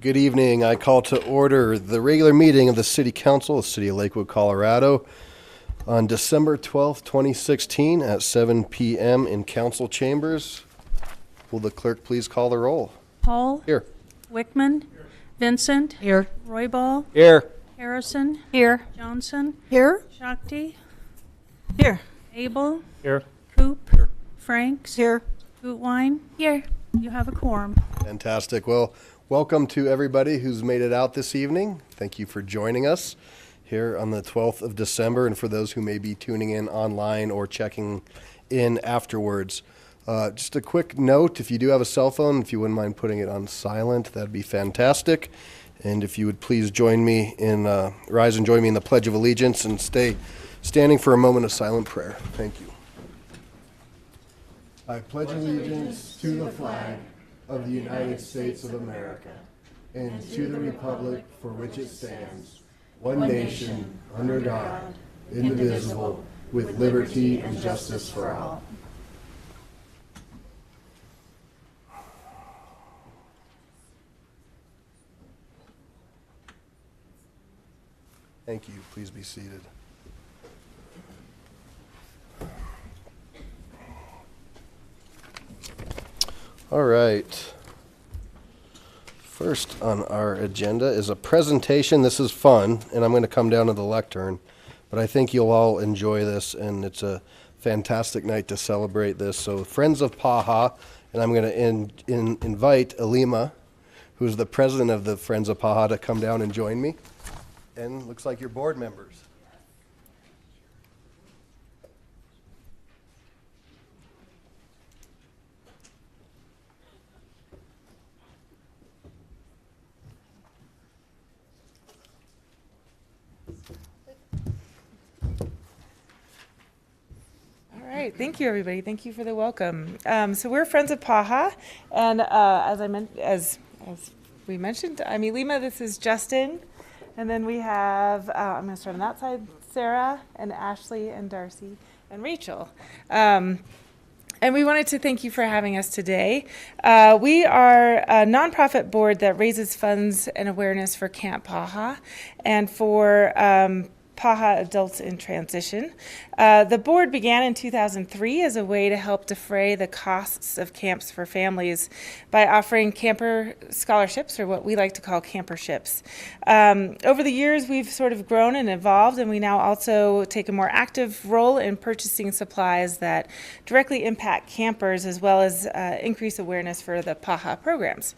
Good evening. I call to order the regular meeting of the City Council of the City of Lakewood, Colorado on December 12th, 2016 at 7 p.m. in council chambers. Will the clerk please call the roll? Hall. Here. Wickman. Here. Vincent. Here. Roybal. Here. Harrison. Here. Johnson. Here. Shakti. Here. Abel. Here. Coop. Here. Franks. Here. Gutwein. Here. You have a quorum. Fantastic. Well, welcome to everybody who's made it out this evening. Thank you for joining us here on the 12th of December, and for those who may be tuning in online or checking in afterwards. Just a quick note, if you do have a cell phone, if you wouldn't mind putting it on silent, that'd be fantastic. And if you would please join me in, rise and join me in the Pledge of Allegiance and stay standing for a moment of silent prayer. Thank you. I pledge allegiance to the flag of the United States of America and to the republic for which it stands, one nation, under God, indivisible, with liberty and justice for all. Thank you. Please be seated. All right. First on our agenda is a presentation. This is fun, and I'm going to come down to the lectern, but I think you'll all enjoy this, and it's a fantastic night to celebrate this. So Friends of Paha, and I'm going to invite Alima, who's the president of the Friends of Paha, to come down and join me. And looks like you're board members. All right, thank you, everybody. Thank you for the welcome. So we're Friends of Paha, and as we mentioned, I'm Elima. This is Justin, and then we have I'm going to start on that side: Sarah and Ashley and Darcy and Rachel. And we wanted to thank you for having us today. We are a nonprofit board that raises funds and awareness for Camp Paha and for Paha Adults in Transition. The board began in 2003 as a way to help defray the costs of camps for families by offering camper scholarships, or what we like to call camperships. Over the years, we've sort of grown and evolved, and we now also take a more active role in purchasing supplies that directly impact campers, as well as increase awareness for the Paha programs.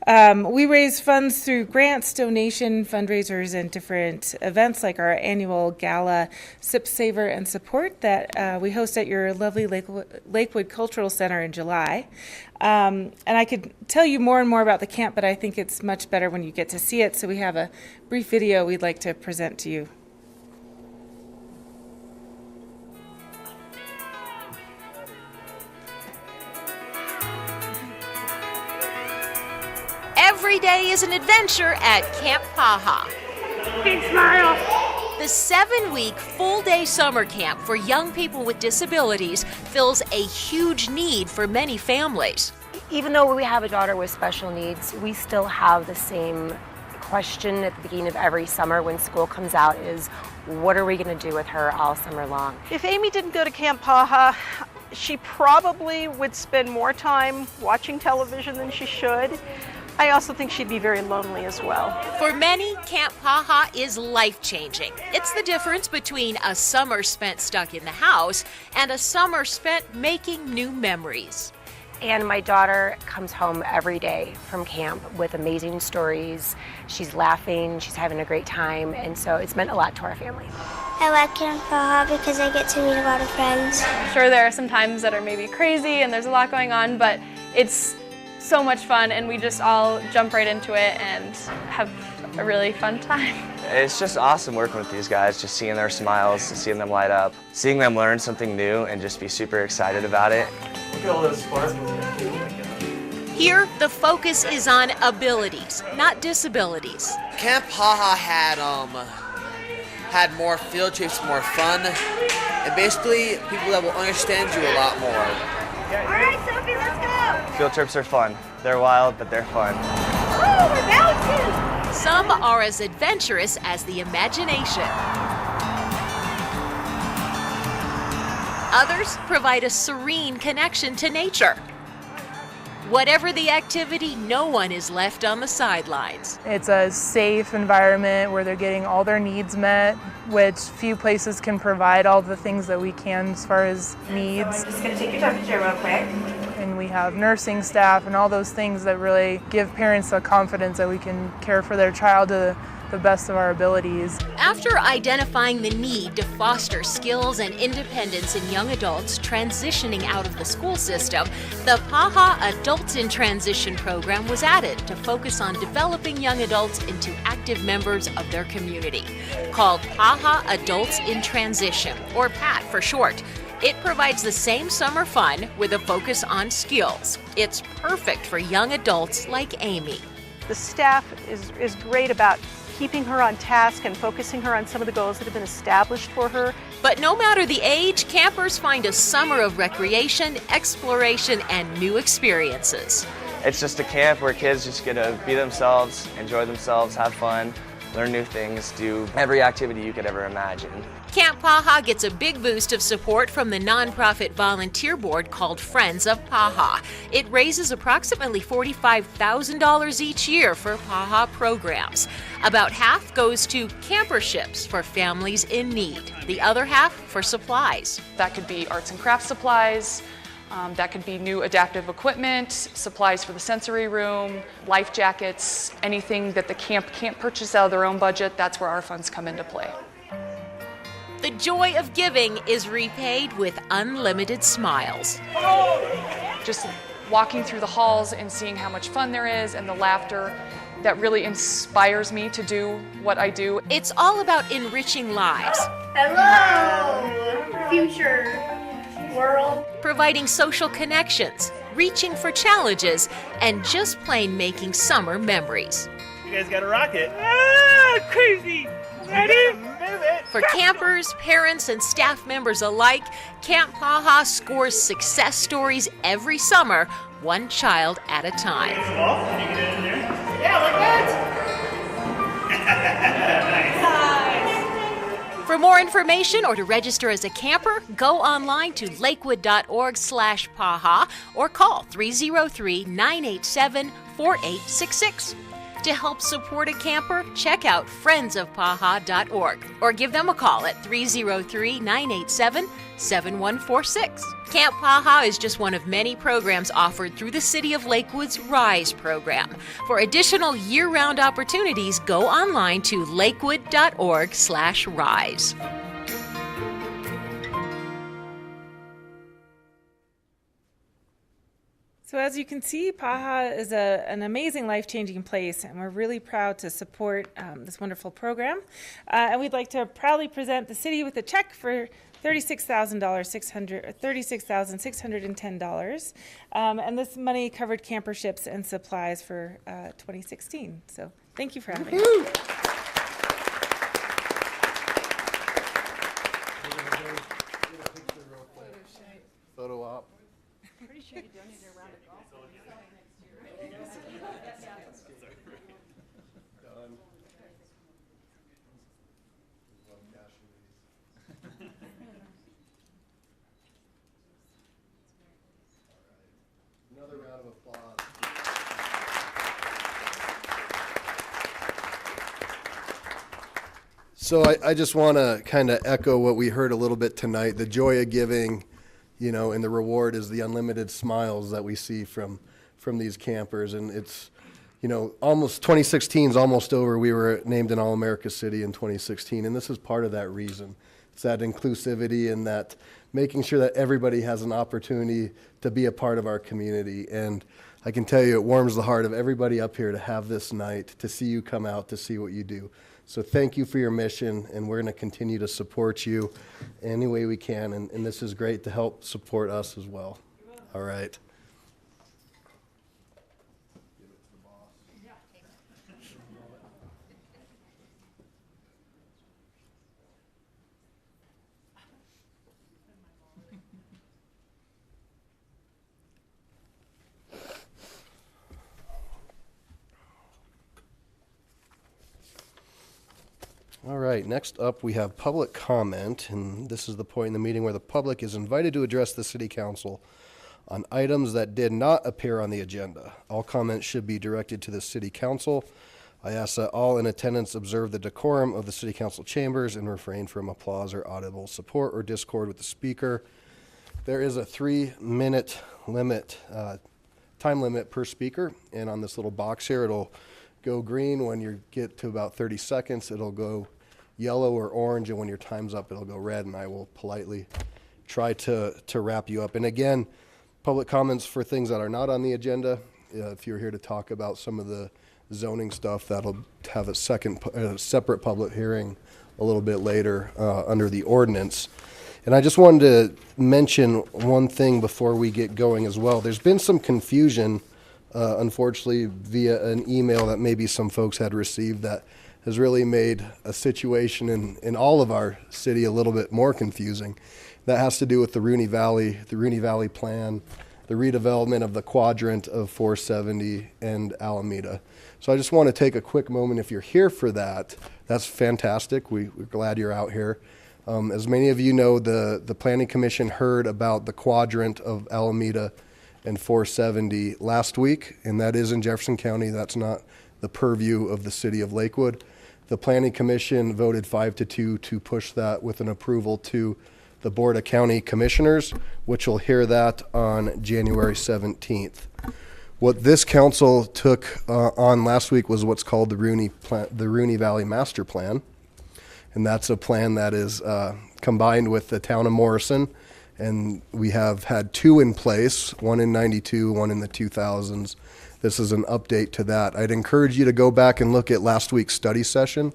We raise funds through grants, donation, fundraisers, and different events like our annual gala Sip, Savor, and Support that we host at your lovely Lakewood Cultural Center in July. And I could tell you more and more about the camp, but I think it's much better when you get to see it. So we have a brief video we'd like to present to you. Every day is an adventure at Camp Paha. Big smile. The 7-week full-day summer camp for young people with disabilities fills a huge need for many families. Even though we have a daughter with special needs, we still have the same question at the beginning of every summer when school comes out is, what are we going to do with her all summer long? If Amy didn't go to Camp Paha, she probably would spend more time watching television than she should. I also think she'd be very lonely as well. For many, Camp Paha is life-changing. It's the difference between a summer spent stuck in the house and a summer spent making new memories. And my daughter comes home every day from camp with amazing stories. She's laughing, she's having a great time, and so it's meant a lot to our family. I like Camp Paha because I get to meet a lot of friends. Sure, there are some times that are maybe crazy and there's a lot going on, but it's so much fun, and we just all jump right into it and have a really fun time. It's just awesome working with these guys, just seeing their smiles, seeing them light up, seeing them learn something new and just be super excited about it. Look at all those sparkles. Here, the focus is on abilities, not disabilities. Camp Paha had more field trips, more fun, and basically people that will understand you a lot more. All right, Sophie, let's go. Field trips are fun. They're wild, but they're fun. Some are as adventurous as the imagination. Others provide a serene connection to nature. Whatever the activity, no one is left on the sidelines. It's a safe environment where they're getting all their needs met, which few places can provide all the things that we can as far as needs. So I'm just going to take your temperature real quick. And we have nursing staff and all those things that really give parents the confidence that we can care for their child to the best of our abilities. After identifying the need to foster skills and independence in young adults transitioning out of the school system, the PAHA Adults in Transition program was added to focus on developing young adults into active members of their community. Called PAHA Adults in Transition, or PAT for short. It provides the same summer fun with a focus on skills. It's perfect for young adults like Amy. The staff is great about keeping her on task and focusing her on some of the goals that have been established for her. But no matter the age, campers find a summer of recreation, exploration, and new experiences. It's just a camp where kids just get to be themselves, enjoy themselves, have fun, learn new things, do every activity you could ever imagine. Camp PAHA gets a big boost of support from the nonprofit volunteer board called Friends of PAHA. It raises approximately $45,000 each year for PAHA programs. About half goes to camperships for families in need, the other half for supplies. That could be arts and crafts supplies, that could be new adaptive equipment, supplies for the sensory room, life jackets, anything that the camp can't purchase out of their own budget. That's where our funds come into play. The joy of giving is repaid with unlimited smiles. Just walking through the halls and seeing how much fun there is and the laughter, that really inspires me to do what I do. It's all about enriching lives. Hello, future world. Providing social connections, reaching for challenges, and just plain making summer memories. You guys got a rocket. Ah, crazy. Ready? Move it. For campers, parents, and staff members alike, Camp PAHA scores success stories every summer, one child at a time. Can you get it in there? Yeah, like that. For more information or to register as a camper, go online to lakewood.org/PAHA or call 303-987-4866. To help support a camper, check out friendsofpaha.org or give them a call at 303-987-7146. Camp PAHA is just one of many programs offered through the City of Lakewood's RISE program. For additional year-round opportunities, go online to lakewood.org/RISE. So as you can see, PAHA is an amazing life-changing place, and we're really proud to support this wonderful program. And we'd like to proudly present the city with a check for $36,610. And this money covered camperships and supplies for 2016. So thank you for having us. Photo op. Pretty sure you donated a round of golf. Another round of applause. So I just want to kind of echo what we heard a little bit tonight. The joy of giving, you know, and the reward is the unlimited smiles that we see from these campers. And it's, you know, almost 2016 is almost over. We were named an All-America City in 2016, and this is part of that reason. It's that inclusivity and that making sure that everybody has an opportunity to be a part of our community. And I can tell you it warms the heart of everybody up here to have this night, to see you come out, to see what you do. So thank you for your mission, and we're going to continue to support you any way we can. And this is great to help support us as well. All right. All right, next up we have public comment, and this is the point in the meeting where the public is invited to address the city council on items that did not appear on the agenda. All comments should be directed to the city council. I ask that all in attendance observe the decorum of the city council chambers and refrain from applause or audible support or discord with the speaker. There is a 3-minute limit, time limit per speaker, and on this little box here, it'll go green when you get to about 30 seconds. It'll go yellow or orange, and when your time's up, it'll go red, and I will politely try to wrap you up. And again, public comments for things that are not on the agenda. If you're here to talk about some of the zoning stuff, that'll have a separate public hearing a little bit later under the ordinance. And I just wanted to mention one thing before we get going as well. There's been some confusion, unfortunately, via an email that maybe some folks had received that has really made a situation in all of our city a little bit more confusing. That has to do with the Rooney Valley plan, the redevelopment of the quadrant of 470 and Alameda. So I just want to take a quick moment. If you're here for that, that's fantastic. We're glad you're out here. As many of you know, the Planning Commission heard about the quadrant of Alameda and 470 last week, and that is in Jefferson County. That's not the purview of the city of Lakewood. The Planning Commission voted 5-2 to push that with an approval to the Board of County Commissioners, which will hear that on January 17th. What this council took on last week was what's called the Rooney Valley Master Plan. And that's a plan that is combined with the town of Morrison. And we have had 2 in place, one in 92, one in the 2000s. This is an update to that. I'd encourage you to go back and look at last week's study session.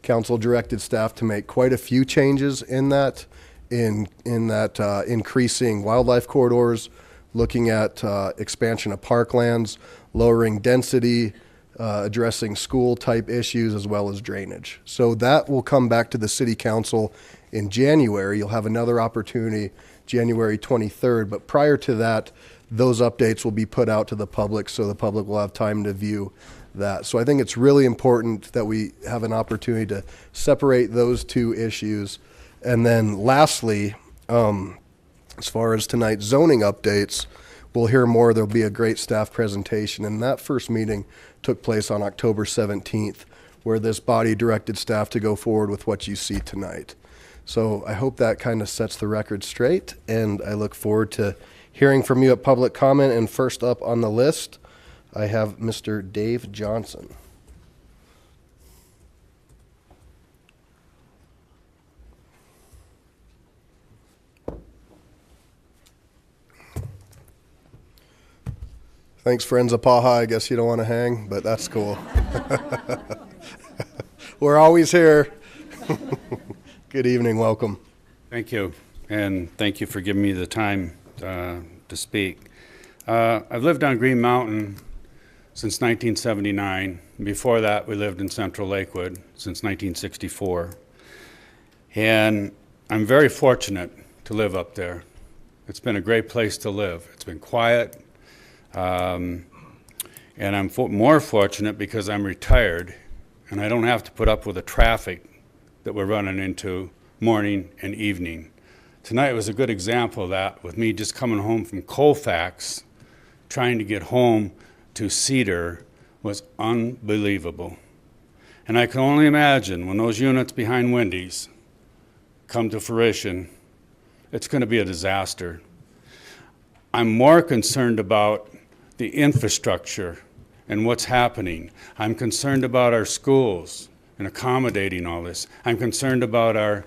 Council directed staff to make quite a few changes in that, increasing wildlife corridors, looking at expansion of parklands, lowering density, addressing school type issues, as well as drainage. So that will come back to the city council in January. You'll have another opportunity January 23rd, but prior to that, those updates will be put out to the public, so the public will have time to view that. So I think it's really important that we have an opportunity to separate those 2 issues. And then lastly, as far as tonight's zoning updates, we'll hear more. There'll be a great staff presentation, and that first meeting took place on October 17th, where this body directed staff to go forward with what you see tonight. So I hope that kind of sets the record straight, and I look forward to hearing from you at public comment. And first up on the list, I have Mr. Dave Johnson. Thanks, friends of Paha. I guess you don't want to hang, but that's cool. We're always here. Good evening. Welcome. Thank you, and thank you for giving me the time to speak. I've lived on Green Mountain since 1979. Before that, we lived in Central Lakewood since 1964. And I'm very fortunate to live up there. It's been a great place to live. It's been quiet. And I'm more fortunate because I'm retired and I don't have to put up with the traffic that we're running into morning and evening. Tonight was a good example of that, with me just coming home from Colfax, trying to get home to Cedar was unbelievable. And I can only imagine when those units behind Wendy's come to fruition, it's going to be a disaster. I'm more concerned about the infrastructure and what's happening. I'm concerned about our schools and accommodating all this. I'm concerned about our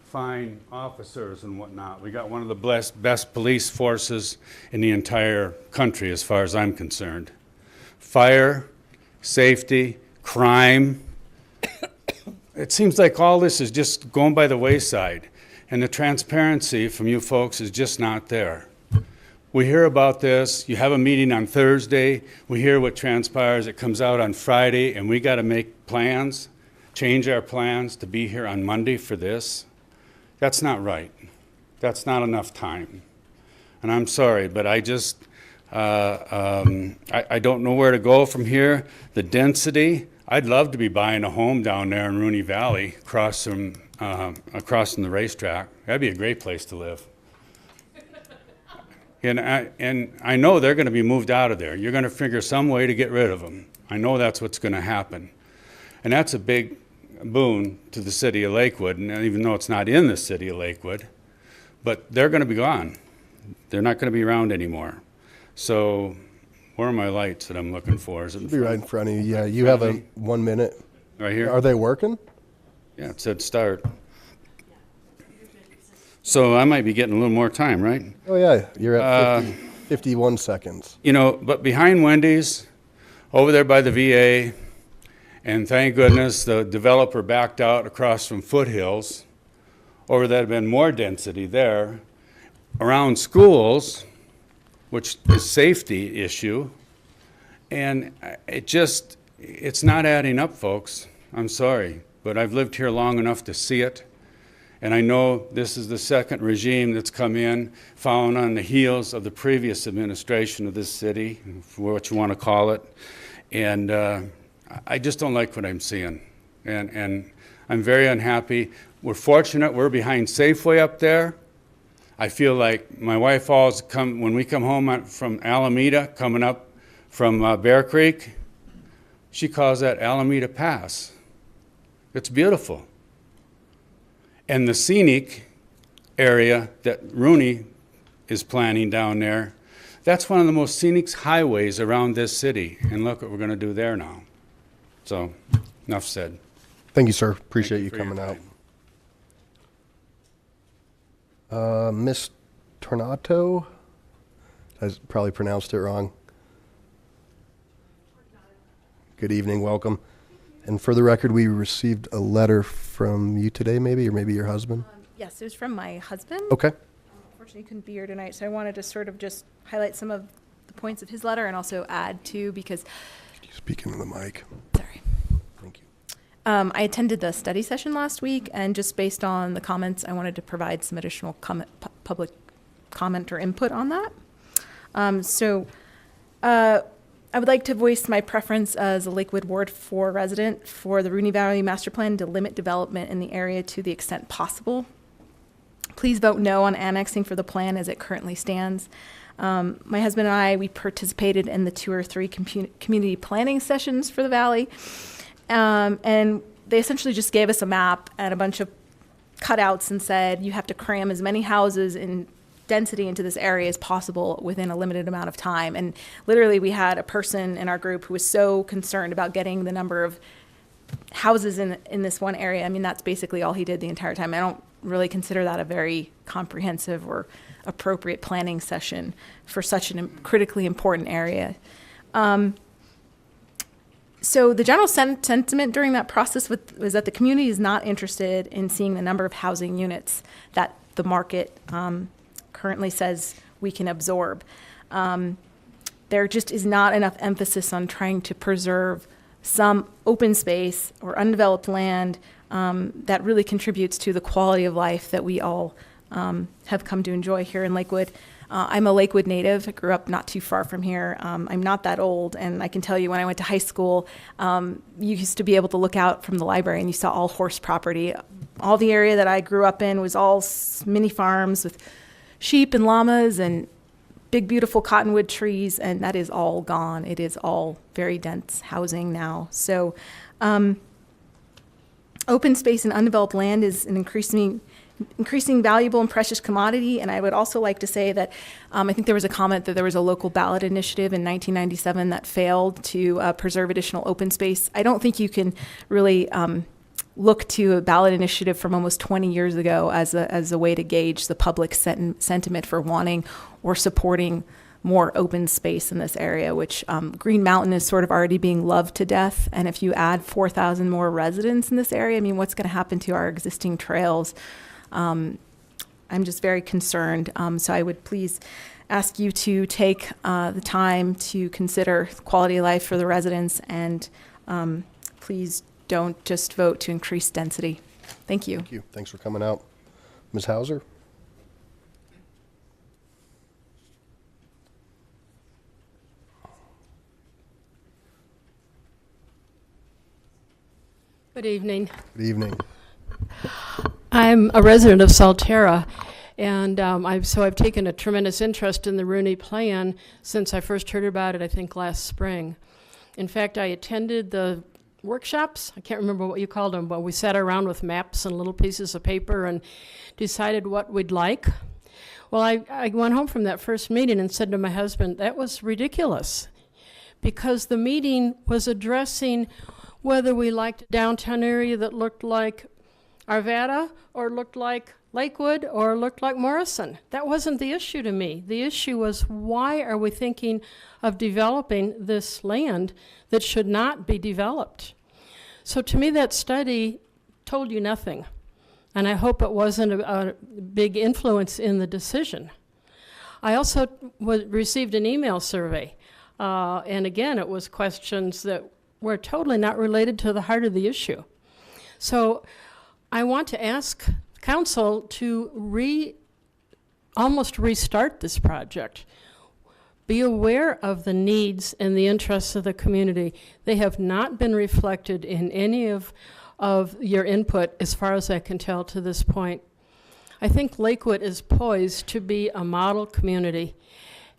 fine officers and whatnot. We got one of the best police forces in the entire country as far as I'm concerned. Fire, safety, crime. It seems like all this is just going by the wayside, and the transparency from you folks is just not there. We hear about this, you have a meeting on Thursday, we hear what transpires, it comes out on Friday, and we got to make plans, change our plans to be here on Monday for this. That's not right. That's not enough time. And I'm sorry, but I just, I don't know where to go from here. The density I'd love to be buying a home down there in Rooney Valley, across from the racetrack. That'd be a great place to live. And I know they're going to be moved out of there. You're going to figure some way to get rid of them. I know that's what's going to happen. And that's a big boon to the city of Lakewood, and even though it's not in the city of Lakewood, but they're going to be gone. They're not going to be around anymore. So where are my lights that I'm looking for? Is it Be right in front of you. Yeah, you have a 1 minute. Right here? Are they working? Yeah, it said start. So I might be getting a little more time, right? Oh, yeah. You're at 51 seconds. You know, but behind Wendy's, over there by the VA, and thank goodness the developer backed out across from Foothills, or there'd been more density there. Around schools, which is safety issue, and it's not adding up, folks. I'm sorry, but I've lived here long enough to see it. And I know this is the second regime that's come in, following on the heels of the previous administration of this city, what you want to call it. And I just don't like what I'm seeing. And I'm very unhappy. We're fortunate we're behind Safeway up there. I feel like my wife always when we come home from Alameda, coming up from Bear Creek, she calls that Alameda Pass. It's beautiful. And the scenic area that Rooney is planning down there, that's one of the most scenic highways around this city. And look what we're going to do there now. So, enough said. Thank you, sir. Appreciate you coming out. Miss Tornato, I probably pronounced it wrong. Good evening, welcome. And for the record, we received a letter from you today, maybe, or maybe your husband? Yes, it was from my husband. Okay. Unfortunately, he couldn't be here tonight, so I wanted to sort of just highlight some of the points of his letter and also add to, because... Could you speak into the mic? Sorry. Thank you. I attended the study session last week, and just based on the comments, I wanted to provide some additional public comment or input on that. I would like to voice my preference as a Lakewood Ward 4 resident for the Rooney Valley Master Plan to limit development in the area to the extent possible. Please vote no on annexing for the plan as it currently stands. My husband and I, we participated in the 2 or 3 community planning sessions for the valley. And they essentially just gave us a map and a bunch of cutouts and said, you have to cram as many houses in density into this area as possible within a limited amount of time. And literally we had a person in our group who was so concerned about getting the number of houses in this one area. I mean, that's basically all he did the entire time. I don't really consider that a very comprehensive or appropriate planning session for such a critically important area. So the general sentiment during that process was that the community is not interested in seeing the number of housing units that the market currently says we can absorb. There just is not enough emphasis on trying to preserve some open space or undeveloped land that really contributes to the quality of life that we all have come to enjoy here in Lakewood. I'm a Lakewood native. I grew up not too far from here. I'm not that old, and I can tell you when I went to high school, you used to be able to look out from the library and you saw all horse property. All the area that I grew up in was all mini farms with sheep and llamas and big, beautiful cottonwood trees, and that is all gone. It is all very dense housing now. So open space and undeveloped land is an increasing valuable and precious commodity. And I would also like to say that I think there was a comment that there was a local ballot initiative in 1997 that failed to preserve additional open space. I don't think you can really look to a ballot initiative from almost 20 years ago as a way to gauge the public sentiment for wanting or supporting more open space in this area, which Green Mountain is sort of already being loved to death. And if you add 4,000 more residents in this area, I mean, what's going to happen to our existing trails? I'm just very concerned. So I would please ask you to take the time to consider quality of life for the residents, and please don't just vote to increase density. Thank you. Thank you. Thanks for coming out. Ms. Hauser? Good evening. Good evening. I'm a resident of Salterra, and I've taken a tremendous interest in the Rooney Plan since I first heard about it, I think, last spring. In fact, I attended the workshops. I can't remember what you called them, but we sat around with maps and little pieces of paper and decided what we'd like. Well, I went home from that first meeting and said to my husband, that was ridiculous, because the meeting was addressing whether we liked a downtown area that looked like Arvada or looked like Lakewood or looked like Morrison. That wasn't the issue to me. The issue was, why are we thinking of developing this land that should not be developed? So to me, that study told you nothing. And I hope it wasn't a big influence in the decision. I also received an email survey. And again, it was questions that were totally not related to the heart of the issue. So I want to ask council to almost restart this project. Be aware of the needs and the interests of the community. They have not been reflected in any of your input, as far as I can tell to this point. I think Lakewood is poised to be a model community,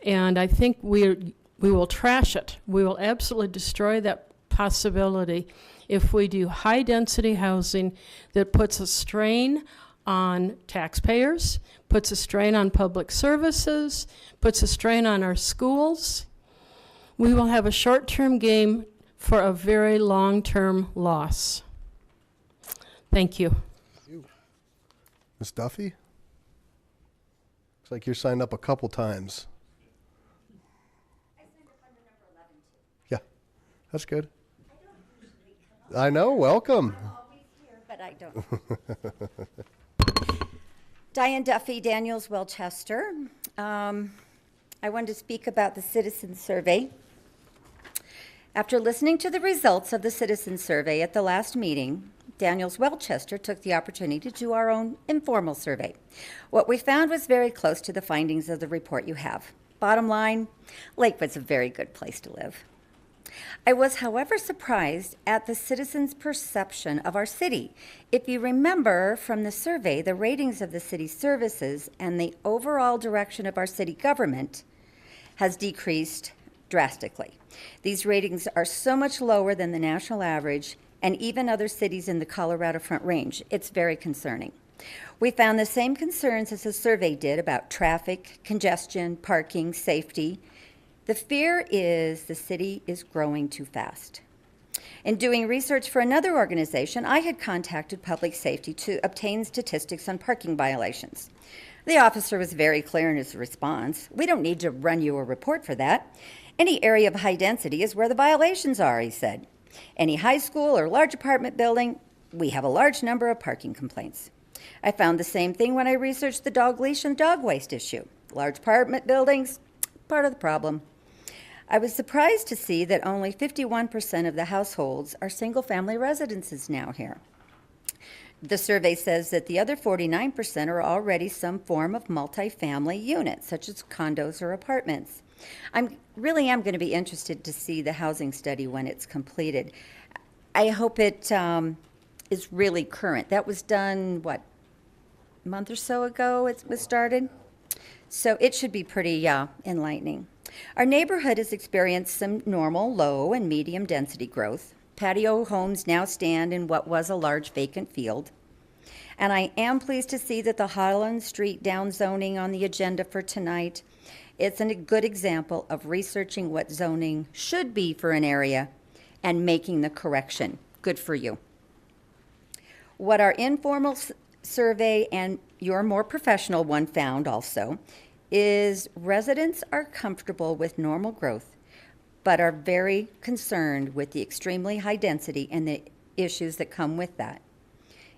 and I think we will trash it. We will absolutely destroy that possibility if we do high-density housing that puts a strain on taxpayers, puts a strain on public services, puts a strain on our schools. We will have a short-term gain for a very long-term loss. Thank you. Ms. Duffy? Looks like you're signed up a couple times. Yeah, that's good. I know, welcome. But I don't. Diane Duffy, Daniels, Welchester. I wanted to speak about the citizen survey. After listening to the results of the citizen survey at the last meeting, Daniels Welchester took the opportunity to do our own informal survey. What we found was very close to the findings of the report you have. Bottom line, Lakewood's a very good place to live. I was, however, surprised at the citizens' perception of our city. If you remember from the survey, the ratings of the city's services and the overall direction of our city government has decreased drastically. These ratings are so much lower than the national average and even other cities in the Colorado Front Range. It's very concerning. We found the same concerns as the survey did about traffic, congestion, parking, safety. The fear is the city is growing too fast. In doing research for another organization, I had contacted public safety to obtain statistics on parking violations. The officer was very clear in his response. We don't need to run you a report for that. Any area of high density is where the violations are, he said. Any high school or large apartment building, we have a large number of parking complaints. I found the same thing when I researched the dog leash and dog waste issue. Large apartment buildings, part of the problem. I was surprised to see that only 51% of the households are single-family residences now here. The survey says that the other 49% are already some form of multifamily units, such as condos or apartments. I really am going to be interested to see the housing study when it's completed. I hope it is really current. That was done, what, a month or so ago it was started? So it should be pretty enlightening. Our neighborhood has experienced some normal, low, and medium density growth. Patio homes now stand in what was a large vacant field. And I am pleased to see that the Holland Street downzoning on the agenda for tonight. It's a good example of researching what zoning should be for an area and making the correction. Good for you. What our informal survey and your more professional one found also is residents are comfortable with normal growth, but are very concerned with the extremely high density and the issues that come with that.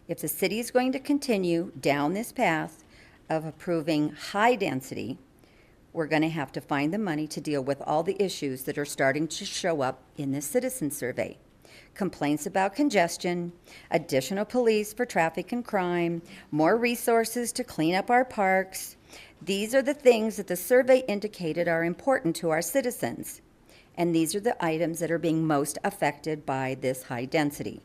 If the city is going to continue down this path of approving high density, we're going to have to find the money to deal with all the issues that are starting to show up in this citizen survey. Complaints about congestion, additional police for traffic and crime, more resources to clean up our parks. These are the things that the survey indicated are important to our citizens, and these are the items that are being most affected by this high density.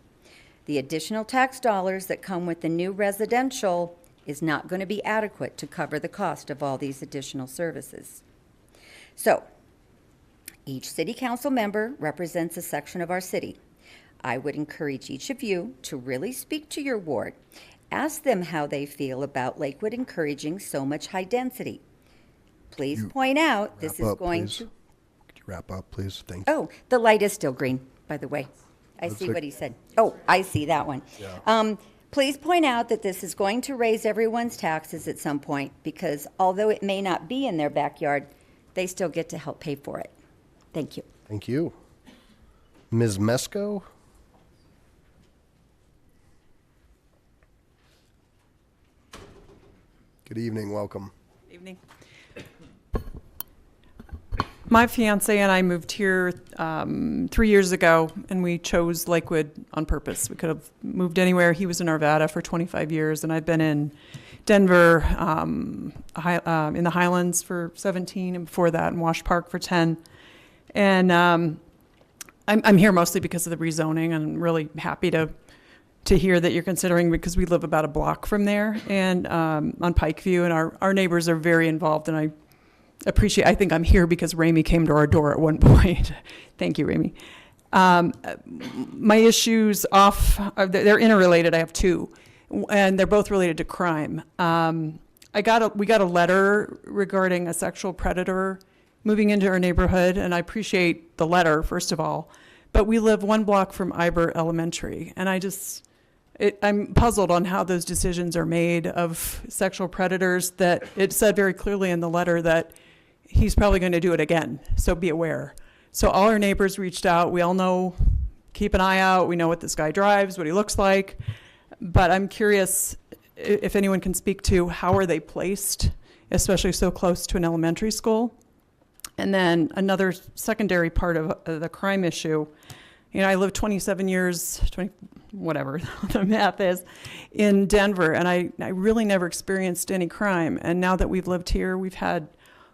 The additional tax dollars that come with the new residential is not going to be adequate to cover the cost of all these additional services. So, each city council member represents a section of our city. I would encourage each of you to really speak to your ward. Ask them how they feel about Lakewood encouraging so much high density. Please point out this is going to... Could you wrap up, please? Thank you. Oh, the light is still green, by the way. I see what he said. Oh, I see that one. Yeah. Please point out that this is going to raise everyone's taxes at some point, because although it may not be in their backyard, they still get to help pay for it. Thank you. Thank you. Ms. Mesko? Good evening, welcome. Evening. My fiance and I moved here 3 years ago, and we chose Lakewood on purpose. We could have moved anywhere. He was in Arvada for 25 years, and I've been in Denver, in the Highlands for 17, and before that in Wash Park for 10. And I'm here mostly because of the rezoning, and I'm really happy to hear that you're considering, because we live about a block from there and on Pikeview, and our neighbors are very involved, and I think I'm here because Ramey came to our door at one point. Thank you, Ramey. My issues they're interrelated. I have two, and they're both related to crime. We got a letter regarding a sexual predator moving into our neighborhood, and I appreciate the letter, first of all, but we live 1 block from Iber Elementary, and I'm puzzled on how those decisions are made of sexual predators. That it said very clearly in the letter that he's probably going to do it again, so be aware. So all our neighbors reached out. We all know, keep an eye out. We know what this guy drives, what he looks like. But I'm curious if anyone can speak to how are they placed, especially so close to an elementary school. And then another secondary part of the crime issue, I lived 27 years, whatever the math is, in Denver, and I really never experienced any crime. And now that we've lived here, we've had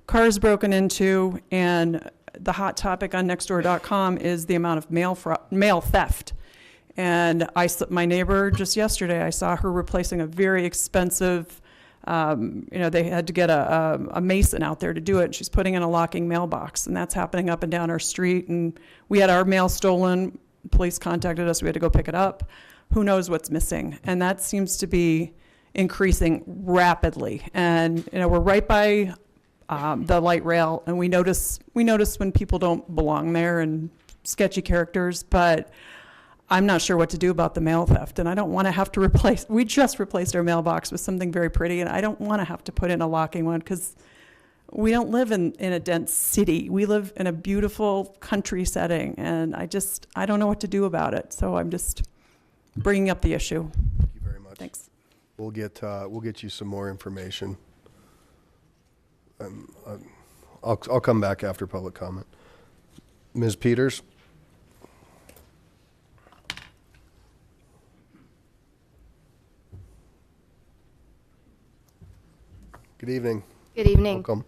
cars broken into, and the hot topic on nextdoor.com is the amount of mail theft. And my neighbor just yesterday, I saw her replacing a very expensive, they had to get a mason out there to do it. And she's putting in a locking mailbox, and that's happening up and down our street. And we had our mail stolen. Police contacted us. We had to go pick it up. Who knows what's missing? And that seems to be increasing rapidly. And we're right by the light rail, and we notice when people don't belong there and sketchy characters, but I'm not sure what to do about the mail theft, and I don't want to have to we just replaced our mailbox with something very pretty, and I don't want to have to put in a locking one, because we don't live in a dense city. We live in a beautiful country setting, and I don't know what to do about it, so I'm just bringing up the issue. Thank you very much. Thanks. We'll get you some more information. I'll come back after public comment. Ms. Peters? Good evening. Good evening. Welcome.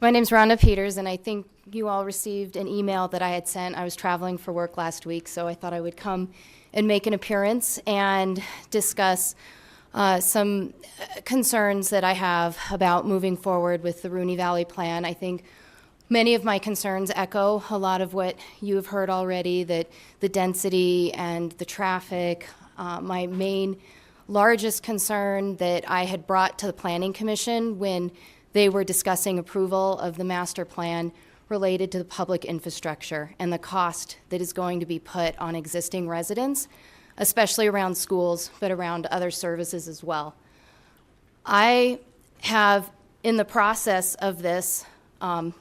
My name's Rhonda Peters, and I think you all received an email that I had sent. I was traveling for work last week, so I thought I would come and make an appearance and discuss some concerns that I have about moving forward with the Rooney Valley Plan. I think many of my concerns echo a lot of what you have heard already, that the density and the traffic. My largest concern that I had brought to the Planning Commission when they were discussing approval of the master plan related to the public infrastructure and the cost that is going to be put on existing residents, especially around schools, but around other services as well. I have, in the process of this, the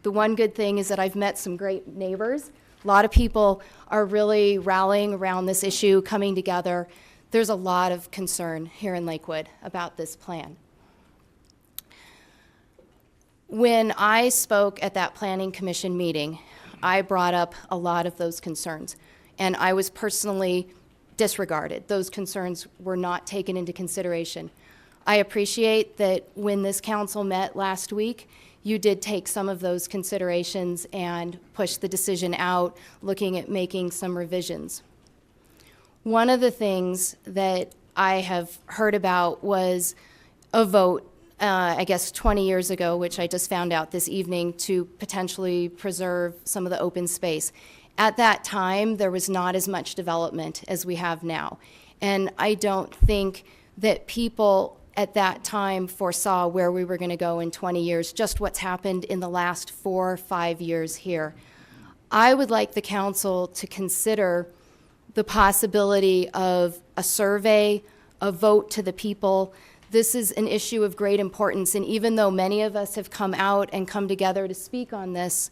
one good thing is that I've met some great neighbors. A lot of people are really rallying around this issue, coming together. There's a lot of concern here in Lakewood about this plan. When I spoke at that Planning Commission meeting, I brought up a lot of those concerns, and I was personally disregarded. Those concerns were not taken into consideration. I appreciate that when this council met last week, you did take some of those considerations and push the decision out, looking at making some revisions. One of the things that I have heard about was a vote, I guess 20 years ago, which I just found out this evening, to potentially preserve some of the open space. At that time, there was not as much development as we have now. And I don't think that people at that time foresaw where we were going to go in 20 years, just what's happened in the last 4 or 5 years here. I would like the council to consider the possibility of a survey, a vote to the people. This is an issue of great importance, and even though many of us have come out and come together to speak on this,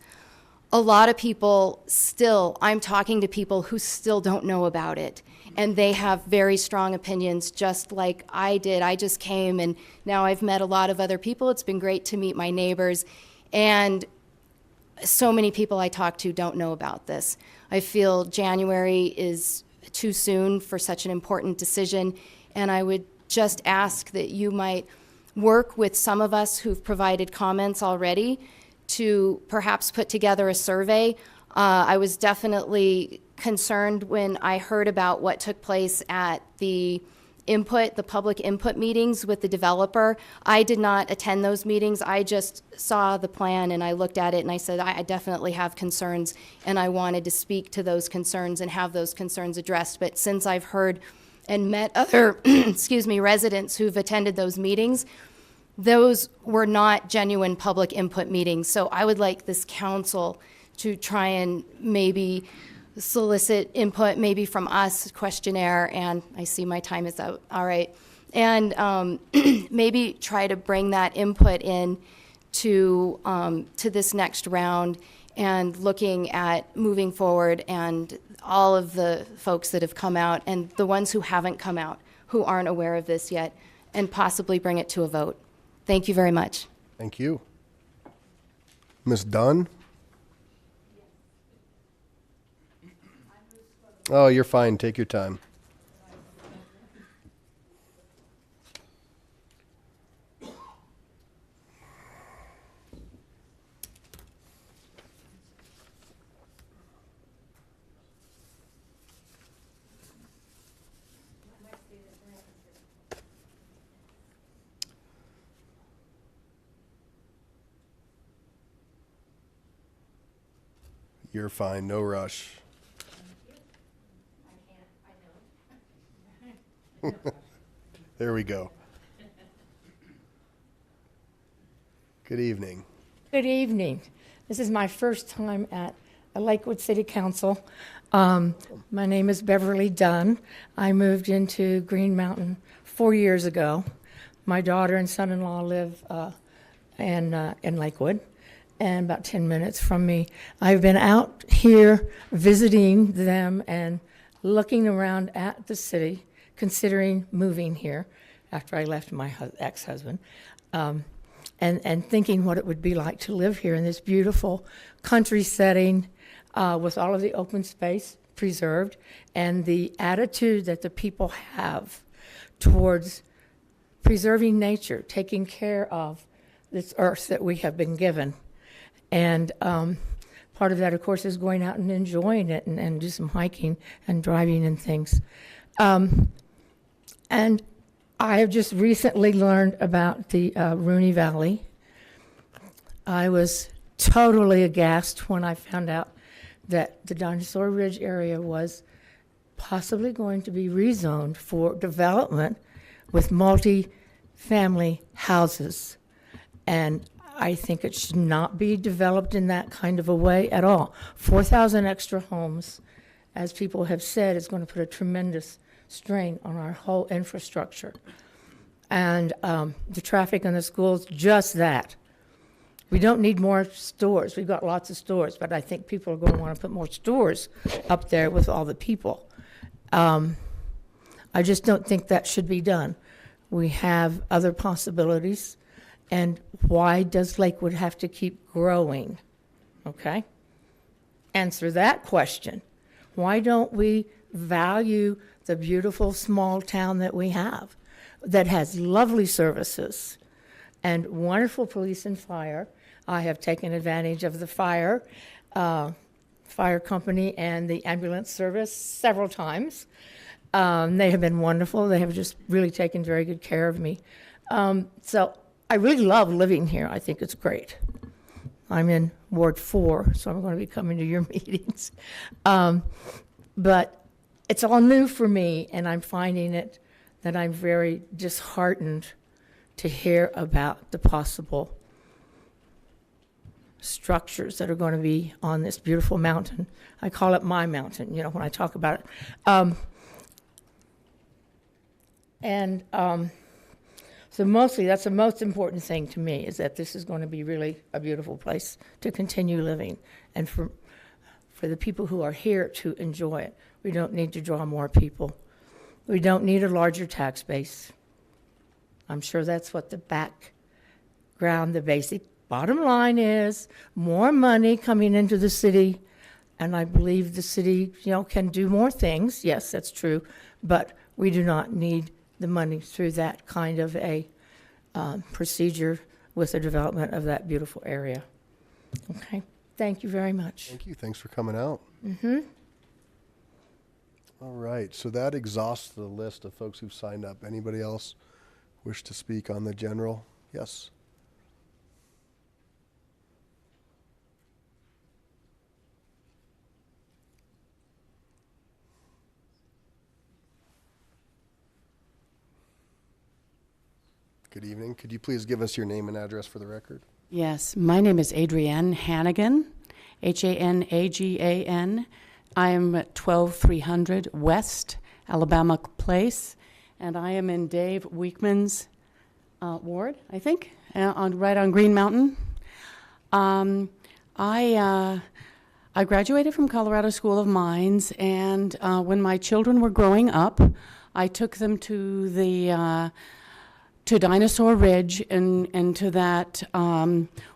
a lot of people still, I'm talking to people who still don't know about it, and they have very strong opinions, just like I did. I just came, and now I've met a lot of other people. It's been great to meet my neighbors, and so many people I talk to don't know about this. I feel January is too soon for such an important decision, and I would just ask that you might work with some of us who've provided comments already to perhaps put together a survey. I was definitely concerned when I heard about what took place at the public input meetings with the developer. I did not attend those meetings. I just saw the plan and I looked at it and I said, I definitely have concerns, and I wanted to speak to those concerns and have those concerns addressed. But since I've heard and met other, residents who've attended those meetings, those were not genuine public input meetings. So I would like this council to try and maybe solicit input, maybe from us, questionnaire, and I see my time is out, all right. And maybe try to bring that input in to this next round and looking at moving forward, and all of the folks that have come out and the ones who haven't come out, who aren't aware of this yet, and possibly bring it to a vote. Thank you very much. Thank you. Ms. Dunn? Oh, you're fine. Take your time. You're fine. No rush. There we go. Good evening. Good evening. This is my first time at Lakewood City Council. My name is Beverly Dunn. I moved into Green Mountain 4 years ago. My daughter and son-in-law live in Lakewood, and about 10 minutes from me. I've been out here visiting them and looking around at the city, considering moving here after I left my ex-husband, and thinking what it would be like to live here in this beautiful country setting with all of the open space preserved and the attitude that the people have towards preserving nature, taking care of this earth that we have been given. And part of that, of course, is going out and enjoying it and do some hiking and driving and things. And I have just recently learned about the Rooney Valley. I was totally aghast when I found out that the Dinosaur Ridge area was possibly going to be rezoned for development with multi-family houses. And I think it should not be developed in that kind of a way at all. 4,000 extra homes, as people have said, is going to put a tremendous strain on our whole infrastructure. And the traffic in the schools, just that. We don't need more stores. We've got lots of stores, but I think people are going to want to put more stores up there with all the people. I just don't think that should be done. We have other possibilities. And why does Lakewood have to keep growing? Okay? Answer that question. Why don't we value the beautiful small town that we have that has lovely services and wonderful police and fire? I have taken advantage of the fire company and the ambulance service several times. They have been wonderful. They have just really taken very good care of me. So I really love living here. I think it's great. I'm in Ward 4, so I'm going to be coming to your meetings. But it's all new for me, and I'm finding it that I'm very disheartened to hear about the possible structures that are going to be on this beautiful mountain. I call it my mountain, you know, when I talk about it. So mostly, that's the most important thing to me, is that this is going to be really a beautiful place to continue living, and for the people who are here to enjoy it. We don't need to draw more people. We don't need a larger tax base. I'm sure that's what the background, the basic bottom line is, more money coming into the city, and I believe the city, you know, can do more things. Yes, that's true, but we do not need the money through that kind of a procedure with the development of that beautiful area. Okay, thank you very much. Thank you. Thanks for coming out. Mm-hmm. All right, so that exhausts the list of folks who've signed up. Anybody else wish to speak on the general? Yes. Good evening. Could you please give us your name and address for the record? Yes, my name is Adrienne Hannigan, Hanagan. I am at 12300 West Alabama Place, and I am in Dave Weekman's ward, I think, right on Green Mountain. I graduated from Colorado School of Mines, and when my children were growing up, I took them to to Dinosaur Ridge and to that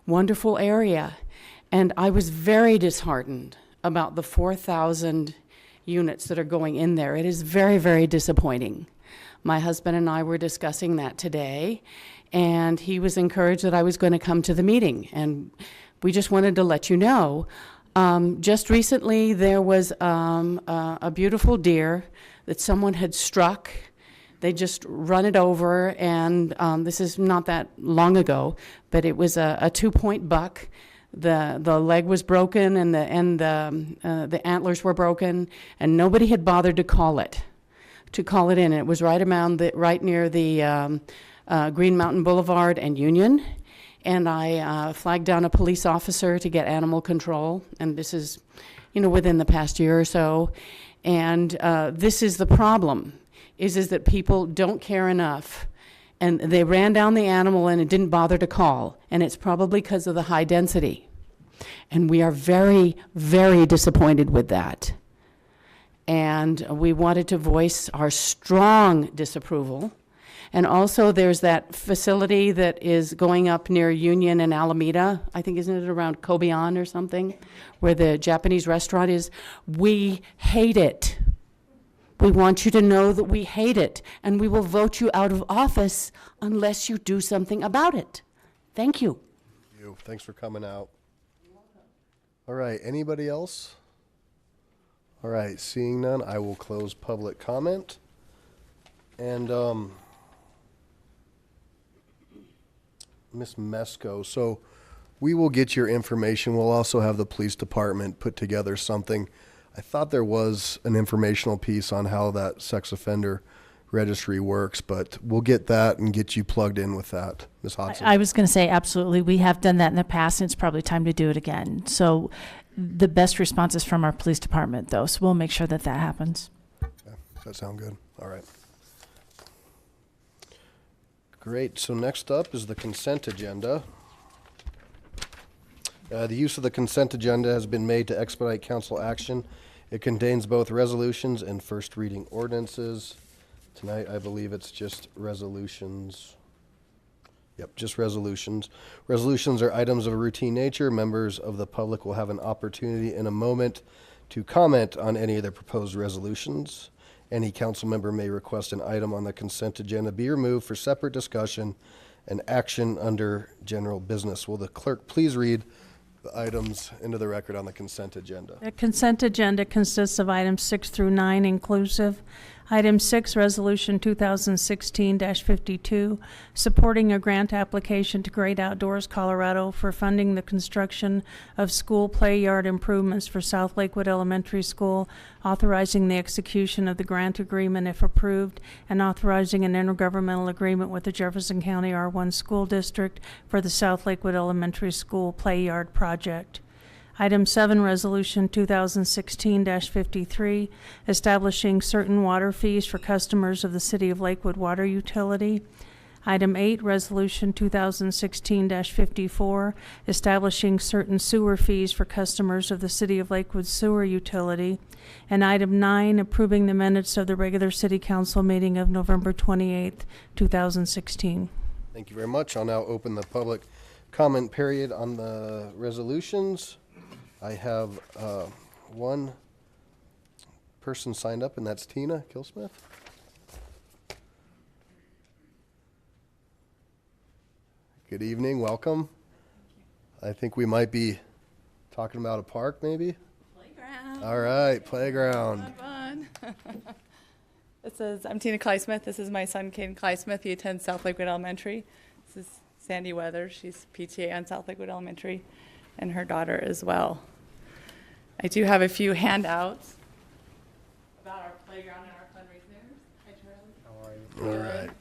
wonderful area. And I was very disheartened about the 4,000 units that are going in there. It is very, very disappointing. My husband and I were discussing that today, and he was encouraged that I was going to come to the meeting. And we just wanted to let you know. Just recently, there was a beautiful deer that someone had struck. They just run it over, and this is not that long ago, but it was a 2-point buck. The leg was broken, and the antlers were broken, and nobody had bothered to call it in. It was right near the Green Mountain Boulevard and Union, and I flagged down a police officer to get animal control, and this is, within the past year or so, and this is the problem. Is that people don't care enough, and they ran down the animal and it didn't bother to call, and it's probably because of the high density. And we are very, very disappointed with that. And we wanted to voice our strong disapproval. And also there's that facility that is going up near Union and Alameda, I think, isn't it around Kobion or something, where the Japanese restaurant is? We hate it. We want you to know that we hate it, and we will vote you out of office unless you do something about it. Thank you. Thank you. Thanks for coming out. All right, anybody else? All right, seeing none, I will close public comment. And Ms. Mesko, so we will get your information. We'll also have the police department put together something. I thought there was an informational piece on how that sex offender registry works, but we'll get that and get you plugged in with that. Ms. Hodson. I was going to say, absolutely. We have done that in the past, and it's probably time to do it again. So the best response is from our police department, though, so we'll make sure that that happens. Okay. Does that sound good? All right. Great. So next up is the consent agenda. The use of the consent agenda has been made to expedite council action. It contains both resolutions and first reading ordinances. Tonight, I believe it's just resolutions. Yep, just resolutions. Resolutions are items of a routine nature. Members of the public will have an opportunity in a moment to comment on any of the proposed resolutions. Any council member may request an item on the consent agenda be removed for separate discussion and action under general business. Will the clerk please read the items into the record on the consent agenda? The consent agenda consists of items 6 through 9 inclusive. Item 6, Resolution 2016-52, supporting a grant application to Great Outdoors Colorado for funding the construction of school play yard improvements for South Lakewood Elementary School, authorizing the execution of the grant agreement if approved, and authorizing an intergovernmental agreement with the Jefferson County R1 School District for the South Lakewood Elementary School play yard project. Item 7, Resolution 2016-53, establishing certain water fees for customers of the City of Lakewood Water Utility. Item 8, Resolution 2016-54, establishing certain sewer fees for customers of the City of Lakewood Sewer Utility. And Item 9, approving the minutes of the regular City Council meeting of November 28th, 2016. Thank you very much. I'll now open the public comment period on the resolutions. I have one person signed up, and that's Tina Kilsmith. Good evening, welcome. I think we might be talking about a park, maybe? Playground. All right, playground. Fun. I'm Tina Kleismith. This is my son, Caden Kleismith. He attends South Lakewood Elementary. This is Sandy Weathers. She's PTA on South Lakewood Elementary, and her daughter as well. I do have a few handouts about our playground and our fundraisers. Hi, Charlie. All right.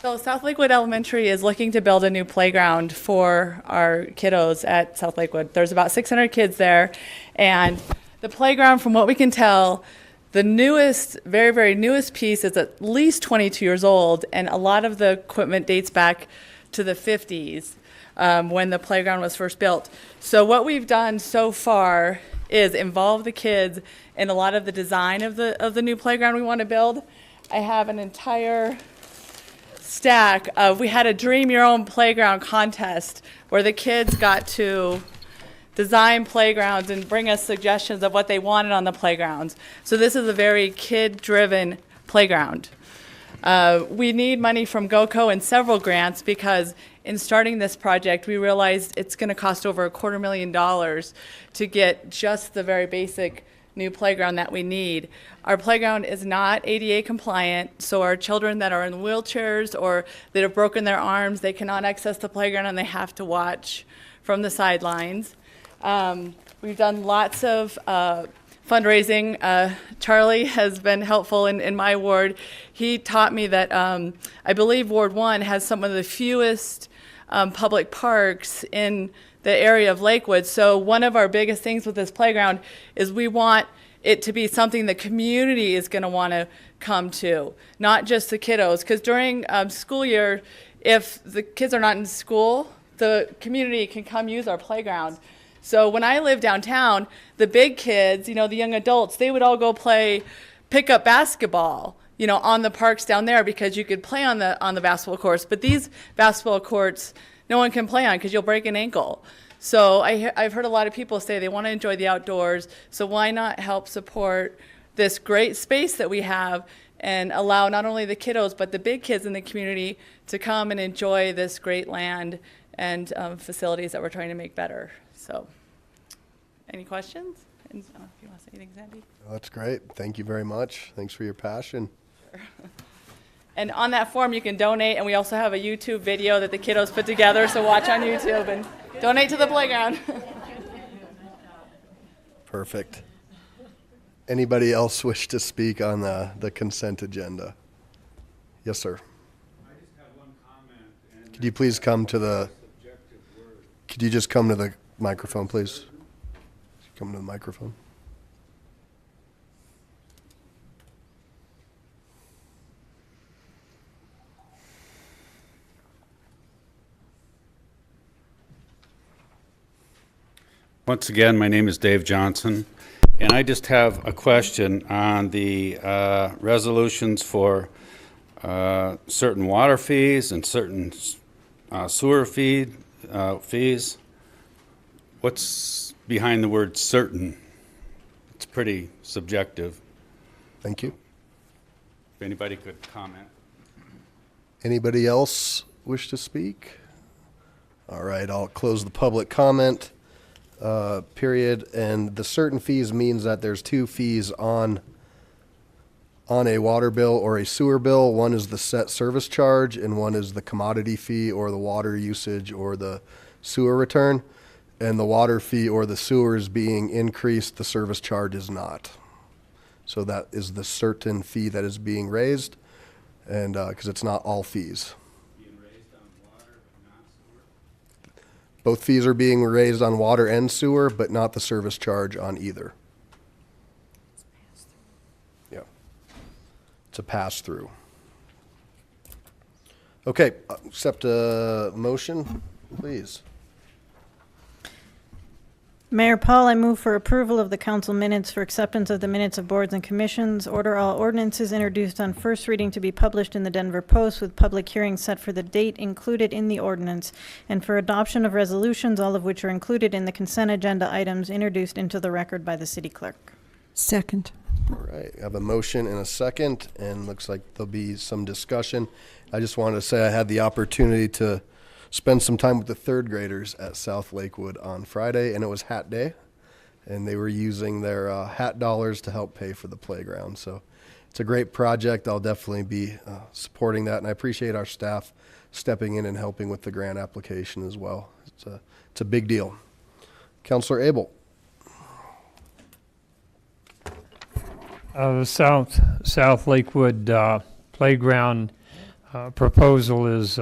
So South Lakewood Elementary is looking to build a new playground for our kiddos at South Lakewood. There's about 600 kids there, and the playground, from what we can tell, the newest, very, very newest piece is at least 22 years old, and a lot of the equipment dates back to the 50s. When the playground was first built. So what we've done so far is involve the kids in a lot of the design of the new playground we want to build. I have an entire stack of, we had a Dream Your Own Playground contest where the kids got to design playgrounds and bring us suggestions of what they wanted on the playgrounds. So this is a very kid-driven playground. We need money from GOCO and several grants because in starting this project, we realized it's going to cost over $250,000 to get just the very basic new playground that we need. Our playground is not ADA compliant, so our children that are in wheelchairs or that have broken their arms, they cannot access the playground and they have to watch from the sidelines. We've done lots of fundraising. Charlie has been helpful in my ward. He taught me that I believe Ward 1 has some of the fewest public parks in the area of Lakewood. So one of our biggest things with this playground is we want it to be something the community is going to want to come to, not just the kiddos. Because during school year, if the kids are not in school, the community can come use our playground. So when I lived downtown, the big kids, the young adults, they would all go play pickup basketball, on the parks down there because you could play on the basketball courts. But these basketball courts, no one can play on because you'll break an ankle. So I've heard a lot of people say they want to enjoy the outdoors. So why not help support this great space that we have and allow not only the kiddos but the big kids in the community to come and enjoy this great land and facilities that we're trying to make better. So, any questions? And, if you want to say anything, Sandy? That's great. Thank you very much. Thanks for your passion. Sure. And on that form, you can donate, and we also have a YouTube video that the kiddos put together, so watch on YouTube and donate to the playground. Perfect. Anybody else wish to speak on the consent agenda? Yes, sir. I just have one comment. Could you please come to the... Could you just come to the microphone, please? Come to the microphone. Once again, my name is Dave Johnson, and I just have a question on the resolutions for certain water fees and certain sewer fees. What's behind the word certain? It's pretty subjective. Thank you. If anybody could comment. Anybody else wish to speak? All right, I'll close the public comment. period. And the certain fees means that there's two fees on a water bill or a sewer bill. One is the set service charge, and one is the commodity fee or the water usage or the sewer return. And the water fee or the sewer is being increased, the service charge is not. So that is the certain fee that is being raised, and because it's not all fees. Both fees are being raised on water and sewer, but not the service charge on either. Yeah. It's a pass-through. Okay, accept a motion, please. Mayor Paul, I move for approval of the council minutes for acceptance of the minutes of boards and commissions. Order all ordinances introduced on first reading to be published in the Denver Post with public hearing set for the date included in the ordinance, and for adoption of resolutions, all of which are included in the consent agenda items introduced into the record by the city clerk. Second. All right, I have a motion and a second, and looks like there'll be some discussion. I just wanted to say I had the opportunity to spend some time with the third graders at South Lakewood on Friday, and it was hat day, and they were using their hat dollars to help pay for the playground. So it's a great project. I'll definitely be supporting that, and I appreciate our staff stepping in and helping with the grant application as well. It's a big deal. Councilor Abel. The South Lakewood playground proposal is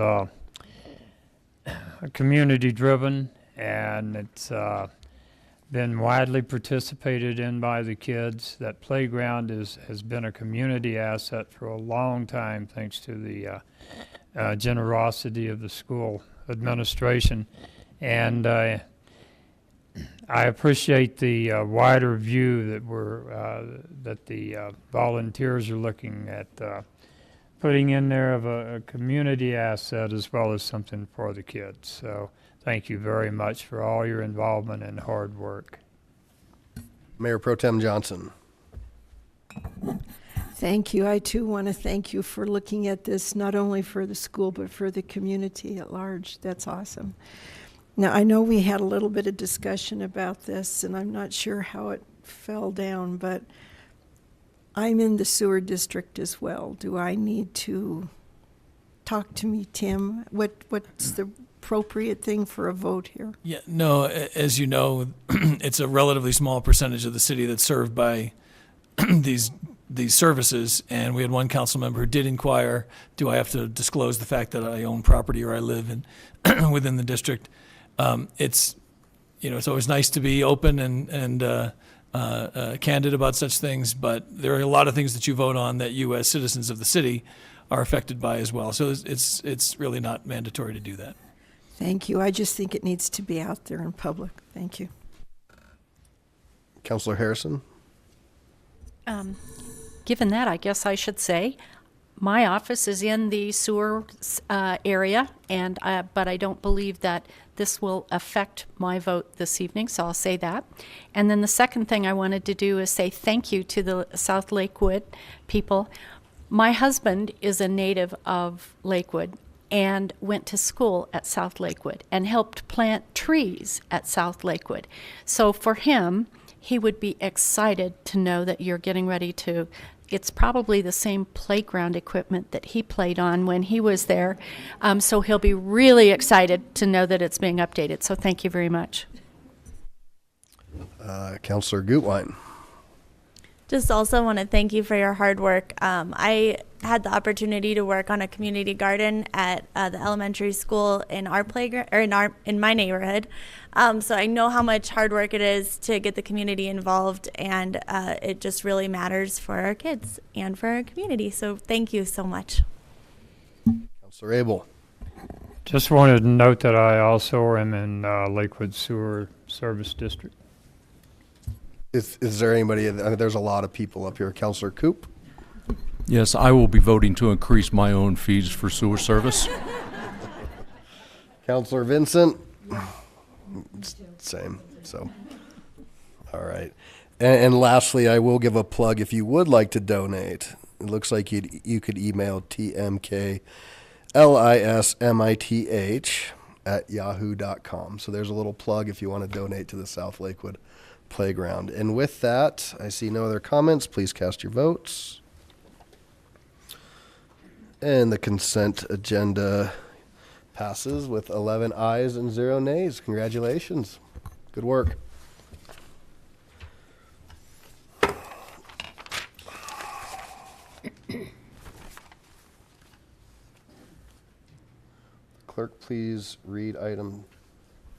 community driven, and it's been widely participated in by the kids. That playground has been a community asset for a long time, thanks to the generosity of the school administration. And I appreciate the wider view that the volunteers are looking at putting in there of a community asset as well as something for the kids. So thank you very much for all your involvement and hard work. Mayor Pro Tem Johnson. Thank you. I too want to thank you for looking at this, not only for the school, but for the community at large. That's awesome. Now, I know we had a little bit of discussion about this, and I'm not sure how it fell down, but I'm in the sewer district as well. Do I need to talk to me, Tim? What's the appropriate thing for a vote here? Yeah, no, as you know, it's a relatively small percentage of the city that's served by these services, and we had one council member who did inquire, do I have to disclose the fact that I own property or I live in within the district? It's always nice to be open and candid about such things, but there are a lot of things that you vote on that you as citizens of the city are affected by as well. So it's really not mandatory to do that. Thank you. I just think it needs to be out there in public. Thank you. Councilor Harrison. Given that, I guess I should say, my office is in the sewer area, but I don't believe that this will affect my vote this evening, so I'll say that. And then the second thing I wanted to do is say thank you to the South Lakewood people. My husband is a native of Lakewood and went to school at South Lakewood and helped plant trees at South Lakewood. So for him, he would be excited to know that you're getting ready to, it's probably the same playground equipment that he played on when he was there. So he'll be really excited to know that it's being updated. So thank you very much. Councilor Gutwein. Just also want to thank you for your hard work. I had the opportunity to work on a community garden at the elementary school in our playground, or in my neighborhood. So I know how much hard work it is to get the community involved, and it just really matters for our kids and for our community. So thank you so much. Councilor Abel. Just wanted to note that I also am in Lakewood Sewer Service District. Is there anybody, there's a lot of people up here. Councilor Coop? Yes, I will be voting to increase my own fees for sewer service. Councilor Vincent? Same, so. All right. And lastly, I will give a plug if you would like to donate. It looks like you could email TMKLISMITH yahoo.com. So there's a little plug if you want to donate to the South Lakewood Playground. And with that, I see no other comments. Please cast your votes. And the consent agenda passes with 11 ayes and 0 nays. Congratulations. Good work. Clerk, please read item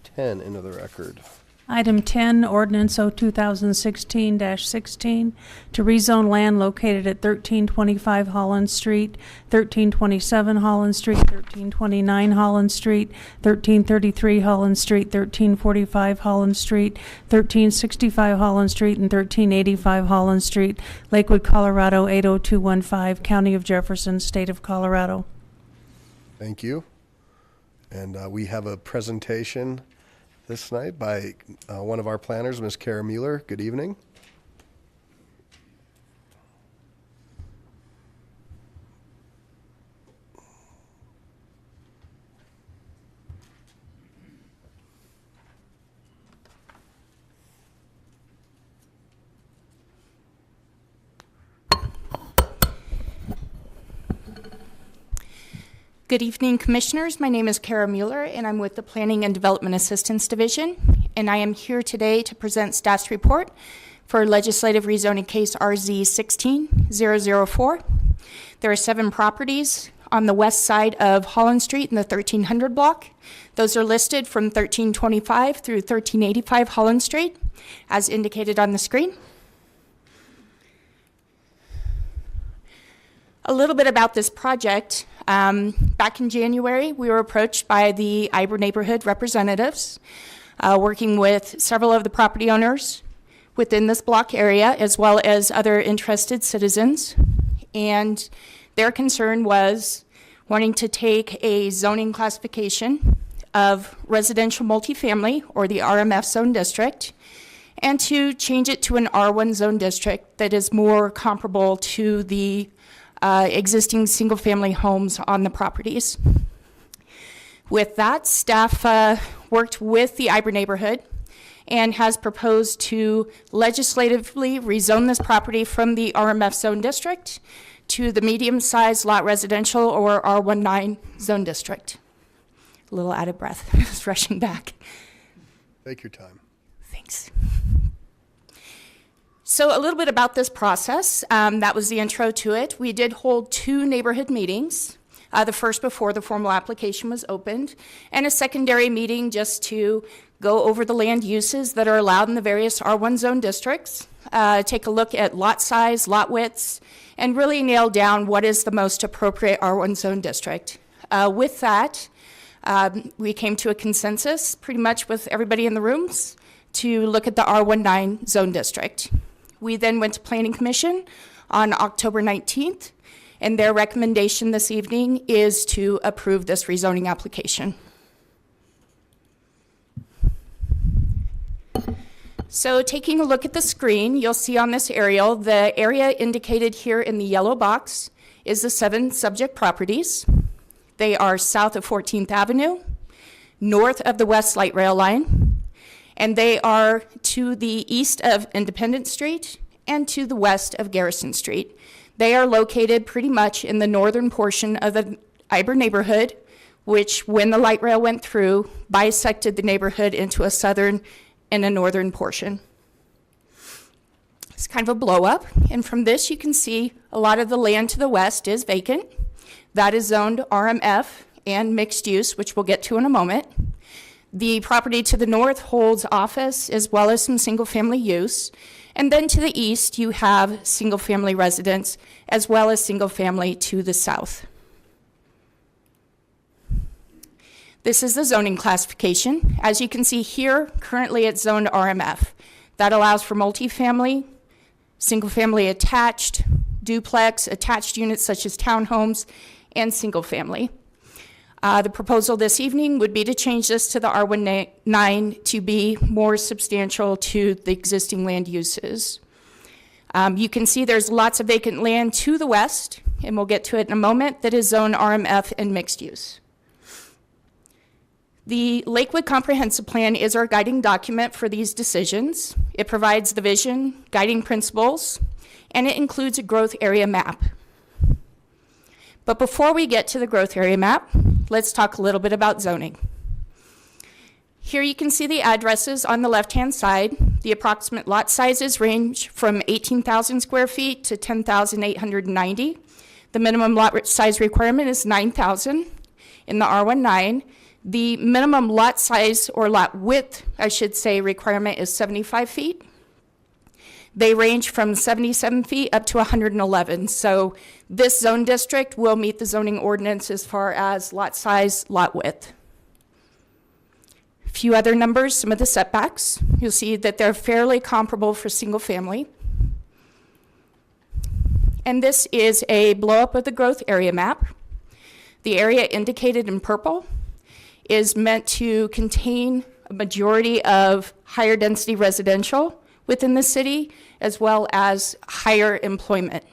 10 into the record. Item 10, ordinance O 2016-16, to rezone land located at 1325 Holland Street, 1327 Holland Street, 1329 Holland Street, 1333 Holland Street, 1345 Holland Street, 1365 Holland Street, and 1385 Holland Street, Lakewood, Colorado 80215, County of Jefferson, State of Colorado. Thank you. And we have a presentation this night by one of our planners, Ms. Kara Mueller. Good evening. Good evening, Commissioners. My name is Kara Mueller, and I'm with the Planning and Development Assistance Division, and I am here today to present staff's report for legislative rezoning case RZ 16-004. There are 7 properties on the west side of Holland Street in the 1300 block. Those are listed from 1325 through 1385 Holland Street, as indicated on the screen. A little bit about this project. Back in January, we were approached by the Iber neighborhood representatives, working with several of the property owners within this block area, as well as other interested citizens. And their concern was wanting to take a zoning classification of residential multifamily, or the RMF zone district, and to change it to an R1 zone district that is more comparable to the existing single-family homes on the properties. With that, staff worked with the Iber neighborhood and has proposed to legislatively rezone this property from the RMF zone district to the medium-sized lot residential, or R19 zone district. A little out of breath, just rushing back. Take your time. Thanks. So a little bit about this process. That was the intro to it. We did hold 2 neighborhood meetings, the first before the formal application was opened, and a secondary meeting just to go over the land uses that are allowed in the various R1 zone districts, take a look at lot size, lot widths, and really nail down what is the most appropriate R1 zone district. With that, we came to a consensus pretty much with everybody in the rooms to look at the R19 zone district. We then went to Planning Commission on October 19th, and their recommendation this evening is to approve this rezoning application. So taking a look at the screen, you'll see on this aerial, the area indicated here in the yellow box is the 7 subject properties. They are south of 14th Avenue, north of the West Light Rail Line, and they are to the east of Independence Street and to the west of Garrison Street. They are located pretty much in the northern portion of the Iber neighborhood, which, when the light rail went through, bisected the neighborhood into a southern and a northern portion. It's kind of a blow up, and from this you can see a lot of the land to the west is vacant. That is zoned RMF and mixed use, which we'll get to in a moment. The property to the north holds office as well as some single-family use. And then to the east, you have single-family residence as well as single-family to the south. This is the zoning classification. As you can see here, currently it's zoned RMF. That allows for multifamily, single-family attached, duplex, attached units such as townhomes, and single-family. The proposal this evening would be to change this to the R19 to be more substantial to the existing land uses. You can see there's lots of vacant land to the west, and we'll get to it in a moment, that is zoned RMF and mixed use. The Lakewood Comprehensive Plan is our guiding document for these decisions. It provides the vision, guiding principles, and it includes a growth area map. But before we get to the growth area map, let's talk a little bit about zoning. Here you can see the addresses on the left-hand side. The approximate lot sizes range from 18,000 square feet to 10,890. The minimum lot size requirement is 9,000 in the R19. The minimum lot size, or lot width, I should say, requirement is 75 feet. They range from 77 feet up to 111. So this zone district will meet the zoning ordinance as far as lot size, lot width. A few other numbers, some of the setbacks. You'll see that they're fairly comparable for single family. And this is a blow up of the growth area map. The area indicated in purple is meant to contain a majority of higher density residential within the city, as well as higher employment.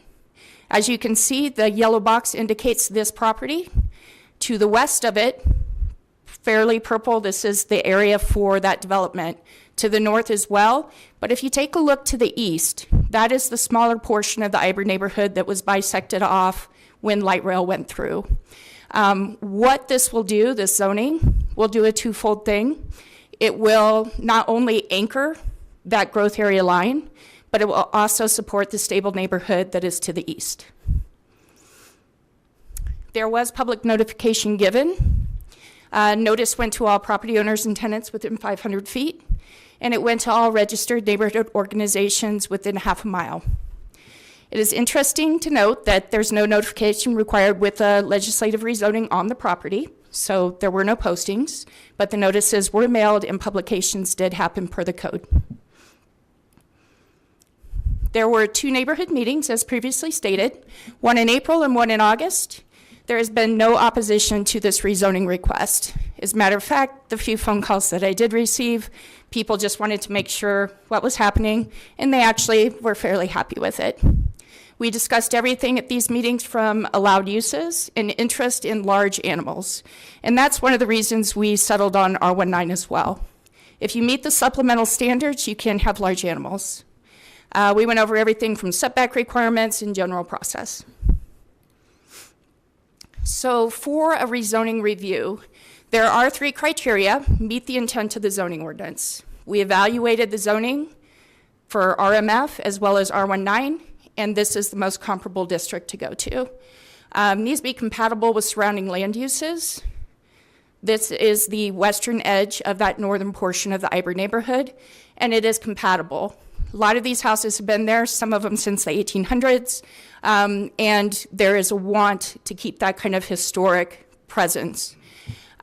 As you can see, the yellow box indicates this property. To the west of it, fairly purple, this is the area for that development. To the north as well, but if you take a look to the east, that is the smaller portion of the Iber neighborhood that was bisected off when light rail went through. What this will do, this zoning, will do a twofold thing. It will not only anchor that growth area line, but it will also support the stable neighborhood that is to the east. There was public notification given. Notice went to all property owners and tenants within 500 feet, and it went to all registered neighborhood organizations within half a mile. It is interesting to note that there's no notification required with a legislative rezoning on the property, so there were no postings, but the notices were mailed and publications did happen per the code. There were 2 neighborhood meetings, as previously stated, one in April and one in August. There has been no opposition to this rezoning request. As a matter of fact, the few phone calls that I did receive, people just wanted to make sure what was happening, and they actually were fairly happy with it. We discussed everything at these meetings from allowed uses and interest in large animals. And that's one of the reasons we settled on R19 as well. If you meet the supplemental standards, you can have large animals. We went over everything from setback requirements and general process. So for a rezoning review, there are 3 criteria: meet the intent of the zoning ordinance. We evaluated the zoning for RMF as well as R19, and this is the most comparable district to go to. Needs to be compatible with surrounding land uses. This is the western edge of that northern portion of the Iber neighborhood, and it is compatible. A lot of these houses have been there, some of them since the 1800s, and there is a want to keep that kind of historic presence.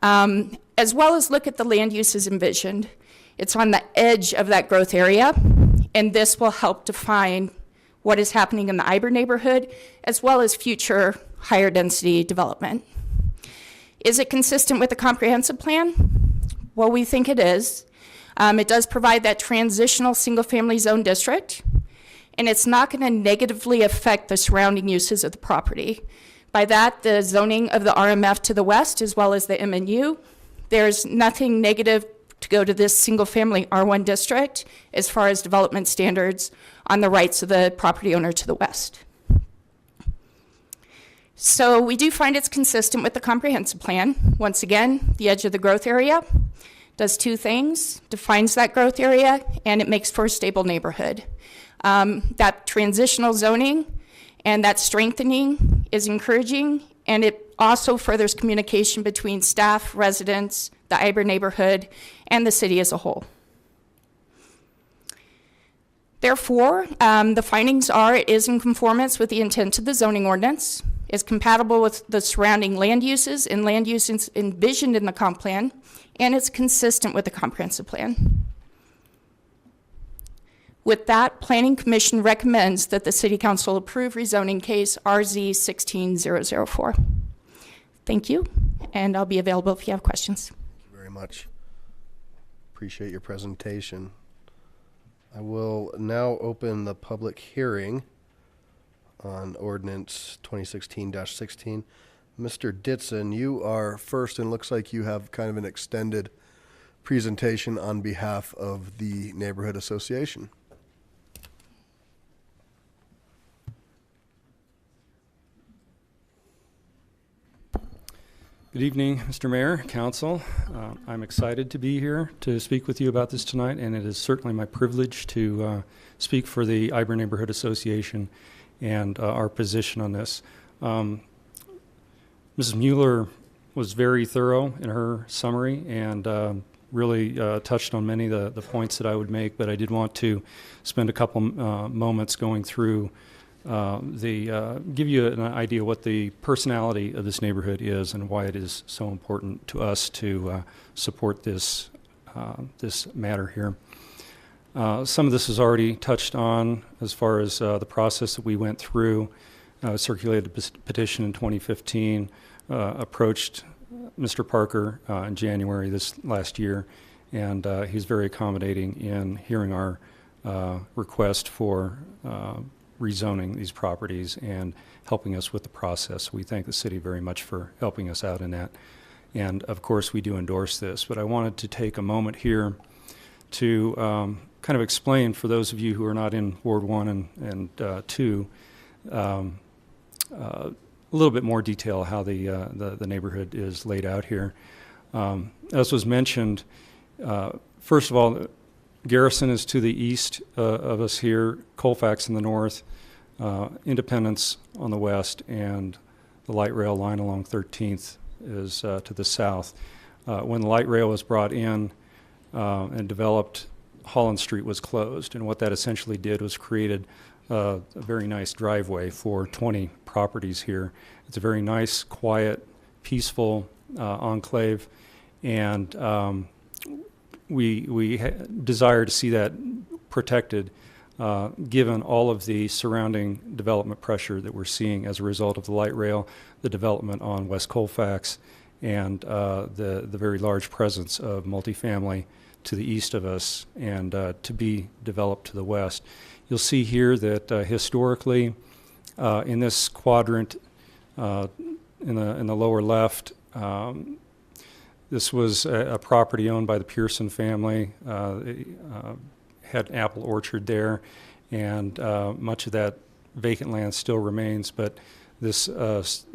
As well as look at the land uses envisioned. It's on the edge of that growth area, and this will help define what is happening in the Iber neighborhood, as well as future higher density development. Is it consistent with the comprehensive plan? Well, we think it is. It does provide that transitional single-family zone district, and it's not going to negatively affect the surrounding uses of the property. By that, the zoning of the RMF to the west, as well as the MNU, there's nothing negative to go to this single-family R1 district as far as development standards on the rights of the property owner to the west. So we do find it's consistent with the comprehensive plan. Once again, the edge of the growth area does 2 things: defines that growth area, and it makes for a stable neighborhood. That transitional zoning and that strengthening is encouraging, and it also furthers communication between staff, residents, the Iber neighborhood, and the city as a whole. Therefore, the findings are: it is in conformance with the intent of the zoning ordinance, is compatible with the surrounding land uses and land uses envisioned in the comp plan, and it's consistent with the comprehensive plan. With that, Planning Commission recommends that the City Council approve rezoning case RZ 16004. Thank you, and I'll be available if you have questions. Thank you very much. Appreciate your presentation. I will now open the public hearing on ordinance 2016-16. Mr. Ditson, you are first, and looks like you have kind of an extended presentation on behalf of the Neighborhood Association. Good evening, Mr. Mayor, Council. I'm excited to be here to speak with you about this tonight, and it is certainly my privilege to speak for the Iber Neighborhood Association and our position on this. Mrs. Mueller was very thorough in her summary and really touched on many of the points that I would make, but I did want to spend a couple moments going through give you an idea what the personality of this neighborhood is and why it is so important to us to support this matter here. Some of this is already touched on as far as the process that we went through. Circulated a petition in 2015, approached Mr. Parker in January this last year, and he's very accommodating in hearing our request for rezoning these properties and helping us with the process. We thank the city very much for helping us out in that. And of course, we do endorse this, but I wanted to take a moment here to kind of explain for those of you who are not in Ward 1 and 2, a little bit more detail how the neighborhood is laid out here. As was mentioned, first of all, Garrison is to the east of us here, Colfax in the north, Independence on the west, and the light rail line along 13th is to the south. When the light rail was brought in and developed, Holland Street was closed, and what that essentially did was created a very nice driveway for 20 properties here. It's a very nice, quiet, peaceful enclave, and we desire to see that protected given all of the surrounding development pressure that we're seeing as a result of the light rail, the development on West Colfax, and the very large presence of multifamily to the east of us and to be developed to the west. You'll see here that historically in this quadrant in the lower left, this was a property owned by the Pearson family. Had an apple orchard there, and much of that vacant land still remains, but this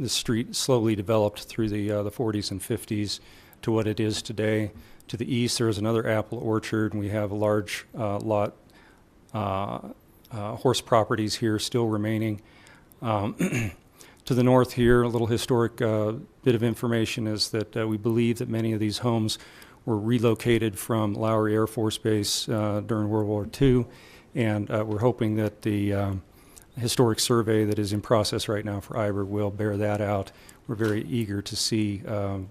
street slowly developed through the 40s and 50s to what it is today. To the east, there is another apple orchard, and we have a large lot horse properties here still remaining. To the north here, a little historic bit of information is that we believe that many of these homes were relocated from Lowry Air Force Base during World War II, and we're hoping that the historic survey that is in process right now for Iber will bear that out. We're very eager to see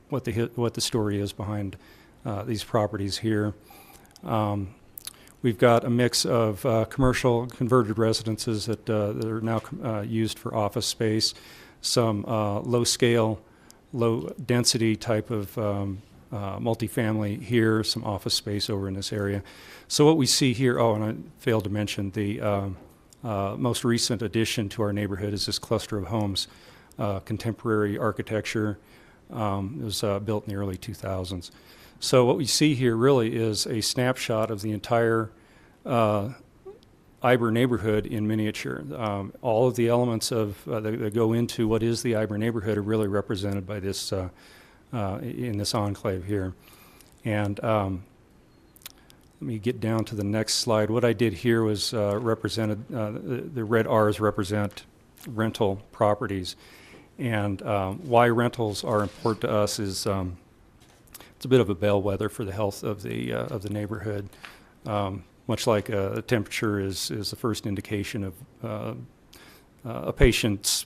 what the story is behind these properties here. We've got a mix of commercial converted residences that are now used for office space, some low-scale, low-density type of multifamily here, some office space over in this area. So what we see here, and I failed to mention, the most recent addition to our neighborhood is this cluster of homes, contemporary architecture. It was built in the early 2000s. So what we see here really is a snapshot of the entire Iber neighborhood in miniature. All of the elements that go into what is the Iber neighborhood are really represented by this in this enclave here. And let me get down to the next slide. What I did here was represented, the red R's represent rental properties. And why rentals are important to us is it's a bit of a bellwether for the health of the neighborhood. Much like a temperature is the first indication of a patient's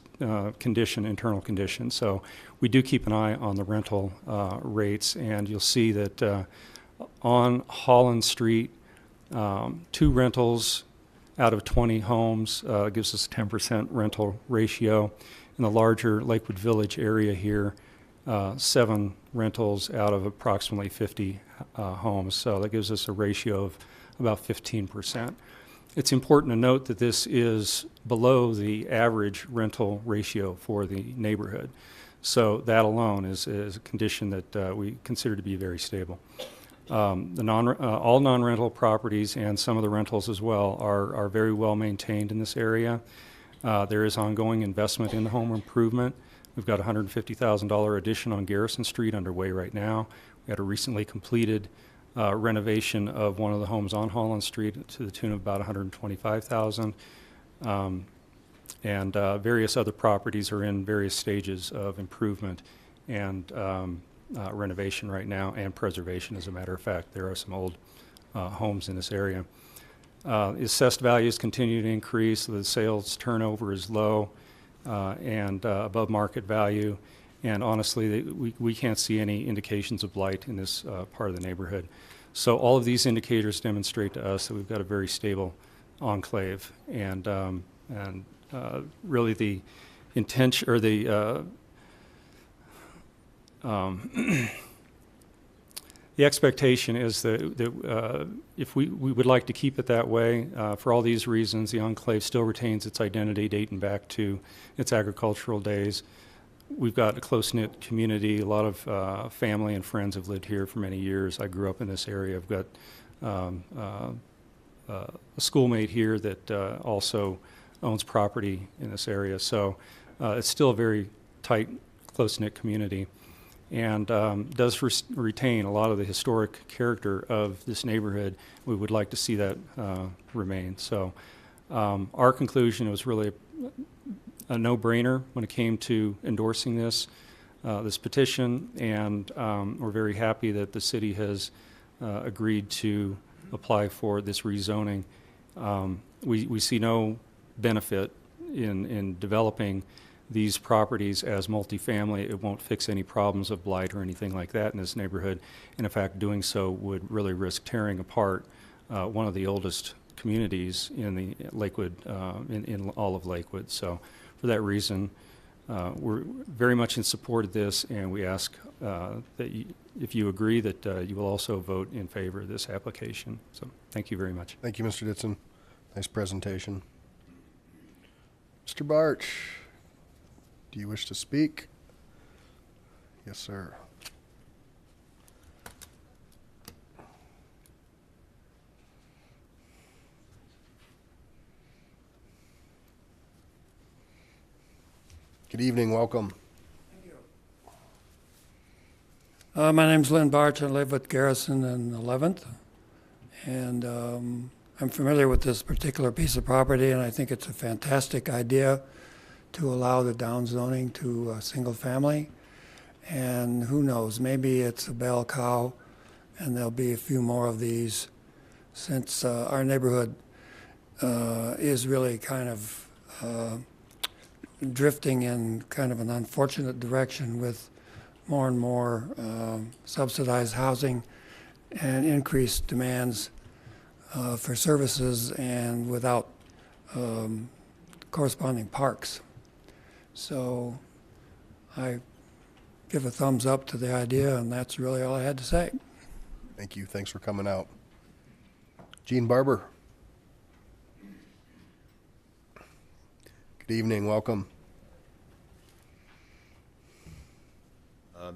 condition, internal condition. So we do keep an eye on the rental rates, and you'll see that on Holland Street, 2 rentals out of 20 homes gives us a 10% rental ratio. In the larger Lakewood Village area here, 7 rentals out of approximately 50 homes. So that gives us a ratio of about 15%. It's important to note that this is below the average rental ratio for the neighborhood. So that alone is a condition that we consider to be very stable. All non-rental properties and some of the rentals as well are very well maintained in this area. There is ongoing investment in the home improvement. We've got a $150,000 addition on Garrison Street underway right now. We had a recently completed renovation of one of the homes on Holland Street to the tune of about $125,000. And various other properties are in various stages of improvement and renovation right now, and preservation, as a matter of fact. There are some old homes in this area. Assessed values continue to increase. The sales turnover is low and above market value. And honestly, we can't see any indications of blight in this part of the neighborhood. So all of these indicators demonstrate to us that we've got a very stable enclave. And really the intention, or the the expectation is that if we would like to keep it that way, for all these reasons, the enclave still retains its identity dating back to its agricultural days. We've got a close-knit community. A lot of family and friends have lived here for many years. I grew up in this area. I've got a schoolmate here that also owns property in this area. So it's still a very tight, close-knit community, and does retain a lot of the historic character of this neighborhood. We would like to see that remain. So our conclusion was really a no-brainer when it came to endorsing this petition, and we're very happy that the city has agreed to apply for this rezoning. We see no benefit in developing these properties as multifamily. It won't fix any problems of blight or anything like that in this neighborhood. And in fact, doing so would really risk tearing apart one of the oldest communities in the Lakewood, in all of Lakewood. So for that reason, we're very much in support of this, and we ask that if you agree, that you will also vote in favor of this application. So thank you very much. Thank you, Mr. Ditson. Nice presentation. Mr. Barch, do you wish to speak? Yes, sir. Good evening, welcome. My name's Lynn Barch. I live with Garrison and 11th, and I'm familiar with this particular piece of property, and I think it's a fantastic idea to allow the downzoning to a single family. And who knows, maybe it's a bell cow, and there'll be a few more of these, since our neighborhood is really kind of drifting in kind of an unfortunate direction with more and more subsidized housing and increased demands for services, and without corresponding parks. So I give a thumbs up to the idea, and that's really all I had to say. Thank you. Thanks for coming out. Gene Barber. Good evening. Welcome.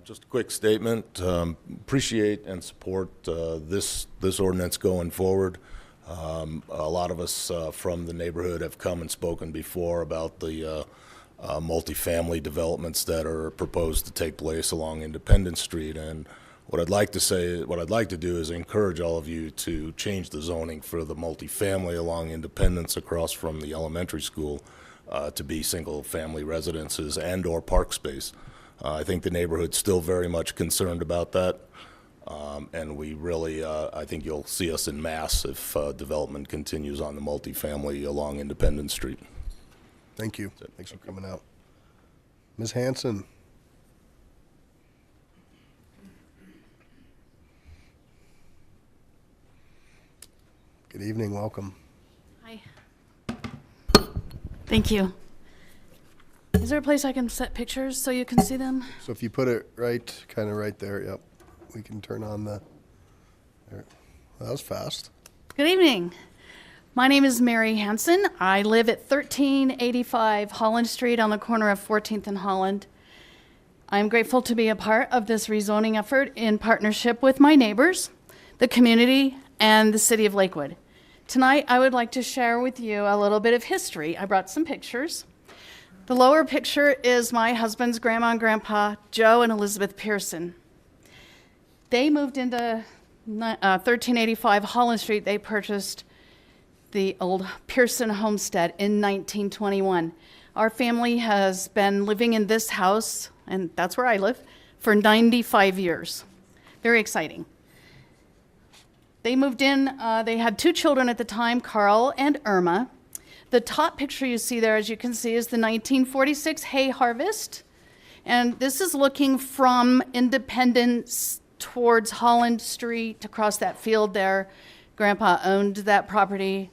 Just a quick statement. Appreciate and support this ordinance going forward. A lot of us from the neighborhood have come and spoken before about the multifamily developments that are proposed to take place along Independence Street. And what I'd like to do is encourage all of you to change the zoning for the multifamily along Independence across from the elementary school to be single-family residences and/or park space. I think the neighborhood's still very much concerned about that, and we really, I think you'll see us in mass if development continues on the multifamily along Independence Street. Thank you. Thanks for coming out. Ms. Hanson. Good evening. Welcome. Hi. Thank you. Is there a place I can set pictures so you can see them? So if you put it right, kind of right there, yep. We can turn on the, there. Well, that was fast. Good evening. My name is Mary Hanson. I live at 1385 Holland Street on the corner of 14th and Holland. I'm grateful to be a part of this rezoning effort in partnership with my neighbors, the community, and the city of Lakewood. Tonight, I would like to share with you a little bit of history. I brought some pictures. The lower picture is my husband's grandma and grandpa, Joe and Elizabeth Pearson. They moved into 1385 Holland Street. They purchased the old Pearson homestead in 1921. Our family has been living in this house, and that's where I live, for 95 years. Very exciting. They moved in, they had 2 children at the time, Carl and Irma. The top picture you see there, as you can see, is the 1946 hay harvest. And this is looking from Independence towards Holland Street, across that field there. Grandpa owned that property,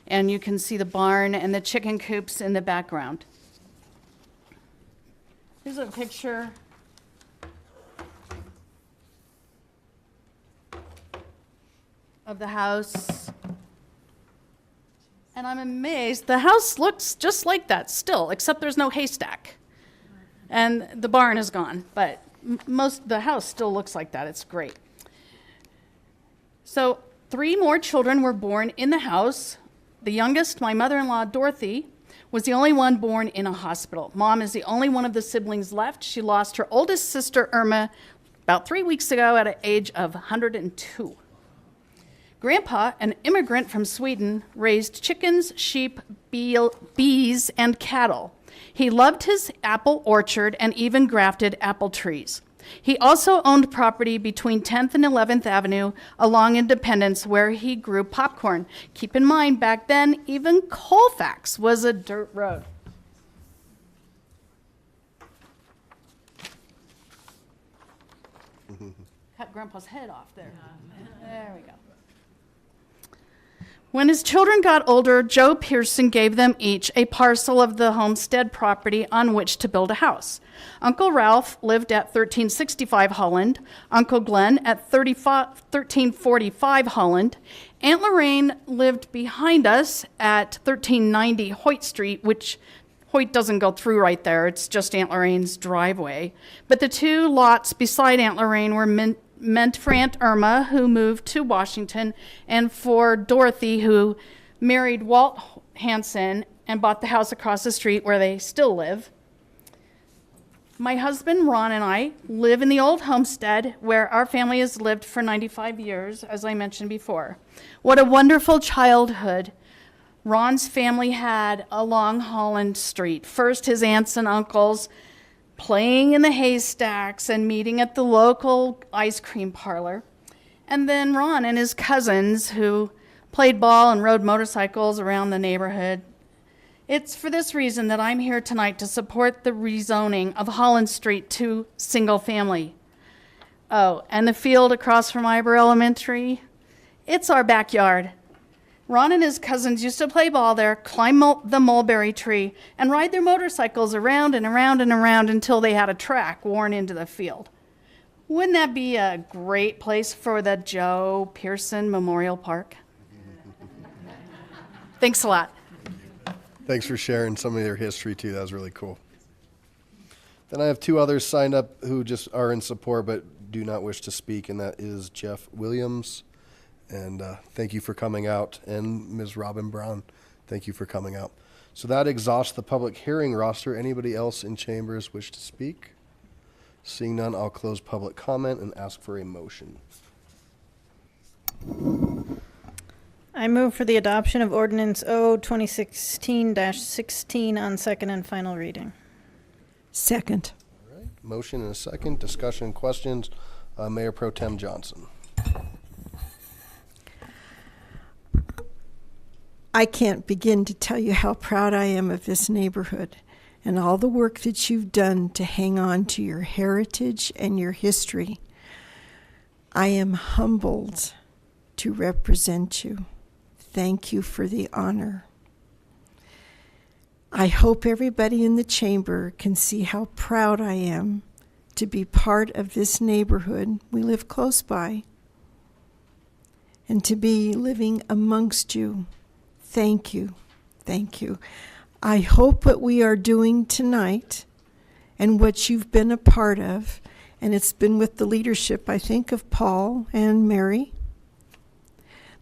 and you can see the barn and the chicken coops in the background. Here's a picture of the house. And I'm amazed, the house looks just like that still, except there's no haystack. And the barn is gone, but the house still looks like that. It's great. So 3 more children were born in the house. The youngest, my mother-in-law, Dorothy, was the only one born in a hospital. Mom is the only one of the siblings left. She lost her oldest sister, Irma, about 3 weeks ago at an age of 102. Grandpa, an immigrant from Sweden, raised chickens, sheep, bees, and cattle. He loved his apple orchard and even grafted apple trees. He also owned property between 10th and 11th Avenue along Independence where he grew popcorn. Keep in mind, back then, even Colfax was a dirt road. Cut Grandpa's head off there. There we go. When his children got older, Joe Pearson gave them each a parcel of the homestead property on which to build a house. Uncle Ralph lived at 1365 Holland, Uncle Glenn at 1345 Holland. Aunt Lorraine lived behind us at 1390 Hoyt Street, which Hoyt doesn't go through right there. It's just Aunt Lorraine's driveway. But the 2 lots beside Aunt Lorraine were meant for Aunt Irma, who moved to Washington, and for Dorothy, who married Walt Hansen and bought the house across the street where they still live. My husband, Ron, and I live in the old homestead where our family has lived for 95 years, as I mentioned before. What a wonderful childhood Ron's family had along Holland Street. First, his aunts and uncles, playing in the haystacks and meeting at the local ice cream parlor. And then Ron and his cousins who played ball and rode motorcycles around the neighborhood. It's for this reason that I'm here tonight to support the rezoning of Holland Street to single family. Oh, and the field across from Iber Elementary, it's our backyard. Ron and his cousins used to play ball there, climb the mulberry tree, and ride their motorcycles around and around and around until they had a track worn into the field. Wouldn't that be a great place for the Joe Pearson Memorial Park? Thanks a lot. Thanks for sharing some of your history, too. That was really cool. Then I have 2 others signed up who just are in support but do not wish to speak, and that is Jeff Williams. And thank you for coming out. And Ms. Robin Brown, thank you for coming out. So that exhausts the public hearing roster. Anybody else in chambers wish to speak? Seeing none, I'll close public comment and ask for a motion. I move for the adoption of ordinance O 2016-16 on second and final reading. Second. All right. Motion and a second. Discussion, questions. Mayor Pro Tem Johnson. I can't begin to tell you how proud I am of this neighborhood and all the work that you've done to hang on to your heritage and your history. I am humbled to represent you. Thank you for the honor. I hope everybody in the chamber can see how proud I am to be part of this neighborhood. We live close by. And to be living amongst you. Thank you. Thank you. I hope what we are doing tonight and what you've been a part of, and it's been with the leadership, I think, of Paul and Mary,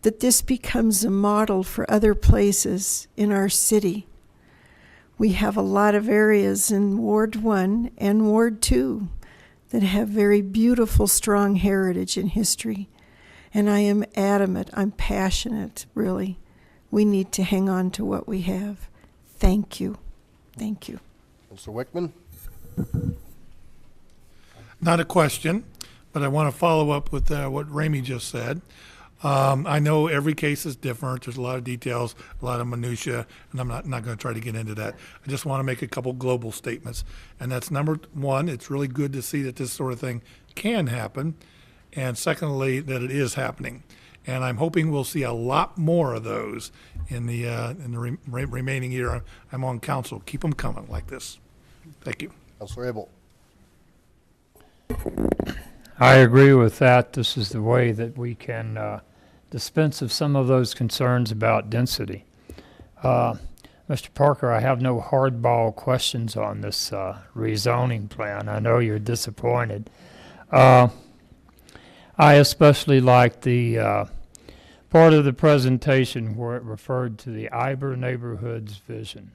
that this becomes a model for other places in our city. We have a lot of areas in Ward 1 and Ward 2 that have very beautiful, strong heritage and history. And I am adamant, I'm passionate, really. We need to hang on to what we have. Thank you. Thank you. Mr. Wickman? Not a question, but I want to follow up with what Ramey just said. I know every case is different. There's a lot of details, a lot of minutia, and I'm not going to try to get into that. I just want to make a couple global statements. And that's number one, it's really good to see that this sort of thing can happen. And secondly, that it is happening. And I'm hoping we'll see a lot more of those in the remaining year I'm on council. Keep them coming like this. Thank you. Councilor Abel. I agree with that. This is the way that we can dispense of some of those concerns about density. Mr. Parker, I have no hardball questions on this rezoning plan. I know you're disappointed. I especially like the part of the presentation where it referred to the Iber neighborhood's vision.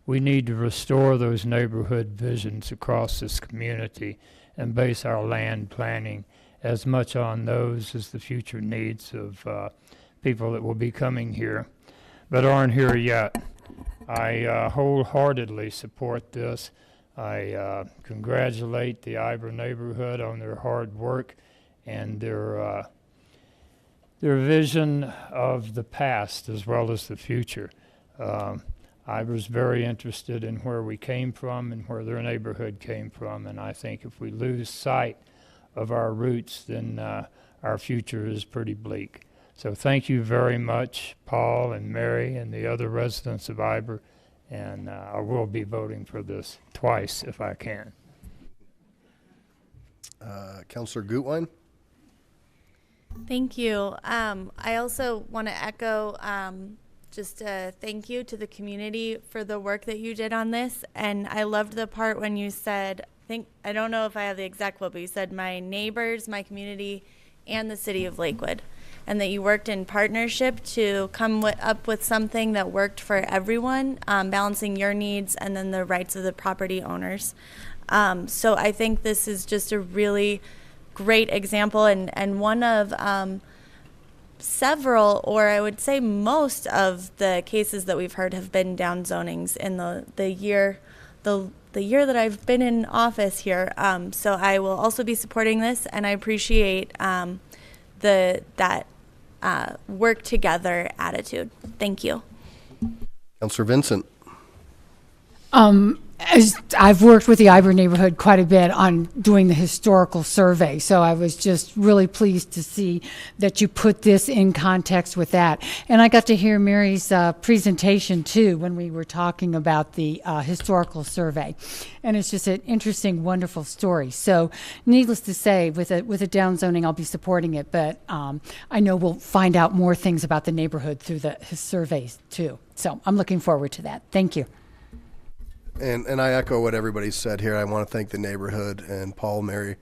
We need to restore those neighborhood visions across this community and base our land planning as much on those as the future needs of people that will be coming here but aren't here yet. I wholeheartedly support this. I congratulate the Iber neighborhood on their hard work and their vision of the past as well as the future. Iber's very interested in where we came from and where their neighborhood came from, and I think if we lose sight of our roots, then our future is pretty bleak. So thank you very much, Paul and Mary and the other residents of Iber, and I will be voting for this twice if I can. Councilor Gutwein? Thank you. I also want to echo just a thank you to the community for the work that you did on this. And I loved the part when you said, I don't know if I have the exact quote, but you said my neighbors, my community, and the city of Lakewood. And that you worked in partnership to come up with something that worked for everyone, balancing your needs and then the rights of the property owners. So I think this is just a really great example and one of several, or I would say most of the cases that we've heard have been down zonings in the year that I've been in office here. So I will also be supporting this, and I appreciate that work together attitude. Thank you. Councilor Vincent. As I've worked with the Iber neighborhood quite a bit on doing the historical survey, so I was just really pleased to see that you put this in context with that. And I got to hear Mary's presentation too when we were talking about the historical survey. And it's just an interesting, wonderful story. So needless to say, with a downzoning, I'll be supporting it, but I know we'll find out more things about the neighborhood through his surveys too. So I'm looking forward to that. Thank you. And I echo what everybody said here. I want to thank the neighborhood and Paul, Mary.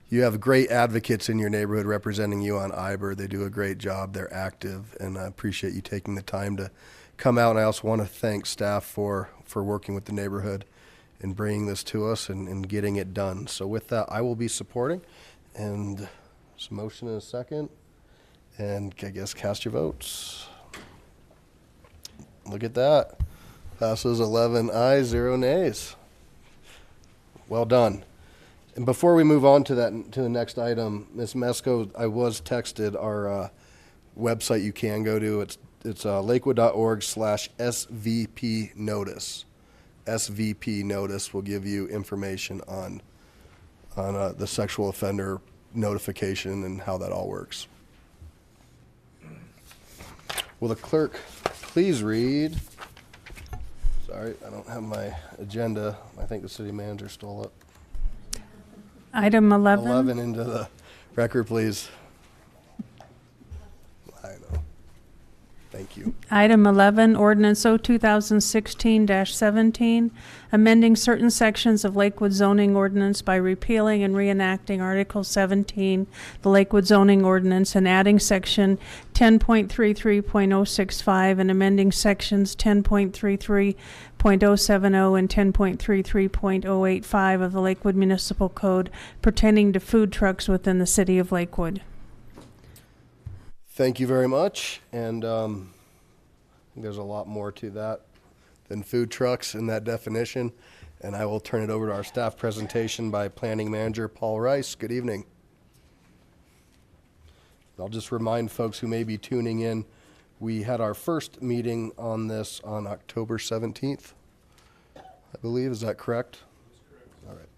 You have great advocates in your neighborhood representing you on Iber. They do a great job. They're active, and I appreciate you taking the time to come out. And I also want to thank staff for working with the neighborhood and bringing this to us and getting it done. So with that, I will be supporting. And there's a motion and a second. And I guess cast your votes. Look at that. Passes 11 ayes, 0 nays. Well done. And before we move on to the next item, Ms. Mesko, I was texted our website you can go to. It's lakewood.org/SVP notice. SVP notice will give you information on the sexual offender notification and how that all works. Will the clerk please read? Sorry, I don't have my agenda. I think the city manager stole it. Item 11. 11 into the record, please. I know. Thank you. Item 11, ordinance O 2016-17, amending certain sections of Lakewood zoning ordinance by repealing and reenacting Article 17, the Lakewood zoning ordinance, and adding section 10.33.065 and amending sections 10.33.070 and 10.33.085 of the Lakewood Municipal Code pertaining to food trucks within the city of Lakewood. Thank you very much. And I think there's a lot more to that than food trucks in that definition. And I will turn it over to our staff presentation by Planning Manager Paul Rice. Good evening. I'll just remind folks who may be tuning in, we had our first meeting on this on October 17th, I believe. Is that correct? That's correct. All right.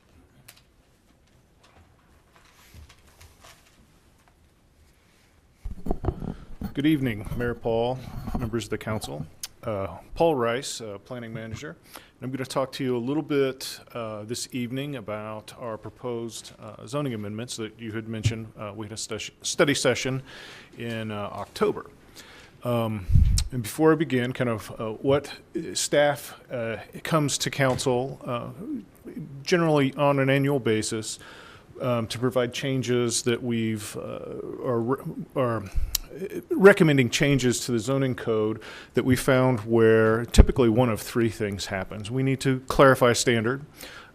Good evening, Mayor Paul, members of the council. Paul Rice, Planning Manager. I'm going to talk to you a little bit this evening about our proposed zoning amendments that you had mentioned. We had a study session in October. And before I begin, kind of what staff comes to council generally on an annual basis to provide changes that we've are recommending changes to the zoning code that we found where typically one of three things happens. We need to clarify a standard,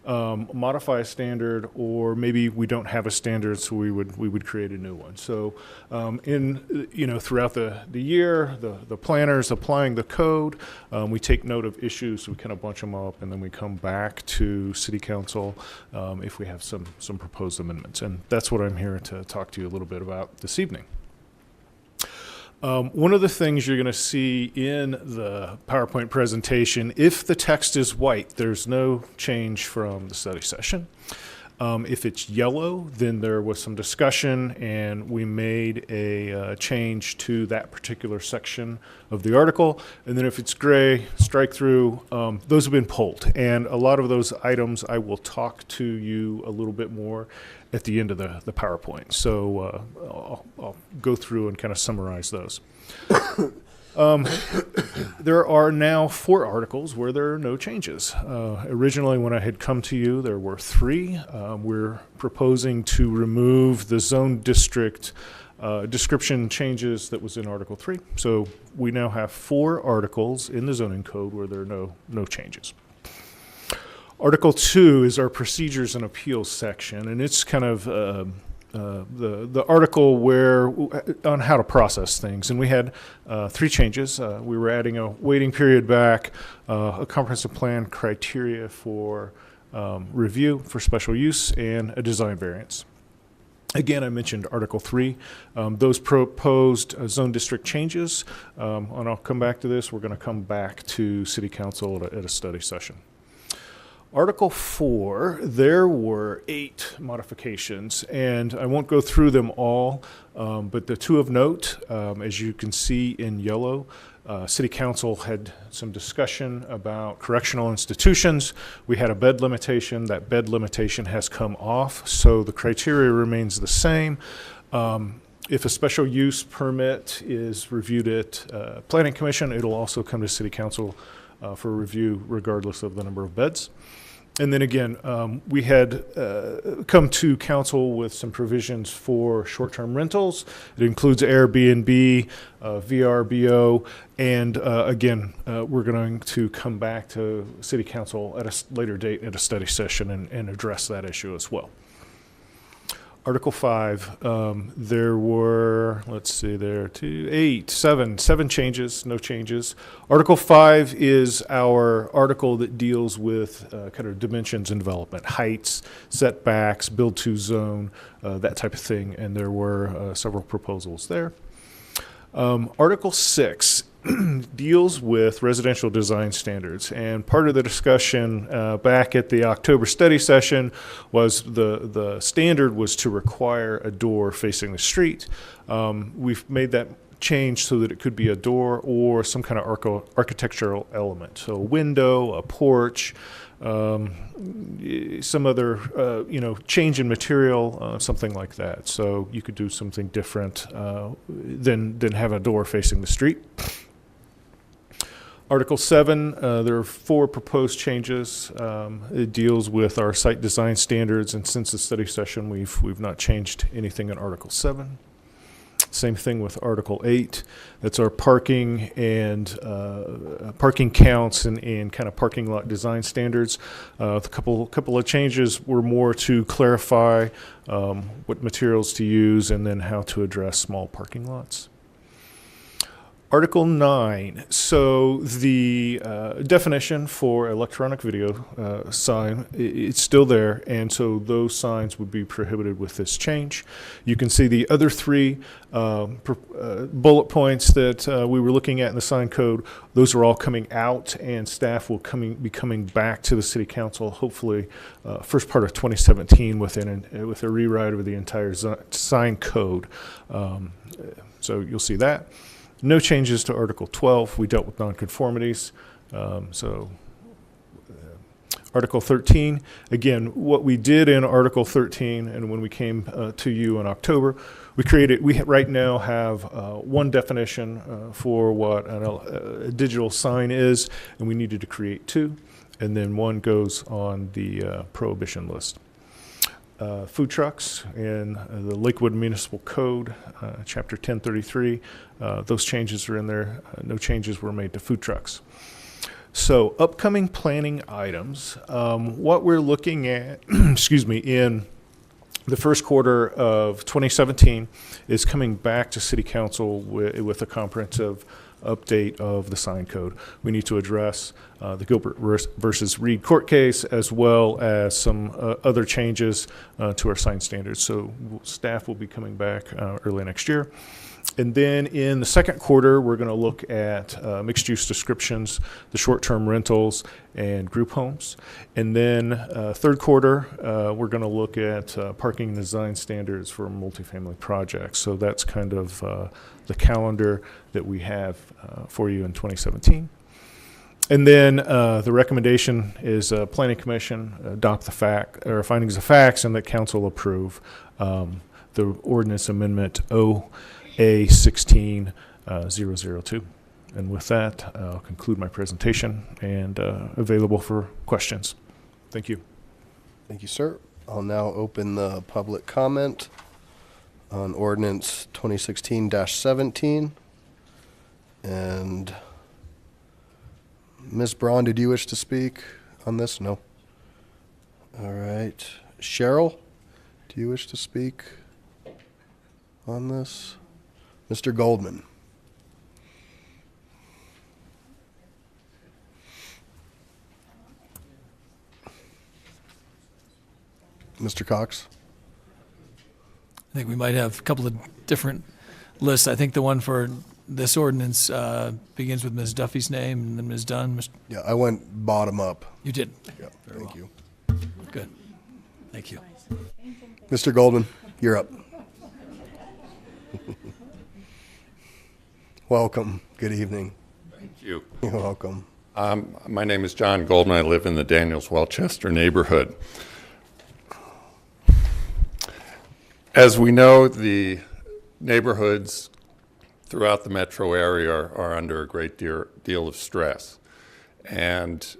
modify a standard, or maybe we don't have a standard, so we would create a new one. So throughout the year, the planners applying the code, we take note of issues, we kind of bunch them up, and then we come back to City Council if we have some proposed amendments. And that's what I'm here to talk to you a little bit about this evening. One of the things you're going to see in the PowerPoint presentation, if the text is white, there's no change from the study session. If it's yellow, then there was some discussion and we made a change to that particular section of the article. And then if it's gray, strike through, those have been pulled. And a lot of those items I will talk to you a little bit more at the end of the PowerPoint. So I'll go through and kind of summarize those. There are now 4 articles where there are no changes. Originally, when I had come to you, there were 3. We're proposing to remove the zone district description changes that was in Article 3. So we now have 4 articles in the zoning code where there are no changes. Article 2 is our procedures and appeals section, and it's kind of the article where on how to process things. And we had 3 changes. We were adding a waiting period back, a comprehensive plan criteria for review for special use, and a design variance. Again, I mentioned Article 3. Those proposed zone district changes, and I'll come back to this. We're going to come back to City Council at a study session. Article 4, there were 8 modifications, and I won't go through them all, but the 2 of note, as you can see in yellow, City Council had some discussion about correctional institutions. We had a bed limitation. That bed limitation has come off, so the criteria remains the same. If a special use permit is reviewed at Planning Commission, it'll also come to City Council for review regardless of the number of beds. And then again, we had come to council with some provisions for short-term rentals. It includes Airbnb, VRBO, and again, we're going to come back to City Council at a later date at a study session and address that issue as well. Article 5, there were, let's see, seven changes, no changes. Article 5 is our article that deals with kind of dimensions in development, heights, setbacks, build to zone, that type of thing, and there were several proposals there. Article 6 deals with residential design standards, and part of the discussion back at the October study session was the standard was to require a door facing the street. We've made that change so that it could be a door or some kind of architectural element, so a window, a porch, some other change in material, something like that. So you could do something different than have a door facing the street. Article 7, there are 4 proposed changes. It deals with our site design standards, and since the study session, we've not changed anything in Article 7. Same thing with Article 8. That's our parking and parking counts and kind of parking lot design standards. A couple of changes were more to clarify what materials to use and then how to address small parking lots. Article 9, so the definition for electronic video sign, it's still there, and so those signs would be prohibited with this change. You can see the other 3 bullet points that we were looking at in the sign code. Those are all coming out, and staff will be coming back to the City Council, hopefully first part of 2017 with a rewrite of the entire sign code. So you'll see that. No changes to Article 12. We dealt with nonconformities. Article 13, again, what we did in Article 13 and when we came to you in October, we right now have one definition for what a digital sign is, and we needed to create 2, and then one goes on the prohibition list. Food trucks in the Lakewood Municipal Code, Chapter 1033. Those changes are in there. No changes were made to food trucks. So upcoming planning items, what we're looking at, excuse me, in the first quarter of 2017 is coming back to City Council with a comprehensive update of the sign code. We need to address the Gilbert versus Reed court case, as well as some other changes to our sign standards. So staff will be coming back early next year. And then in the second quarter, we're going to look at mixed-use descriptions, the short-term rentals, and group homes. And then third quarter, we're going to look at parking design standards for multifamily projects. So that's kind of the calendar that we have for you in 2017. And then the recommendation is Planning Commission adopt the findings of facts and that council approve the ordinance amendment OA16002. And with that, I'll conclude my presentation and available for questions. Thank you. Thank you, sir. I'll now open the public comment on ordinance 2016-17. And Ms. Braun, did you wish to speak on this? No. All right. Cheryl, do you wish to speak on this? Mr. Goldman. Mr. Cox. I think we might have a couple of different lists. I think the one for this ordinance begins with Ms. Duffy's name and then Ms. Dunn. Yeah, I went bottom up. You did? Yeah, thank you. Good. Thank you. Mr. Goldman, you're up. Welcome. Good evening. Thank you. You're welcome. My name is John Goldman. I live in the Daniels-Welchester neighborhood. As we know, the neighborhoods throughout the metro area are under a great deal of stress. And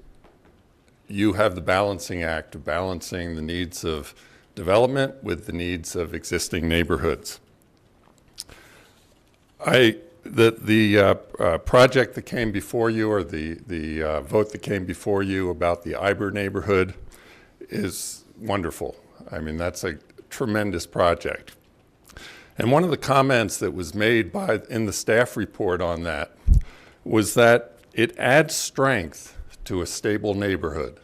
you have the balancing act of balancing the needs of development with the needs of existing neighborhoods. The project that came before you, or the vote that came before you about the Iber neighborhood is wonderful. I mean, that's a tremendous project. And one of the comments that was made in the staff report on that was that it adds strength to a stable neighborhood.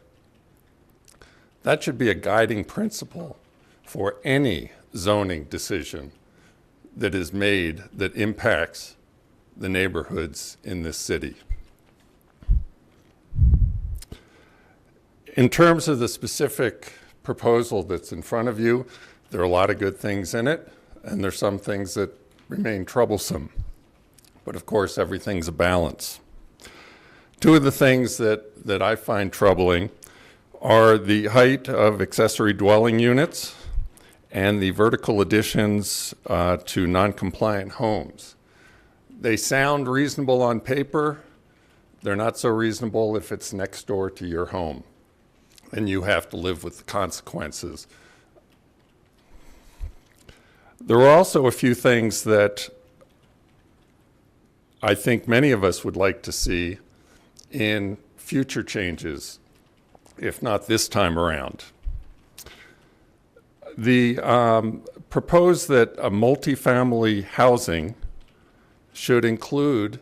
That should be a guiding principle for any zoning decision that is made that impacts the neighborhoods in this city. In terms of the specific proposal that's in front of you, there are a lot of good things in it, and there's some things that remain troublesome. But of course, everything's a balance. Two of the things that I find troubling are the height of accessory dwelling units and the vertical additions to non-compliant homes. They sound reasonable on paper, They're not so reasonable if it's next door to your home, and you have to live with the consequences. There are also a few things that I think many of us would like to see in future changes, if not this time around. The proposed that a multifamily housing should include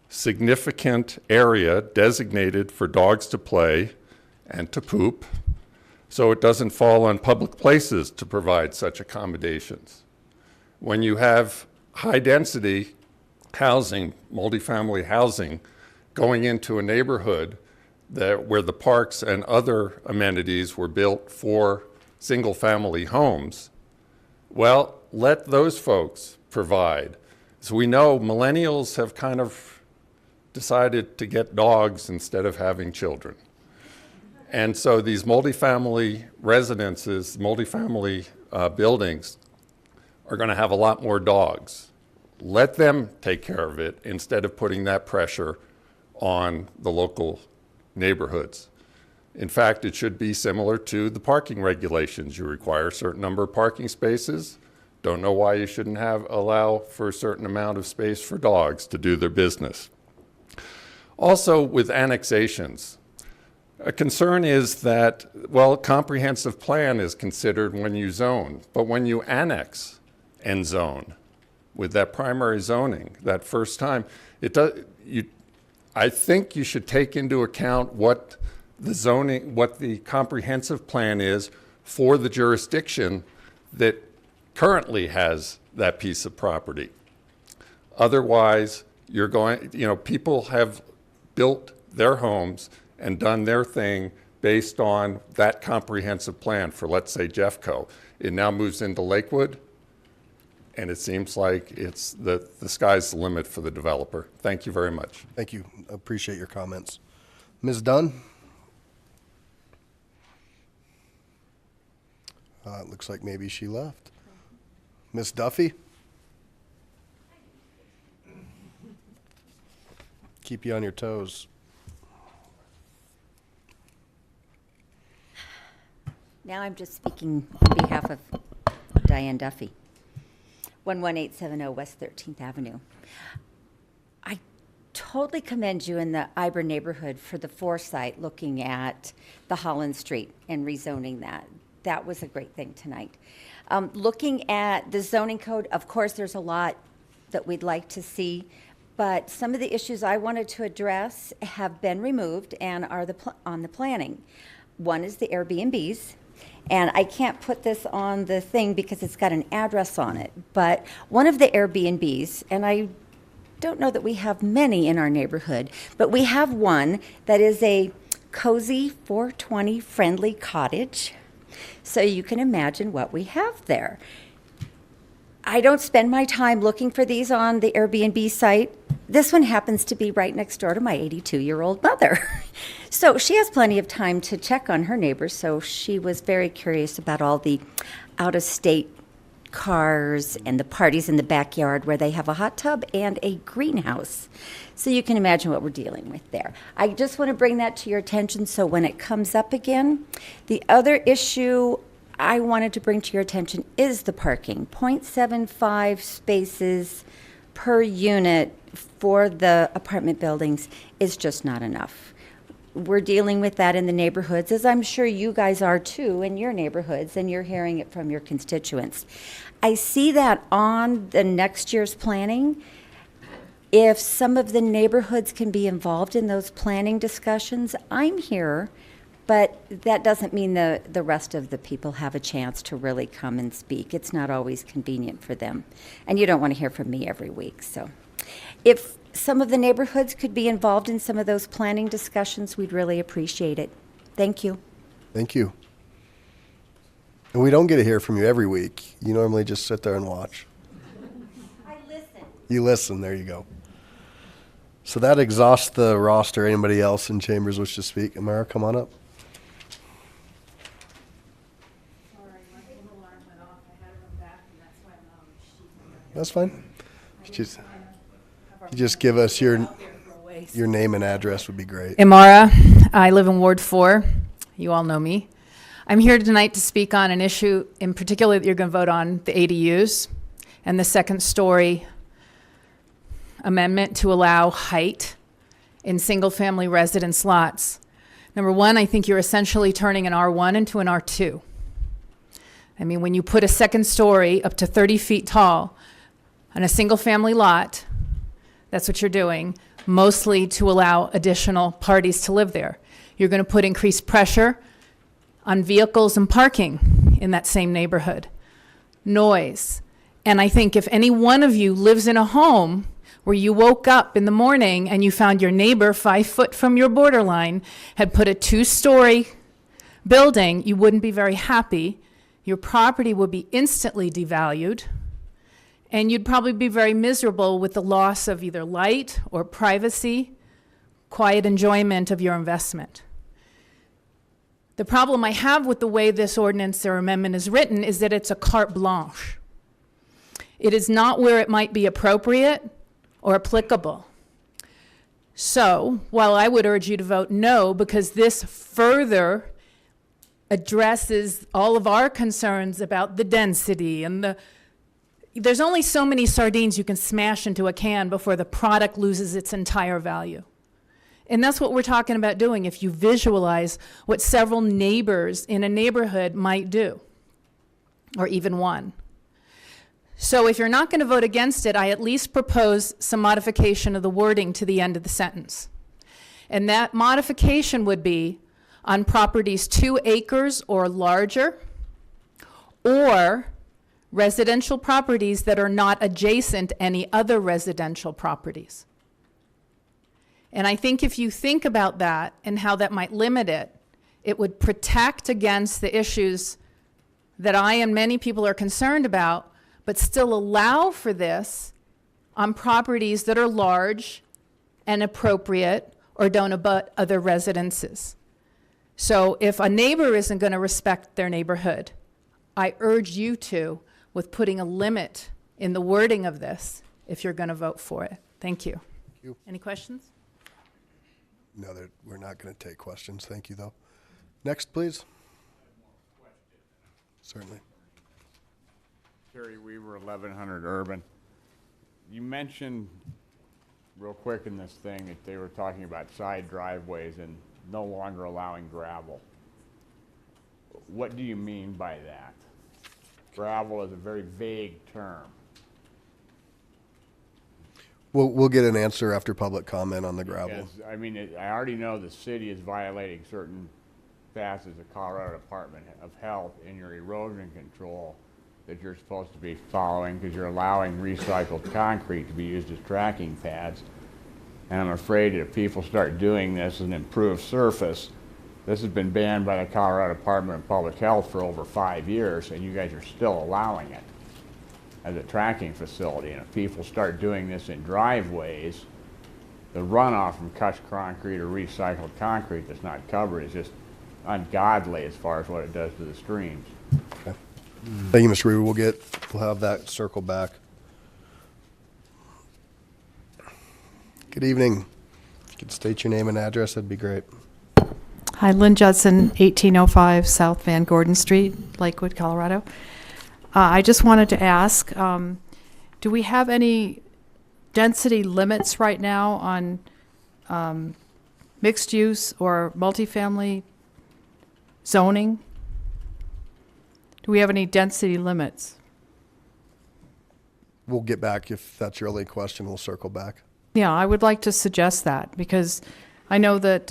significant area designated for dogs to play and to poop, so it doesn't fall on public places to provide such accommodations. When you have high-density housing, multifamily housing, going into a neighborhood where the parks and other amenities were built for single-family homes, well, let those folks provide. So we know millennials have kind of decided to get dogs instead of having children. And so these multifamily residences, multifamily buildings are going to have a lot more dogs. Let them take care of it instead of putting that pressure on the local neighborhoods. In fact, it should be similar to the parking regulations. You require a certain number of parking spaces. Don't know why you shouldn't allow for a certain amount of space for dogs to do their business. Also, with annexations, a concern is that, well, comprehensive plan is considered when you zone, but when you annex and zone with that primary zoning that first time, I think you should take into account what the zoning, what the comprehensive plan is for the jurisdiction that currently has that piece of property. Otherwise, you're going, people have built their homes and done their thing based on that comprehensive plan for, let's say, Jeffco. It now moves into Lakewood, and it seems like it's the sky's the limit for the developer. Thank you very much. Thank you. Appreciate your comments. Ms. Dunn? It looks like maybe she left. Ms. Duffy? Keep you on your toes. Now I'm just speaking on behalf of Diane Duffy, 11870 West 13th Avenue. I totally commend you in the Iber neighborhood for the foresight looking at the Holland Street and rezoning that. That was a great thing tonight. Looking at the zoning code, of course, there's a lot that we'd like to see, but some of the issues I wanted to address have been removed and are on the planning. One is the Airbnbs. And I can't put this on the thing because it's got an address on it, but one of the Airbnbs, and I don't know that we have many in our neighborhood, but we have one that is a cozy 420 friendly cottage. So you can imagine what we have there. I don't spend my time looking for these on the Airbnb site. This one happens to be right next door to my 82-year-old mother. So she has plenty of time to check on her neighbors, so she was very curious about all the out-of-state cars and the parties in the backyard where they have a hot tub and a greenhouse. So you can imagine what we're dealing with there. I just want to bring that to your attention so when it comes up again. The other issue I wanted to bring to your attention is the parking. 0.75 spaces per unit for the apartment buildings is just not enough. We're dealing with that in the neighborhoods, as I'm sure you guys are too in your neighborhoods, and you're hearing it from your constituents. I see that on the next year's planning. If some of the neighborhoods can be involved in those planning discussions, I'm here, but that doesn't mean the rest of the people have a chance to really come and speak. It's not always convenient for them. And you don't want to hear from me every week. So if some of the neighborhoods could be involved in some of those planning discussions, we'd really appreciate it. Thank you. Thank you. And we don't get to hear from you every week. You normally just sit there and watch. I listen. You listen. There you go. So that exhausts the roster. Anybody else in chambers wish to speak? Amara, come on up. That's fine. You just give us your your name and address would be great. Imara, I live in Ward 4. You all know me. I'm here tonight to speak on an issue in particular that you're going to vote on, the ADUs and the second story amendment to allow height in single-family residence lots. Number one, I think you're essentially turning an R1 into an R2. I mean, when you put a second story up to 30 feet tall on a single-family lot, that's what you're doing, mostly to allow additional parties to live there. You're going to put increased pressure on vehicles and parking in that same neighborhood. Noise. And I think if any one of you lives in a home where you woke up in the morning and you found your neighbor 5 foot from your borderline had put a 2-story building, you wouldn't be very happy. Your property would be instantly devalued, and you'd probably be very miserable with the loss of either light or privacy, quiet enjoyment of your investment. The problem I have with the way this ordinance or amendment is written is that it's a carte blanche. It is not where it might be appropriate or applicable. So, while I would urge you to vote no, because this further addresses all of our concerns about the density and there's only so many sardines you can smash into a can before the product loses its entire value. And that's what we're talking about doing if you visualize what several neighbors in a neighborhood might do, or even one. So if you're not going to vote against it, I at least propose some modification of the wording to the end of the sentence. And that modification would be on properties 2 acres or larger, or residential properties that are not adjacent to any other residential properties. And I think if you think about that and how that might limit it, it would protect against the issues that I and many people are concerned about, but still allow for this on properties that are large and appropriate or don't abut other residences. So if a neighbor isn't going to respect their neighborhood, I urge you to, with putting a limit in the wording of this, if you're going to vote for it. Thank you. Thank you. Any questions? No, we're not going to take questions. Thank you, though. Next, please. Certainly. Terry Weaver, 1100 Urban. You mentioned real quick in this thing that they were talking about side driveways and no longer allowing gravel. What do you mean by that? Gravel is a very vague term. We'll get an answer after public comment on the gravel. Because, I mean, I already know the city is violating certain facets of Colorado Department of Health in your erosion control that you're supposed to be following because you're allowing recycled concrete to be used as tracking pads. And I'm afraid that if people start doing this as an improved surface, this has been banned by the Colorado Department of Public Health for over 5 years, and you guys are still allowing it as a tracking facility. And if people start doing this in driveways, the runoff from crushed concrete or recycled concrete that's not covered is just ungodly as far as what it does to the streams. Okay. Thank you, Mr. Weaver. We'll have that circle back. Good evening. If you could state your name and address, that'd be great. Hi, Lynn Judson, 1805 South Van Gordon Street, Lakewood, Colorado. I just wanted to ask, do we have any density limits right now on mixed use or multifamily zoning? Do we have any density limits? We'll get back. If that's your only question, we'll circle back. Yeah, I would like to suggest that because I know that,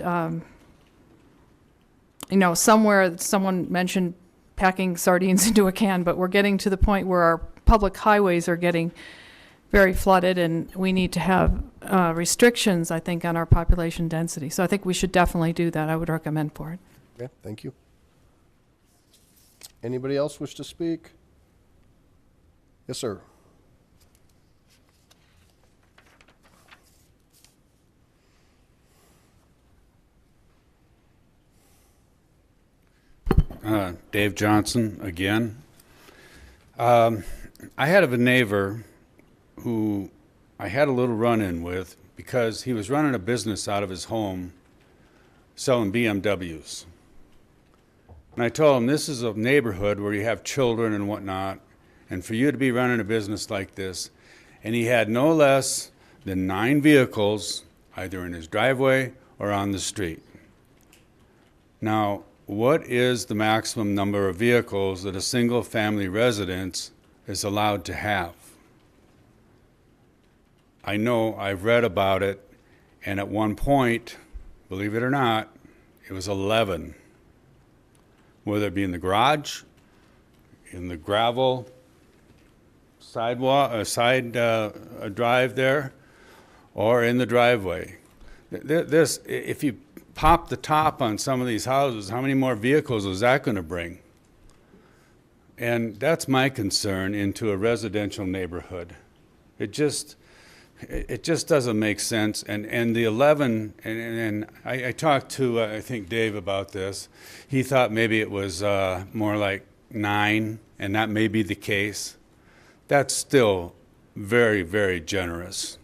you know, somewhere someone mentioned packing sardines into a can, but we're getting to the point where our public highways are getting very flooded and we need to have restrictions, I think, on our population density. So I think we should definitely do that. I would recommend for it. Okay, thank you. Anybody else wish to speak? Yes, sir. Dave Johnson again. I had a neighbor who I had a little run-in with because he was running a business out of his home selling BMWs. And I told him, this is a neighborhood where you have children and whatnot, and for you to be running a business like this, and he had no less than 9 vehicles either in his driveway or on the street. Now, what is the maximum number of vehicles that a single-family residence is allowed to have? I know, I've read about it, and at one point, believe it or not, it was 11. Whether it be in the garage, in the gravel sidewalk, drive there, or in the driveway. This, if you pop the top on some of these houses, how many more vehicles is that going to bring? And that's my concern into a residential neighborhood. It just doesn't make sense. And the 11, and I talked to, I think, Dave about this. He thought maybe it was more like 9, and that may be the case. That's still very, very generous.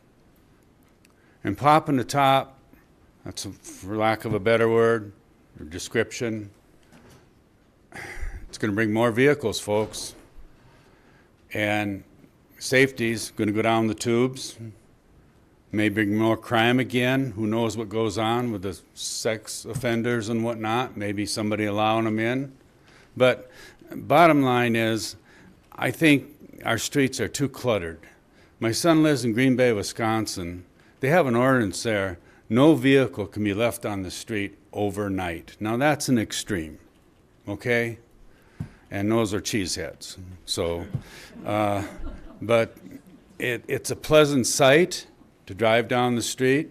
And popping the top, that's, for lack of a better word or description, it's going to bring more vehicles, folks. And safety's going to go down the tubes. May bring more crime again. Who knows what goes on with the sex offenders and whatnot. Maybe somebody allowing them in. But bottom line is, I think our streets are too cluttered. My son lives in Green Bay, Wisconsin. They have an ordinance there. No vehicle can be left on the street overnight. Now that's an extreme, okay? And those are cheeseheads. So, but it's a pleasant sight to drive down the street,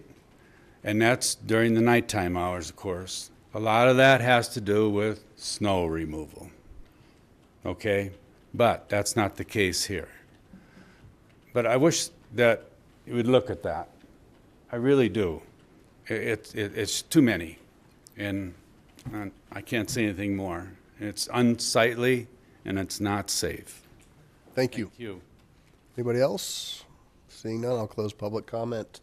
and that's during the nighttime hours, of course. A lot of that has to do with snow removal, okay? But that's not the case here. But I wish that you would look at that. I really do. It's too many, and I can't say anything more. It's unsightly, and it's not safe. Thank you. Thank you. Anybody else? Seeing none, I'll close public comment.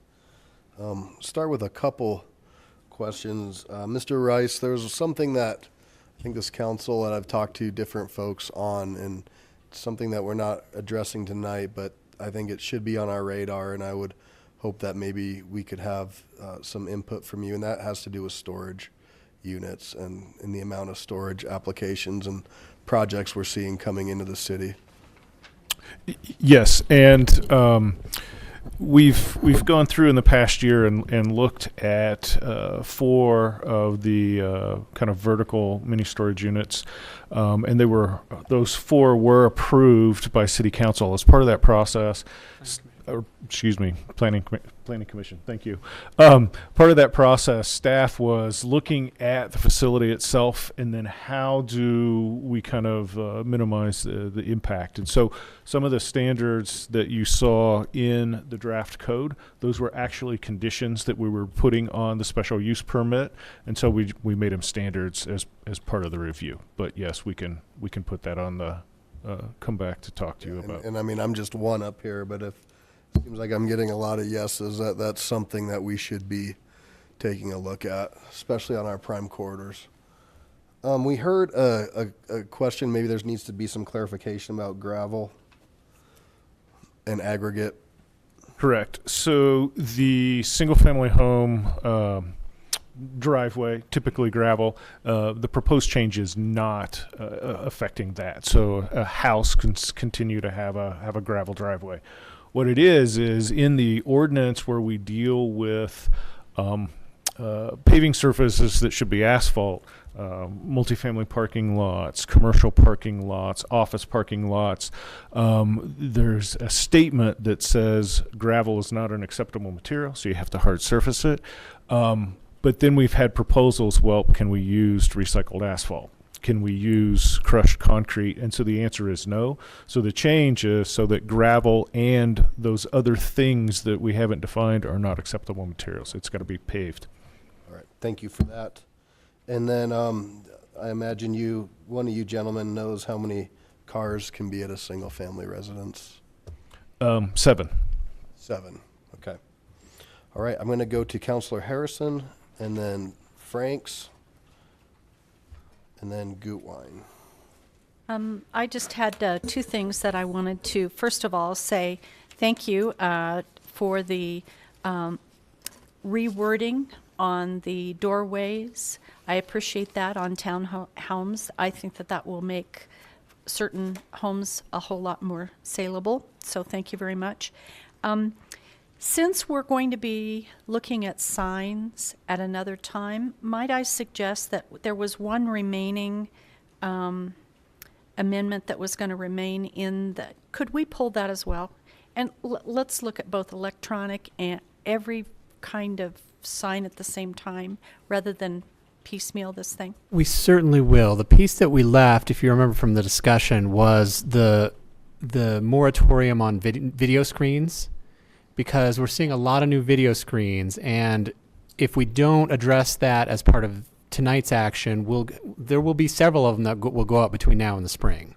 Start with a couple questions. Mr. Rice, there was something that I think this council, and I've talked to different folks on, and it's something that we're not addressing tonight, but I think it should be on our radar, and I would hope that maybe we could have some input from you, and that has to do with storage units and the amount of storage applications and projects we're seeing coming into the city. Yes, and we've gone through in the past year and looked at 4 of the kind of vertical mini storage units, and those 4 were approved by City Council as part of that process. Planning Commission. Thank you. Part of that process, staff was looking at the facility itself, and then how do we kind of minimize the impact. And so some of the standards that you saw in the draft code, those were actually conditions that we were putting on the special use permit, and so we made them standards as part of the review. But yes, we can put that on the come back to talk to you about. And I mean, I'm just one up here, but if seems like I'm getting a lot of yeses, that's something that we should be taking a look at, especially on our prime corridors. We heard a question, maybe there needs to be some clarification about gravel and aggregate. Correct. So the single-family home driveway, typically gravel, the proposed change is not affecting that. So a house can continue to have a gravel driveway. What it is in the ordinance where we deal with paving surfaces that should be asphalt, multifamily parking lots, commercial parking lots, office parking lots, there's a statement that says gravel is not an acceptable material, so you have to hard surface it. But then we've had proposals, well, can we use recycled asphalt? Can we use crushed concrete? And so the answer is no. So the change is so that gravel and those other things that we haven't defined are not acceptable materials. It's got to be paved. All right, thank you for that. And then I imagine one of you gentlemen knows how many cars can be at a single family residence. 7. 7, okay. All right, I'm going to go to Counselor Harrison, and then Franks, and then Gutwein. I just had two things that I wanted to, first of all, say thank you for the rewording on the doorways. I appreciate that on townhomes. I think that that will make certain homes a whole lot more saleable, so thank you very much. Since we're going to be looking at signs at another time, might I suggest that there was one remaining amendment that was going to remain in the, could we pull that as well? And let's look at both electronic and every kind of sign at the same time rather than piecemeal this thing. We certainly will. The piece that we left, if you remember from the discussion, was the moratorium on video screens, because we're seeing a lot of new video screens, and if we don't address that as part of tonight's action, there will be several of them that will go up between now and the spring.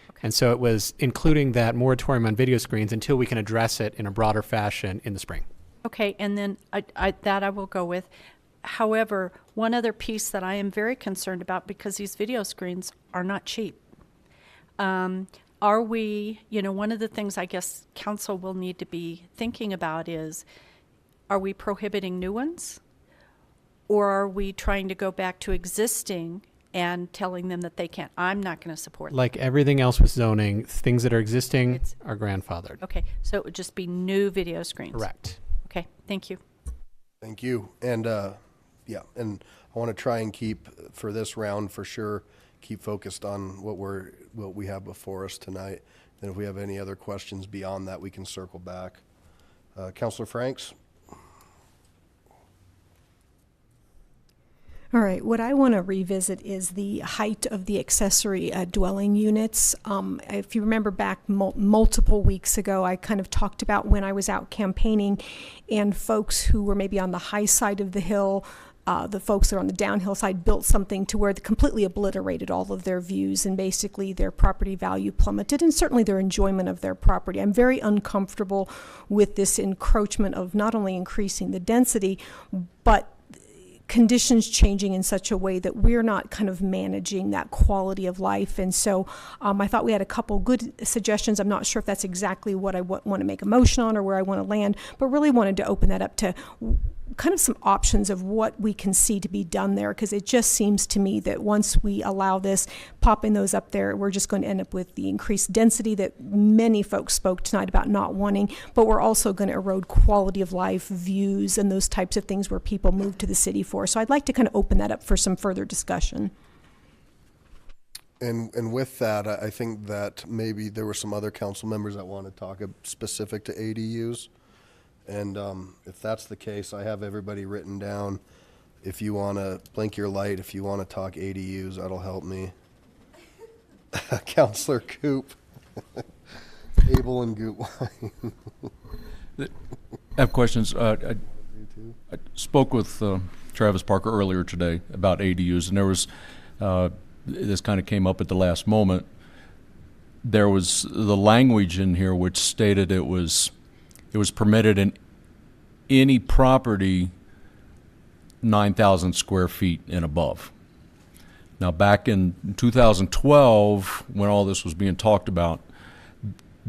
Okay. And so it was including that moratorium on video screens until we can address it in a broader fashion in the spring. Okay, and then I will go with. However, one other piece that I am very concerned about, because these video screens are not cheap. Are we, one of the things I guess council will need to be thinking about is, are we prohibiting new ones? Or are we trying to go back to existing and telling them that they can't? I'm not going to support that. Like everything else with zoning, things that are existing are grandfathered. Okay, so it would just be new video screens. Correct. Okay, thank you. Thank you. And yeah, and I want to try and keep, for this round for sure, keep focused on what we have before us tonight. And if we have any other questions beyond that, we can circle back. Councilor Franks? All right, what I want to revisit is the height of the accessory dwelling units. If you remember back multiple weeks ago, I kind of talked about when I was out campaigning and folks who were maybe on the high side of the hill, the folks that are on the downhill side built something to where they completely obliterated all of their views, and basically their property value plummeted, and certainly their enjoyment of their property. I'm very uncomfortable with this encroachment of not only increasing the density, but conditions changing in such a way that we're not kind of managing that quality of life. And so I thought we had a couple good suggestions. I'm not sure if that's exactly what I want to make a motion on or where I want to land, but really wanted to open that up to kind of some options of what we can see to be done there, because it just seems to me that once we allow this, popping those up there, we're just going to end up with the increased density that many folks spoke tonight about not wanting, but we're also going to erode quality of life, views, and those types of things where people move to the city for. So I'd like to kind of open that up for some further discussion. And with that, I think that maybe there were some other council members that want to talk specific to ADUs. And if that's the case, I have everybody written down. If you want to blink your light, if you want to talk ADUs, that'll help me. Councilor Coop, Abel and Gutwein. I have questions. I spoke with Travis Parker earlier today about ADUs, and there was, this kind of came up at the last moment. There was the language in here which stated it was permitted in any property 9,000 square feet and above. Now, back in 2012, when all this was being talked about,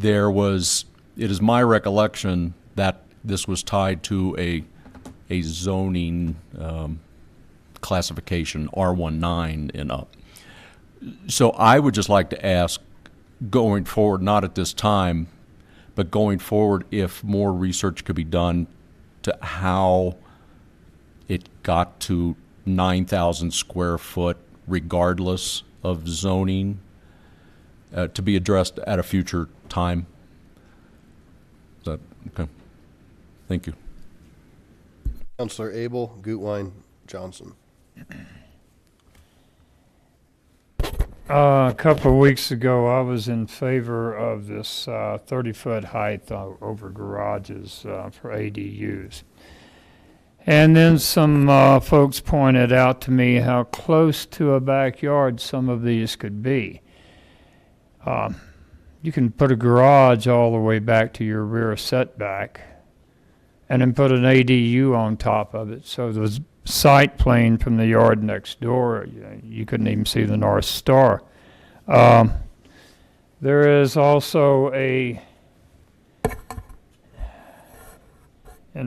it is my recollection that this was tied to a zoning classification, R19 and up. So I would just like to ask, going forward, not at this time, but going forward, if more research could be done to how it got to 9,000 square foot regardless of zoning, to be addressed at a future time. Is that okay? Thank you. Councilor Abel, Gutwein, Johnson. A couple of weeks ago, I was in favor of this 30-foot height over garages for ADUs. And then some folks pointed out to me how close to a backyard some of these could be. You can put a garage all the way back to your rear setback and then put an ADU on top of it. So the sight plane from the yard next door, you couldn't even see the North Star. There is also in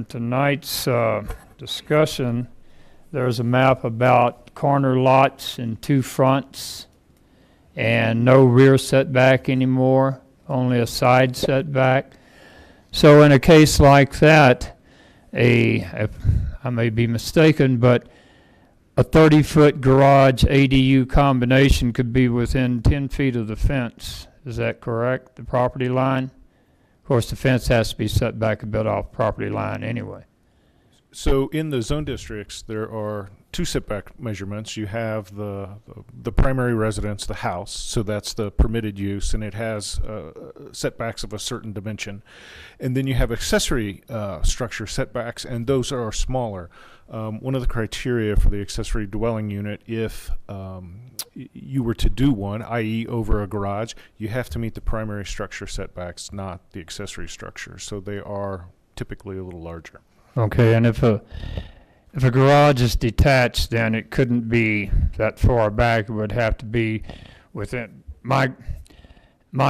tonight's discussion, there's a map about corner lots and 2 fronts and no rear setback anymore, only a side setback. So in a case like that, if I may be mistaken, but a 30-foot garage ADU combination could be within 10 feet of the fence. Is that correct, the property line? Of course, the fence has to be set back a bit off property line anyway. So in the zone districts, there are 2 setback measurements. You have the primary residence, the house, so that's the permitted use, and it has setbacks of a certain dimension. And then you have accessory structure setbacks, and those are smaller. One of the criteria for the accessory dwelling unit, if you were to do one, i.e. over a garage, you have to meet the primary structure setbacks, not the accessory structure. So they are typically a little larger. Okay, and if a garage is detached, then it couldn't be that far back. It would have to be within. My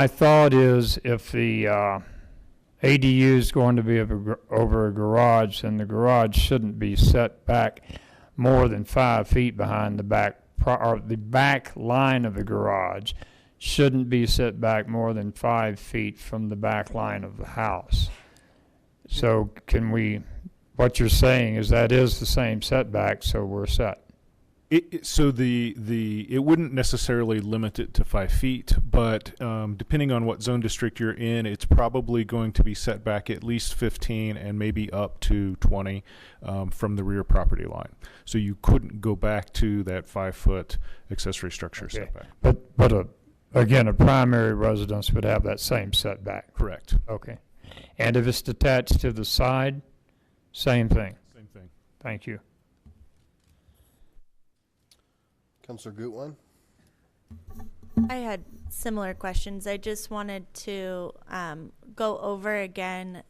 thought is, if the ADU is going to be over a garage, then the garage shouldn't be set back more than 5 feet behind the back, or the back line of the garage shouldn't be set back more than 5 feet from the back line of the house. So what you're saying is that is the same setback, so we're set. So it wouldn't necessarily limit it to 5 feet, but depending on what zone district you're in, it's probably going to be set back at least 15 and maybe up to 20 from the rear property line. So you couldn't go back to that 5-foot accessory structure setback. But again, a primary residence would have that same setback. Correct. Okay. And if it's detached to the side, same thing. Same thing. Thank you. Councilor Gutwein? I had similar questions. I just wanted to go over again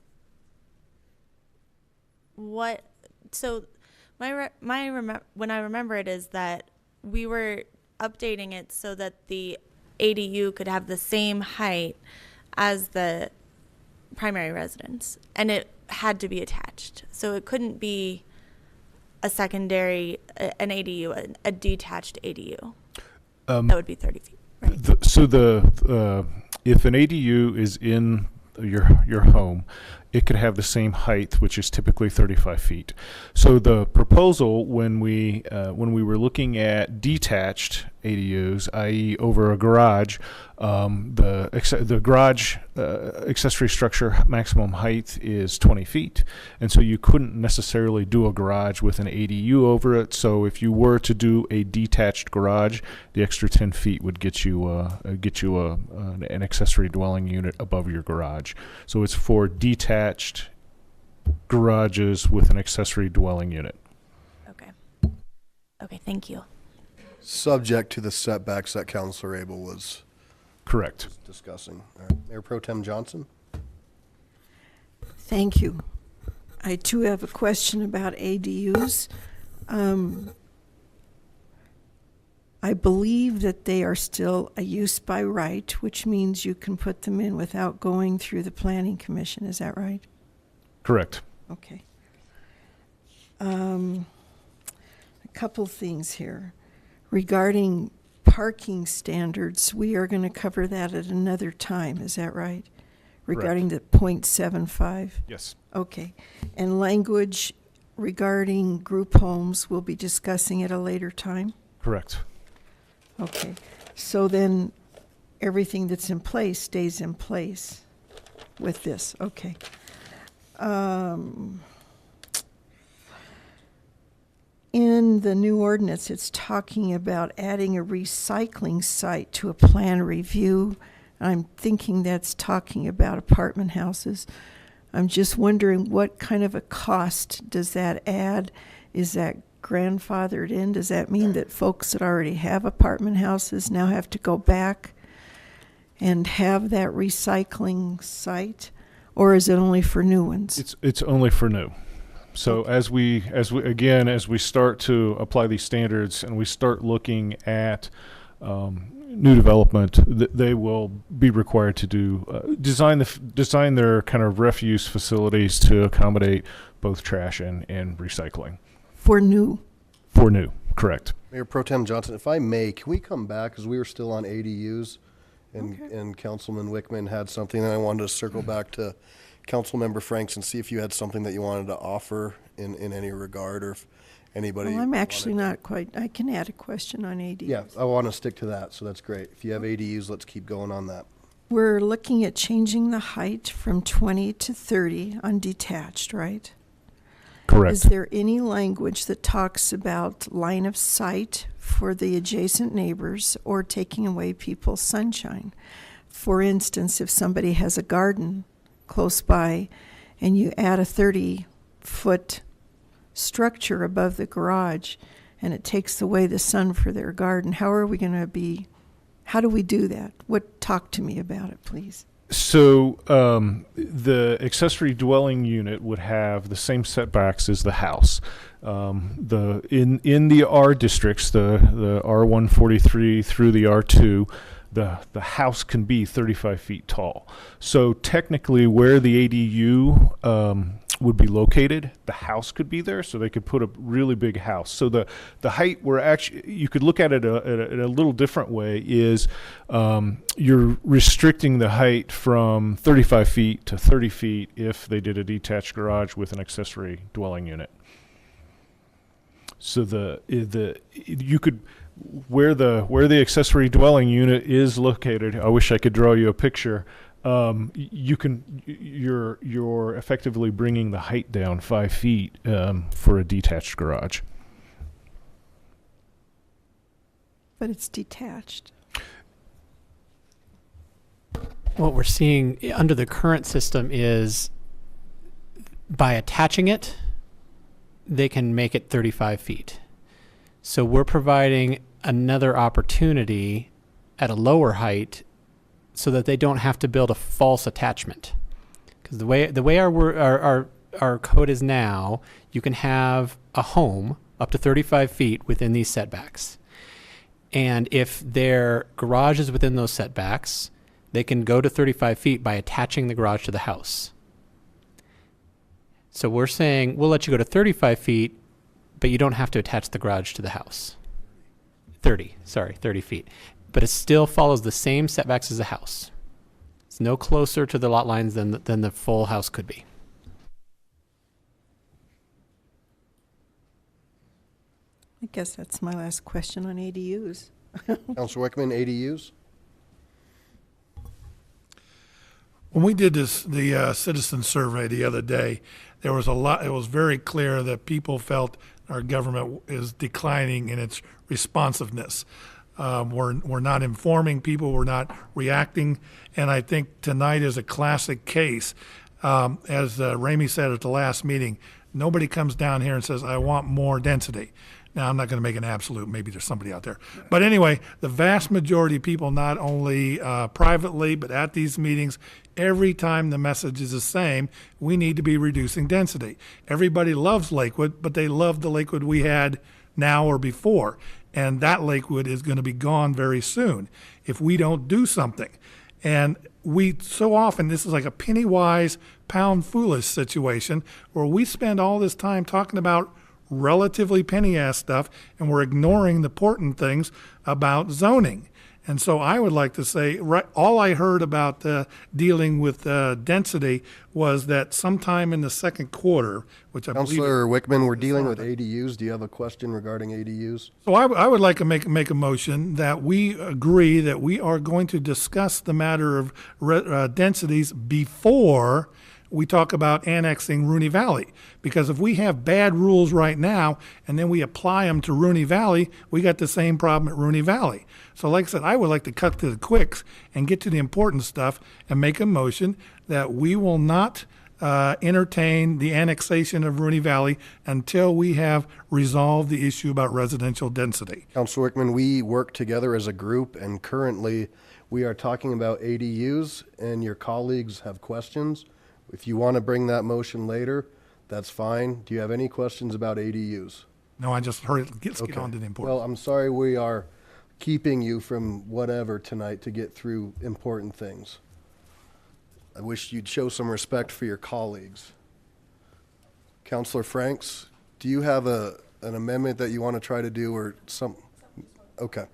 when I remember it is that we were updating it so that the ADU could have the same height as the primary residence, and it had to be attached. So it couldn't be a secondary, an ADU, a detached ADU. That would be 30 feet. Right? If an ADU is in your home, it could have the same height, which is typically 35 feet. So the proposal, when we were looking at detached ADUs, i.e. over a garage, the garage accessory structure maximum height is 20 feet. And so you couldn't necessarily do a garage with an ADU over it. So if you were to do a detached garage, the extra 10 feet would get you an accessory dwelling unit above your garage. So it's for detached garages with an accessory dwelling unit. Okay, thank you. Subject to the setbacks that Councilor Abel was correct discussing. All right. Mayor Pro Tem Johnson? Thank you. I too have a question about ADUs. I believe that they are still a use by right, which means you can put them in without going through the Planning Commission. Is that right? Correct. Okay. A couple things here. Regarding parking standards, we are going to cover that at another time. Is that right? Regarding the 0.75? Yes. Okay. And language regarding group homes, we'll be discussing at a later time? Correct. Okay. So then everything that's in place stays in place with this. Okay. In the new ordinance, it's talking about adding a recycling site to a plan review. I'm thinking that's talking about apartment houses. I'm just wondering what kind of a cost does that add? Is that grandfathered in? Does that mean that folks that already have apartment houses now have to go back and have that recycling site? Or is it only for new ones? It's only for new. So as we start to apply these standards and we start looking at new development, they will be required to do design their kind of refuse facilities to accommodate both trash and recycling. For new. For new, correct. Mayor Pro Tem Johnson, if I may, can we come back, because we were still on ADUs, and Councilman Wickman had something, and I wanted to circle back to Councilmember Franks and see if you had something that you wanted to offer in any regard, or if anybody. Well, I'm actually not quite. I can add a question on ADUs. Yeah, I want to stick to that, so that's great. If you have ADUs, let's keep going on that. We're looking at changing the height from 20 to 30 on detached, right? Correct. Is there any language that talks about line of sight for the adjacent neighbors or taking away people's sunshine? For instance, if somebody has a garden close by and you add a 30-foot structure above the garage and it takes away the sun for their garden, how do we do that? Talk to me about it, please. So the accessory dwelling unit would have the same setbacks as the house. In the R districts, the R143 through the R2, the house can be 35 feet tall. So technically, where the ADU would be located, the house could be there, so they could put a really big house. So the height, you could look at it in a little different way, is you're restricting the height from 35 feet to 30 feet if they did a detached garage with an accessory dwelling unit. So you could, where the accessory dwelling unit is located, I wish I could draw you a picture. You're effectively bringing the height down 5 feet for a detached garage. But it's detached. What we're seeing under the current system is by attaching it, they can make it 35 feet. So we're providing another opportunity at a lower height so that they don't have to build a false attachment. Because the way our code is now, you can have a home up to 35 feet within these setbacks. And if their garage is within those setbacks, they can go to 35 feet by attaching the garage to the house. So we're saying we'll let you go to 35 feet, but you don't have to attach the garage to the house. 30 feet. But it still follows the same setbacks as a house. It's no closer to the lot lines than the full house could be. I guess that's my last question on ADUs. Councilor Wickman, ADUs? When we did the citizen survey the other day, there was it was very clear that people felt our government is declining in its responsiveness. We're not informing people, we're not reacting, and I think tonight is a classic case. As Ramey said at the last meeting, nobody comes down here and says, I want more density. Now, I'm not going to make an absolute, maybe there's somebody out there. But anyway, the vast majority of people, not only privately, but at these meetings, every time the message is the same, we need to be reducing density. Everybody loves Lakewood, but they love the Lakewood we had now or before. And that Lakewood is going to be gone very soon if we don't do something. And we so often, this is like a penny wise, pound foolish situation where we spend all this time talking about relatively penny-ass stuff, and we're ignoring the important things about zoning. And so I would like to say, all I heard about dealing with density was that sometime in the second quarter, which I believe... Councilor Wickman, we're dealing with ADUs. Do you have a question regarding ADUs? So I would like to make a motion that we agree that we are going to discuss the matter of densities before we talk about annexing Rooney Valley. Because if we have bad rules right now and then we apply them to Rooney Valley, we got the same problem at Rooney Valley. So like I said, I would like to cut to the quicks and get to the important stuff and make a motion that we will not entertain the annexation of Rooney Valley until we have resolved the issue about residential density. Councilor Wickman, we work together as a group, and currently we are talking about ADUs, and your colleagues have questions. If you want to bring that motion later, that's fine. Do you have any questions about ADUs? No, I just heard it. Let's get Okay. on to the important. Well, I'm sorry we are keeping you from whatever tonight to get through important things. I wish you'd show some respect for your colleagues. Counselor Franks, do you have an amendment that you want to try to do or some? Okay.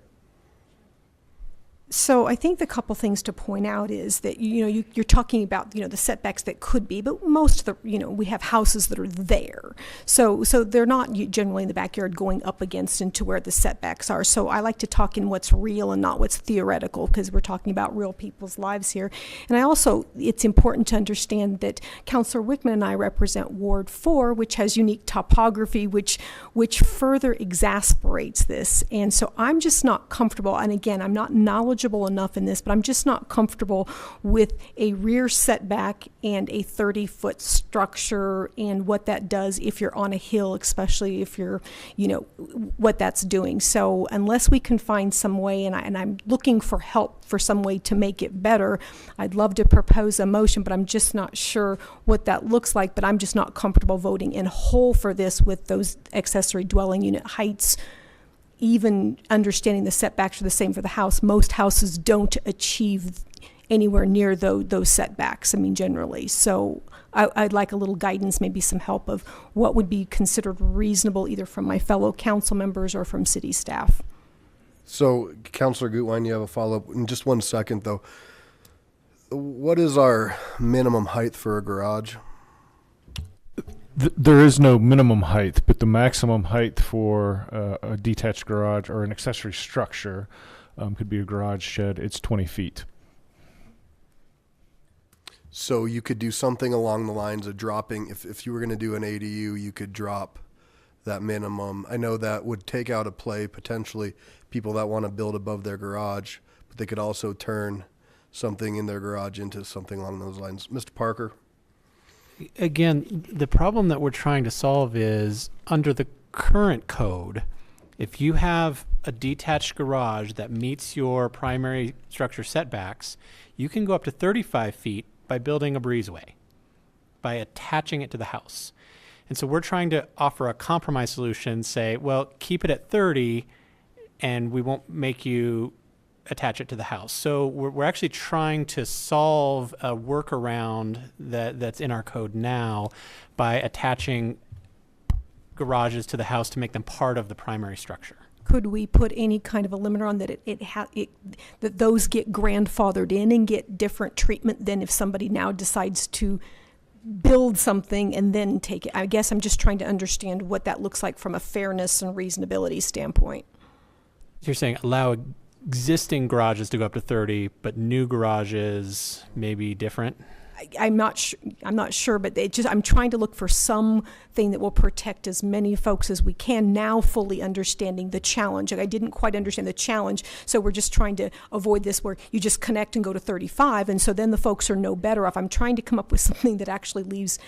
So I think the couple things to point out is that, you're talking about, the setbacks that could be, but most of the, we have houses that are there. So they're not generally in the backyard going up against into where the setbacks are. So I like to talk in what's real and not what's theoretical, because we're talking about real people's lives here. And it's important to understand that Councillor Wickman and I represent Ward 4, which has unique topography, which further exasperates this. And so I'm just not comfortable, and again, I'm not knowledgeable enough in this, but I'm just not comfortable with a rear setback and a 30-foot structure and what that does if you're on a hill, especially if you're, what that's doing. So unless we can find some way, and I'm looking for help for some way to make it better, I'd love to propose a motion, but I'm just not sure what that looks like. But I'm just not comfortable voting in whole for this with those accessory dwelling unit heights. Even understanding the setbacks are the same for the house. Most houses don't achieve anywhere near those setbacks, generally. So I'd like a little guidance, maybe some help of what would be considered reasonable, either from my fellow council members or from city staff. So, Councilor Gutwein, you have a follow-up. In just 1 second, though. What is our minimum height for a garage? There is no minimum height, but the maximum height for a detached garage or an accessory structure could be a garage shed. It's 20 feet. So you could do something along the lines of dropping, if you were going to do an ADU, you could drop that minimum. I know that would take out of play potentially people that want to build above their garage, but they could also turn something in their garage into something along those lines. Mr. Parker? Again, the problem that we're trying to solve is under the current code, if you have a detached garage that meets your primary structure setbacks, you can go up to 35 feet by building a breezeway, by attaching it to the house. And so we're trying to offer a compromise solution, say, well, keep it at 30 and we won't make you attach it to the house. So we're actually trying to solve a workaround that's in our code now by attaching garages to the house to make them part of the primary structure. Could we put any kind of a limiter on that that those get grandfathered in and get different treatment than if somebody now decides to build something and then take it? I guess I'm just trying to understand what that looks like from a fairness and reasonability standpoint. You're saying allow existing garages to go up to 30, but new garages may be different? I'm not sure, but I'm trying to look for something that will protect as many folks as we can, now fully understanding the challenge. I didn't quite understand the challenge, so we're just trying to avoid this where you just connect and go to 35, and so then the folks are no better off. I'm trying to come up with something that actually leaves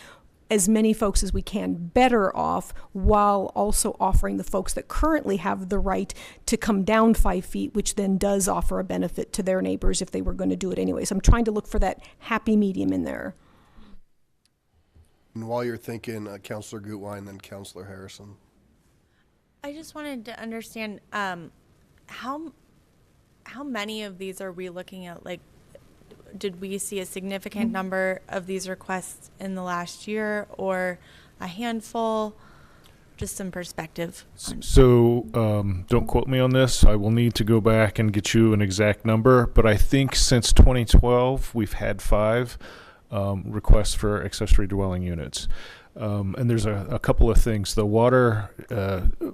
as many folks as we can better off, while also offering the folks that currently have the right to come down 5 feet, which then does offer a benefit to their neighbors if they were going to do it anyway. So I'm trying to look for that happy medium in there. And while you're thinking, Councilor Gutwein, then Councilor Harrison. I just wanted to understand how many of these are we looking at? Like, did we see a significant number of these requests in the last year, or a handful? Just some perspective. So don't quote me on this. I will need to go back and get you an exact number, but I think since 2012 we've had 5 requests for accessory dwelling units. And there's a couple of things. The water,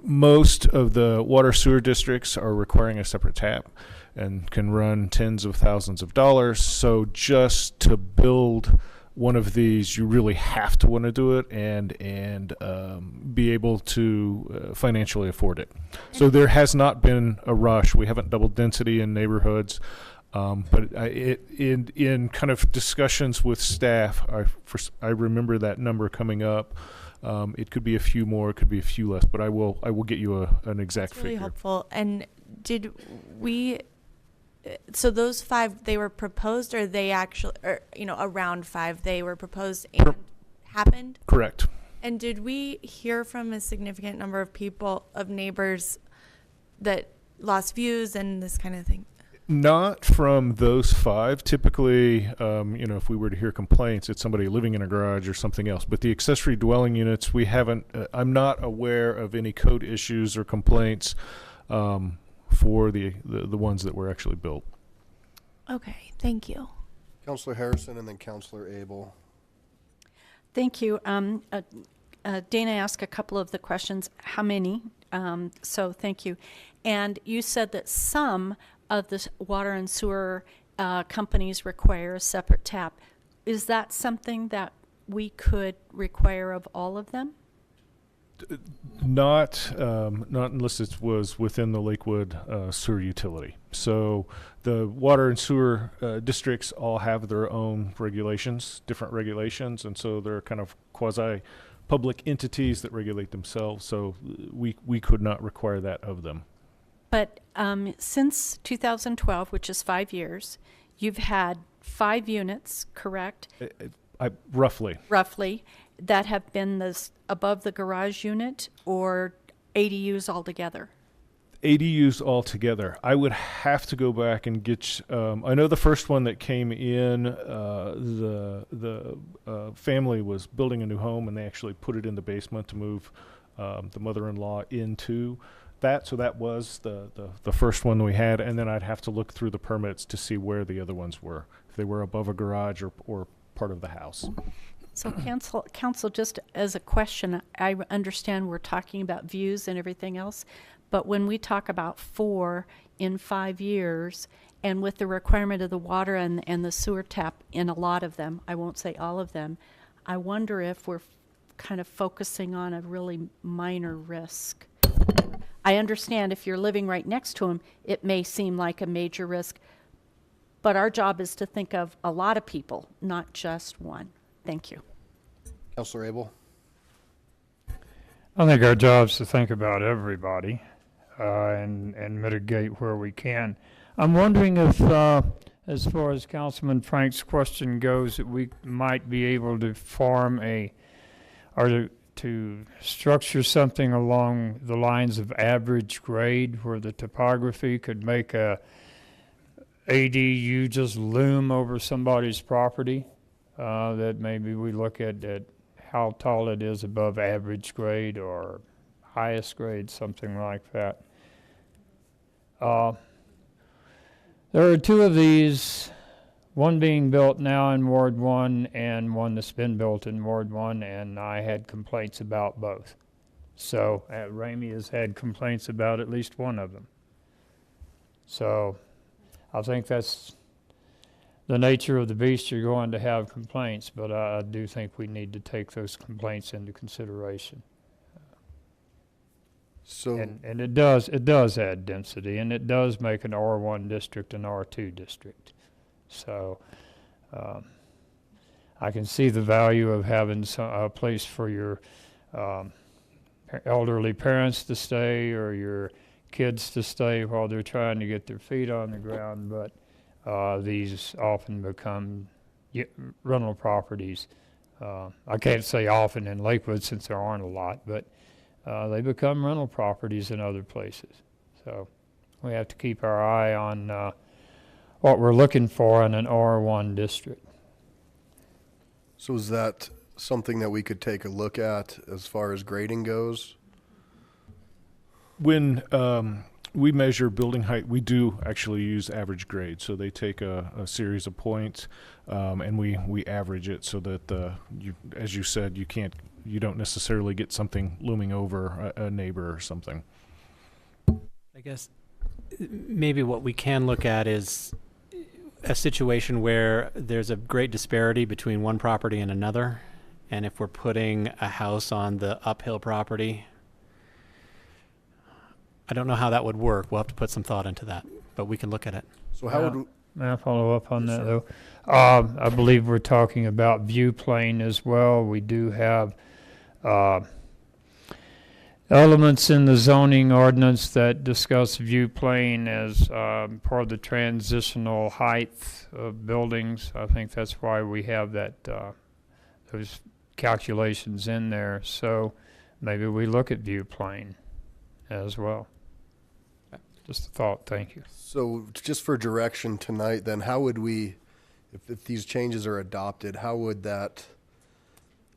most of the water sewer districts are requiring a separate tap and can run tens of thousands of dollars. So just to build one of these, you really have to want to do it and be able to financially afford it. So there has not been a rush. We haven't doubled density in neighborhoods. But in kind of discussions with staff, I remember that number coming up. It could be a few more, it could be a few less, but I will get you an exact That's really figure. helpful. And did we so those 5, they were proposed, or they actually, or, around 5, they were proposed and happened? Correct. And did we hear from a significant number of people, of neighbors that lost views and this kind of thing? Not from those 5. Typically, if we were to hear complaints, it's somebody living in a garage or something else. But the accessory dwelling units, we haven't, I'm not aware of any code issues or complaints for the ones that were actually built. Okay, thank you. Councillor Harrison and then Councillor Abel. Thank you. Dana asked a couple of the questions. How many? So thank you. And you said that some of the water and sewer companies require a separate tap. Is that something that we could require of all of them? Not unless it was within the Lakewood sewer utility. So the water and sewer districts all have their own regulations, different regulations, and so they're kind of quasi-public entities that regulate themselves. So we could not require that of them. But since 2012, which is 5 years, you've had 5 units, correct? Roughly. Roughly, that have been this above the garage unit, or ADUs altogether? ADUs altogether. I would have to go back and get. I know the first one that came in, the family was building a new home, and they actually put it in the basement to move the mother-in-law into that. So that was the first one we had, and then I'd have to look through the permits to see where the other ones were, if they were above a garage or part of the house. So council, just as a question, I understand we're talking about views and everything else, but when we talk about 4 in 5 years, and with the requirement of the water and the sewer tap in a lot of them, I won't say all of them, I wonder if we're kind of focusing on a really minor risk. I understand if you're living right next to them, it may seem like a major risk, but our job is to think of a lot of people, not just one. Thank you. Councillor Abel. I think our job is to think about everybody and mitigate where we can. I'm wondering if, as far as Councilman Frank's question goes, that we might be able to form to structure something along the lines of average grade, where the topography could make a ADU just loom over somebody's property. That maybe we look at how tall it is above average grade or highest grade, something like that. There are 2 of these, one being built now in Ward 1 and one that's been built in Ward 1, and I had complaints about both. So Ramey has had complaints about at least one of them. So I think that's the nature of the beast. You're going to have complaints, but I do think we need to take those complaints into consideration. So and it does add density, and it does make an R1 district an R2 district. So I can see the value of having a place for your elderly parents to stay, or your kids to stay while they're trying to get their feet on the ground, but these often become rental properties. I can't say often in Lakewood since there aren't a lot, but they become rental properties in other places. So we have to keep our eye on what we're looking for in an R1 district. So is that something that we could take a look at as far as grading goes? When we measure building height, we do actually use average grade. So they take a series of points, and we average it so that as you said, you don't necessarily get something looming over a neighbor or something. I guess maybe what we can look at is a situation where there's a great disparity between one property and another, and if we're putting a house on the uphill property, I don't know how that would work. We'll have to put some thought into that, but we can look at it. So how would May I follow up on that, though? I believe we're talking about view plane as well. We do have elements in the zoning ordinance that discuss view plane as part of the transitional height of buildings. I think that's why we have that those calculations in there. So maybe we look at view plane as well. Just a thought. Thank you. So just for direction tonight, then how would we, if these changes are adopted, how would that,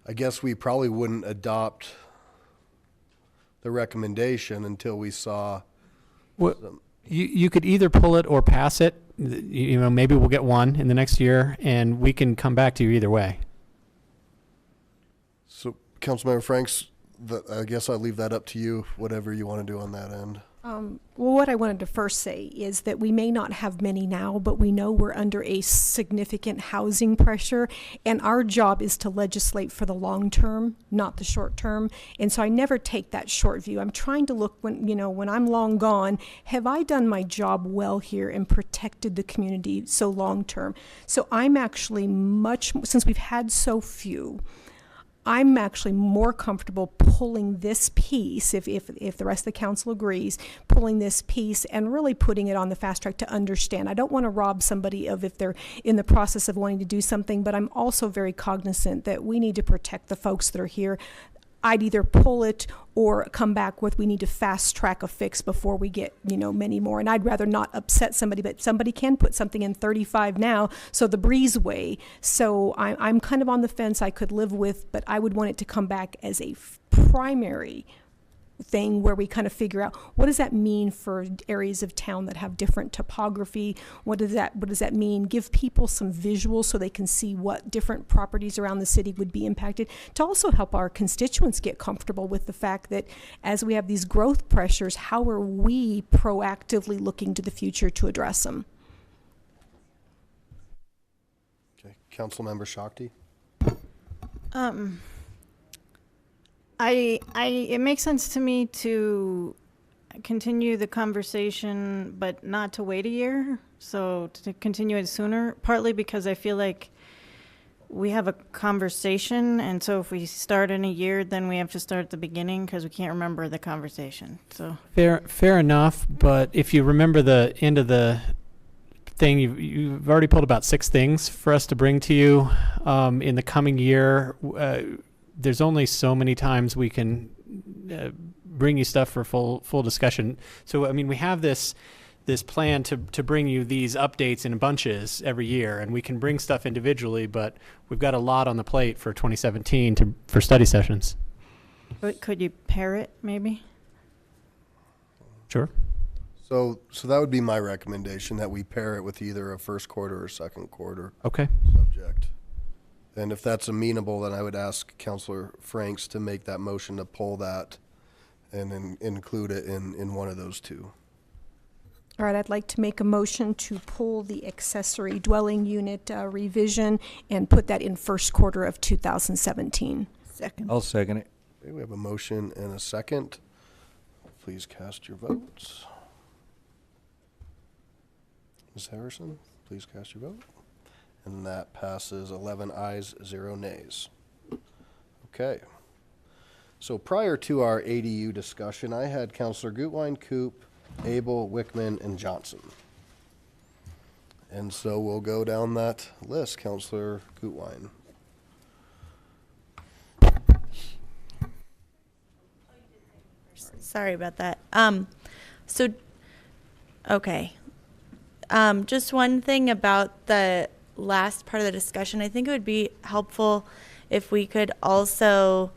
I guess we probably wouldn't adopt the recommendation until we saw. Well, you could either pull it or pass it. You know, maybe we'll get one in the next year, and we can come back to you either way. So, Councilmember Franks, I guess I'll leave that up to you, whatever you want to do on that end. Well, what I wanted to first say is that we may not have many now, but we know we're under a significant housing pressure, and our job is to legislate for the long term, not the short term. And so I never take that short view. I'm trying to look when I'm long gone, have I done my job well here and protected the community so long term? So I'm actually since we've had so few, I'm actually more comfortable pulling this piece, if the rest of the council agrees, pulling this piece and really putting it on the fast track to understand. I don't want to rob somebody of if they're in the process of wanting to do something, but I'm also very cognizant that we need to protect the folks that are here. I'd either pull it or come back with, we need to fast track a fix before we get, many more. And I'd rather not upset somebody, but somebody can put something in 35 now, so the breezeway. So I'm kind of on the fence I could live with, but I would want it to come back as a primary thing where we kind of figure out what does that mean for areas of town that have different topography. What does that mean? Give people some visuals so they can see what different properties around the city would be impacted, to also help our constituents get comfortable with the fact that as we have these growth pressures, how are we proactively looking to the future to address them? Okay, Councilmember Shakti. It makes sense to me to continue the conversation, but not to wait a year. So to continue it sooner, partly because I feel like we have a conversation, and so if we start in a year, then we have to start at the beginning because we can't remember the conversation. So Fair enough, but if you remember the end of the thing, you've already pulled about 6 things for us to bring to you in the coming year. There's only so many times we can bring you stuff for full discussion. So, I mean, we have this plan to bring you these updates in bunches every year, and we can bring stuff individually, but we've got a lot on the plate for 2017 for study sessions. But could you pair it, maybe? Sure. So that would be my recommendation, that we pair it with either a first quarter or second quarter Okay. subject. And if that's amenable, then I would ask Councilor Franks to make that motion to pull that and then include it in one of those two. All right, I'd like to make a motion to pull the accessory dwelling unit revision and put that in first quarter of 2017. Second. I'll second it. Okay, we have a motion and a second. Please cast your votes. Ms. Harrison, please cast your vote. And that passes 11 ayes, 0 nays. Okay. So prior to our ADU discussion, I had Councilor Gutwein, Coop, Abel, Wickman, and Johnson. And so we'll go down that list. Councilor Gutwein. Sorry about that. Okay. Just one thing about the last part of the discussion. I think it would be helpful if we could also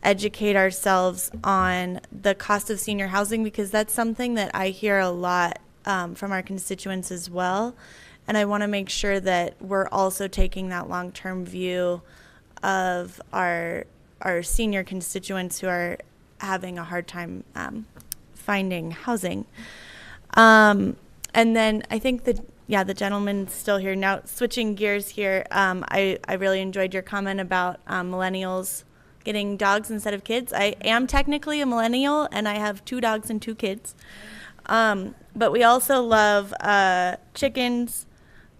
educate ourselves on the cost of senior housing, because that's something that I hear a lot from our constituents as well. And I want to make sure that we're also taking that long-term view of our senior constituents who are having a hard time finding housing. And then I think the gentleman's still here. Now, switching gears here, I really enjoyed your comment about millennials getting dogs instead of kids. I am technically a millennial, and I have 2 dogs and 2 kids. But we also love chickens,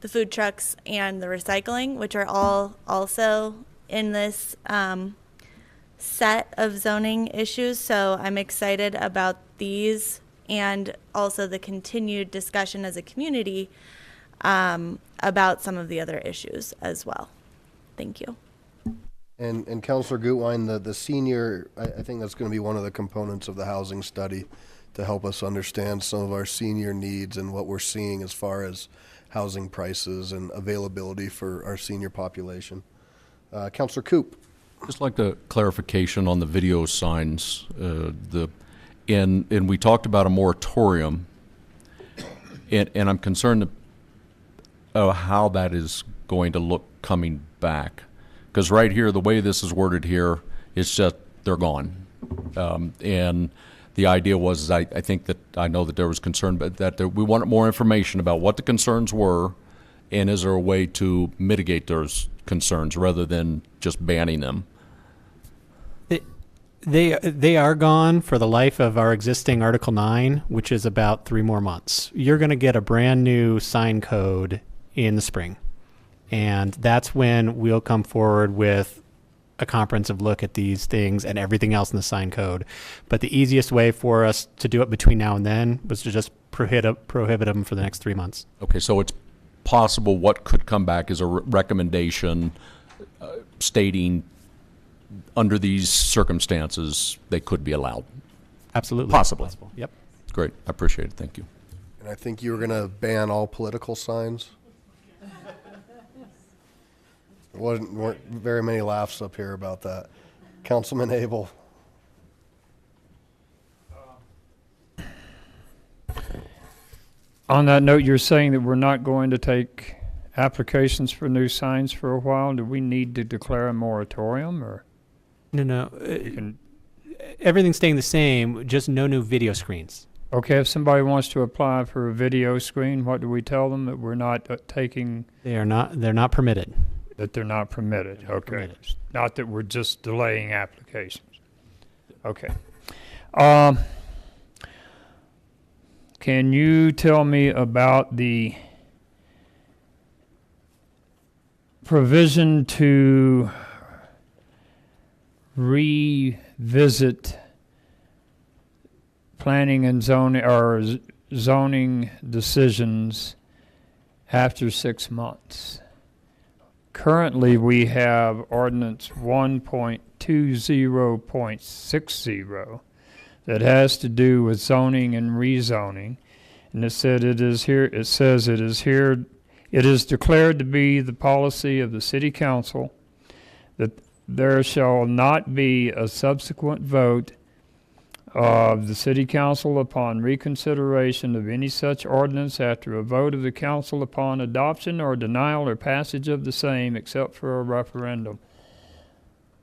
the food trucks, and the recycling, which are all also in this set of zoning issues, so I'm excited about these and also the continued discussion as a community about some of the other issues as well. Thank you. And Councilor Gutwein, the senior, I think that's going to be one of the components of the housing study to help us understand some of our senior needs and what we're seeing as far as housing prices and availability for our senior population. Councilor Coop. Just like the clarification on the video signs, and we talked about a moratorium, and I'm concerned how that is going to look coming back. Because right here, the way this is worded here, it's just, they're gone. And the idea was, I think that, I know that there was concern, but that we wanted more information about what the concerns were, and is there a way to mitigate those concerns rather than just banning them? They are gone for the life of our existing Article 9, which is about 3 more months. You're going to get a brand new sign code in the spring. And that's when we'll come forward with a comprehensive look at these things and everything else in the sign code. But the easiest way for us to do it between now and then was to just prohibit them for the next 3 months. Okay, so it's possible what could come back is a recommendation stating under these circumstances they could be allowed. Absolutely. Possibly. Possible. Yep. Great. I appreciate it. Thank you. And I think you were going to ban all political signs. Weren't very many laughs up here about that. Councilman Abel. On that note, you're saying that we're not going to take applications for new signs for a while. Do we need to declare a moratorium, or? No. Everything's staying the same, just no new video screens. Okay, if somebody wants to apply for a video screen, what do we tell them? That we're not taking? They're not permitted. That they're not permitted. Okay. Permitted. Not that we're just delaying applications. Okay. Can you tell me about the provision to revisit planning and zoning or zoning decisions after 6 months? Currently, we have ordinance 1.20.60 that has to do with zoning and rezoning, and it said it is here. It says it is here. It is declared to be the policy of the City Council that there shall not be a subsequent vote of the City Council upon reconsideration of any such ordinance after a vote of the Council upon adoption or denial or passage of the same, except for a referendum.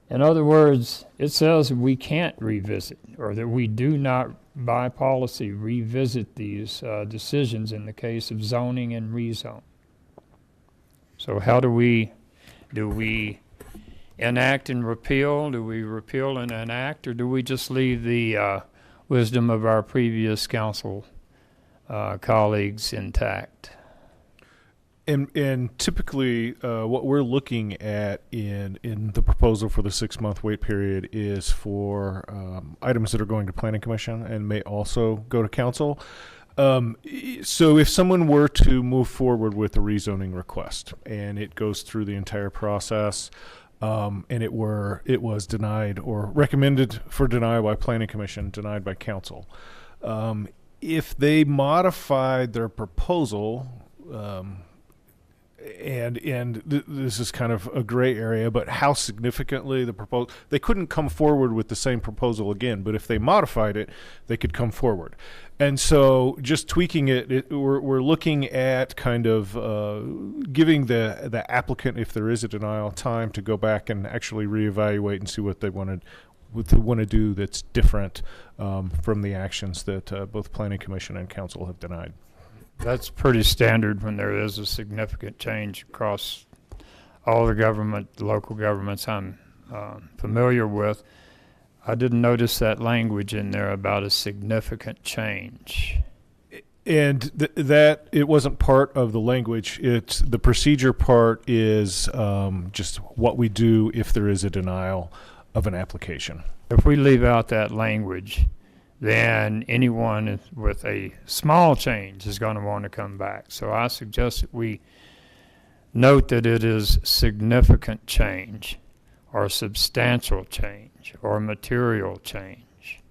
In other words, it says we can't revisit, or that we do not, by policy, revisit these decisions in the case of zoning and rezone. So how do we enact and repeal? Do we repeal and enact, or do we just leave the wisdom of our previous council colleagues intact? And typically, what we're looking at in the proposal for the 6-month wait period is for items that are going to Planning Commission and may also go to Council. So if someone were to move forward with a rezoning request and it goes through the entire process, and it was denied or recommended for denial by Planning Commission, denied by Council, if they modified their proposal, this is kind of a gray area, but how significantly the proposal, they couldn't come forward with the same proposal again, but if they modified it, they could come forward. And so just tweaking we're looking at kind of giving the applicant, if there is a denial, time to go back and actually reevaluate and see what they want to do that's different from the actions that both Planning Commission and Council have denied. That's pretty standard when there is a significant change across all the local governments I'm familiar with. I didn't notice that language in there about a significant change. And that it wasn't part of the language. It's the procedure part is just what we do if there is a denial. of an application. If we leave out that language, then anyone with a small change is going to want to come back. So I suggest that we note that it is significant change, or substantial change, or material change.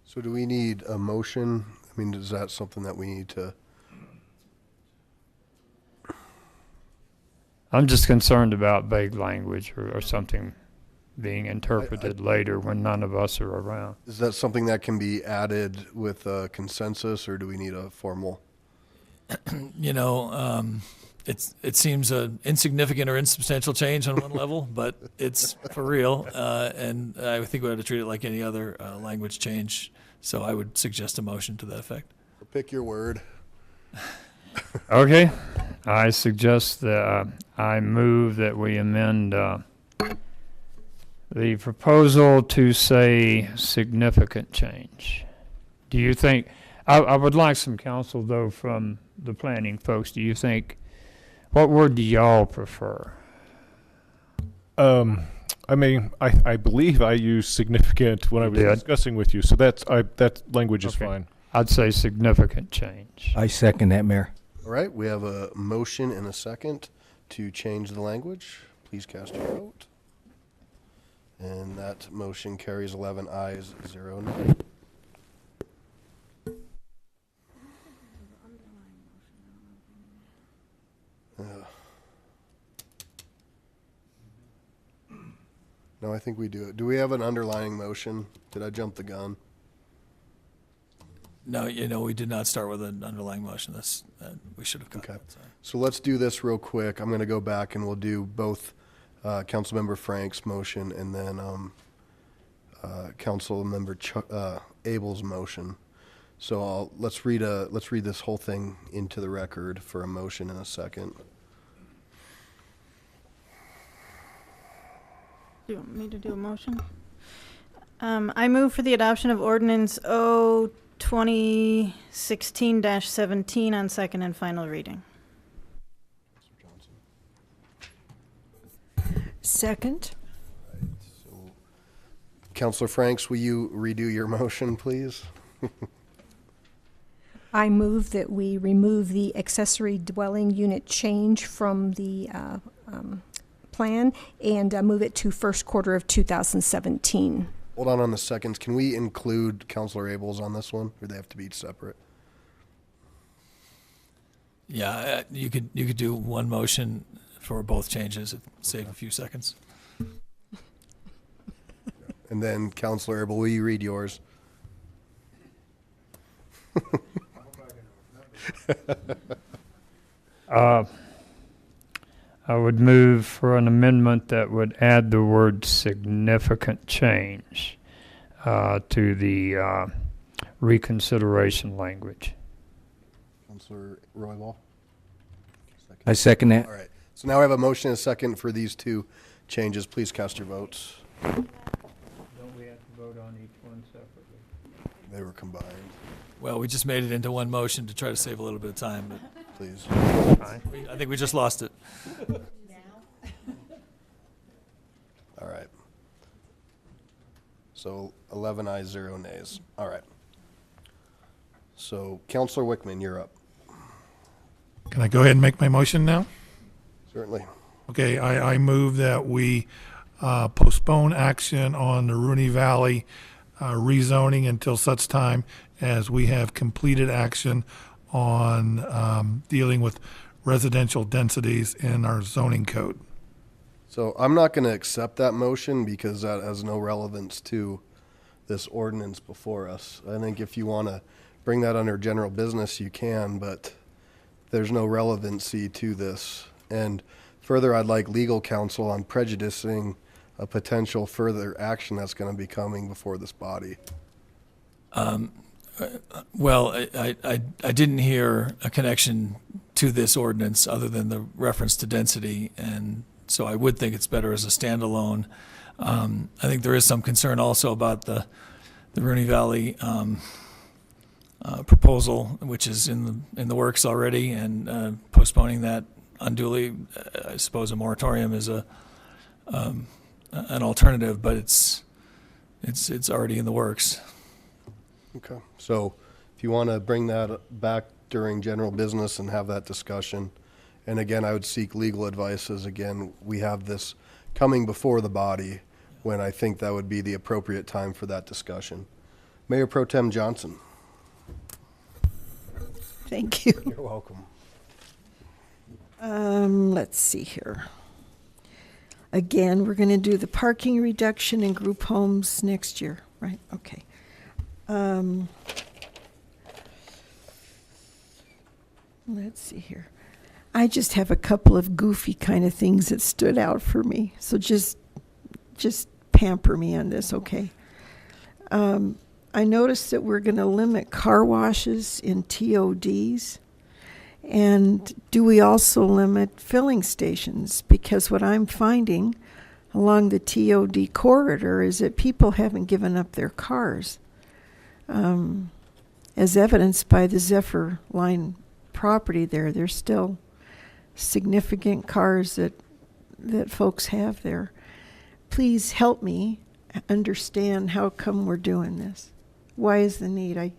So do we need a motion? I mean, is that something that we need to? I'm just concerned about vague language or something being interpreted later when none of us are around. Is that something that can be added with a consensus, or do we need a formal? You know, it seems an insignificant or insubstantial change on one level, but it's for real, and I think we ought to treat it like any other language change. So I would suggest a motion to that effect. Pick your word. Okay, I suggest that I move that we amend the proposal to say significant change. Do you think, I would like some counsel though from the planning folks. Do you think, what word do y'all prefer? I mean, I believe I used significant when I was discussing with you, so that language is fine. I'd say significant change. I second that, Mayor. All right, we have a motion and a second to change the language. Please cast your vote. And that motion carries 11 ayes, 0 no. No, I think we do it. Do we have an underlying motion? Did I jump the gun? No, you know, we did not start with an underlying motion. That's we should have got that. Sorry. So let's do this real quick. I'm going to go back and we'll do both Councilmember Frank's motion and then Councilmember Abel's motion. So let's read this whole thing into the record for a motion in a second. Do you want me to do a motion? I move for the adoption of ordinance 2016-17 on second and final reading. Second. Councilor Franks, will you redo your motion, please? I move that we remove the accessory dwelling unit change from the plan and move it to first quarter of 2017. Hold on the seconds. Can we include Councilor Abels on this one, or they have to be separate? Yeah, you could do one motion for both changes. Save a few seconds. And then Councilor Abel, will you read yours? I would move for an amendment that would add the word significant change to the reconsideration language. Councilor Roybal? I second that. All right. So now I have a motion and a second for these two changes. Please cast your votes. Don't we have to vote on each one separately? They were combined. Well, we just made it into one motion to try to save a little bit of time, but please. I think we just lost it. All right. So 11 ayes, 0 nays. All right. So Councilor Wickman, you're up. Can I go ahead and make my motion now? Certainly. Okay, I move that we postpone action on the Rooney Valley rezoning until such time as we have completed action on dealing with residential densities in our zoning code. So I'm not going to accept that motion because that has no relevance to this ordinance before us. I think if you want to bring that under general business, you can, but there's no relevancy to this. And further, I'd like legal counsel on prejudicing a potential further action that's going to be coming before this body. Well, I didn't hear a connection to this ordinance other than the reference to density, and so I would think it's better as a standalone. I think there is some concern also about the Rooney Valley proposal, which is in the works already, and postponing that unduly. I suppose a moratorium is a an alternative, but it's already in the works. Okay, so if you want to bring that back during general business and have that discussion, and again, I would seek legal advice, as again, we have this coming before the body, when I think that would be the appropriate time for that discussion. Mayor Pro Tem Johnson. Thank you. You're welcome. Let's see here. Again, we're going to do the parking reduction in group homes next year, right? Okay. Let's see here. I just have a couple of goofy kind of things that stood out for me. So just pamper me on this, okay? I noticed that we're going to limit car washes in TODs. And do we also limit filling stations? Because what I'm finding along the TOD corridor is that people haven't given up their cars, as evidenced by the Zephyr line property there. There's still significant cars that folks have there. Please help me understand how come we're doing this. Why is the need?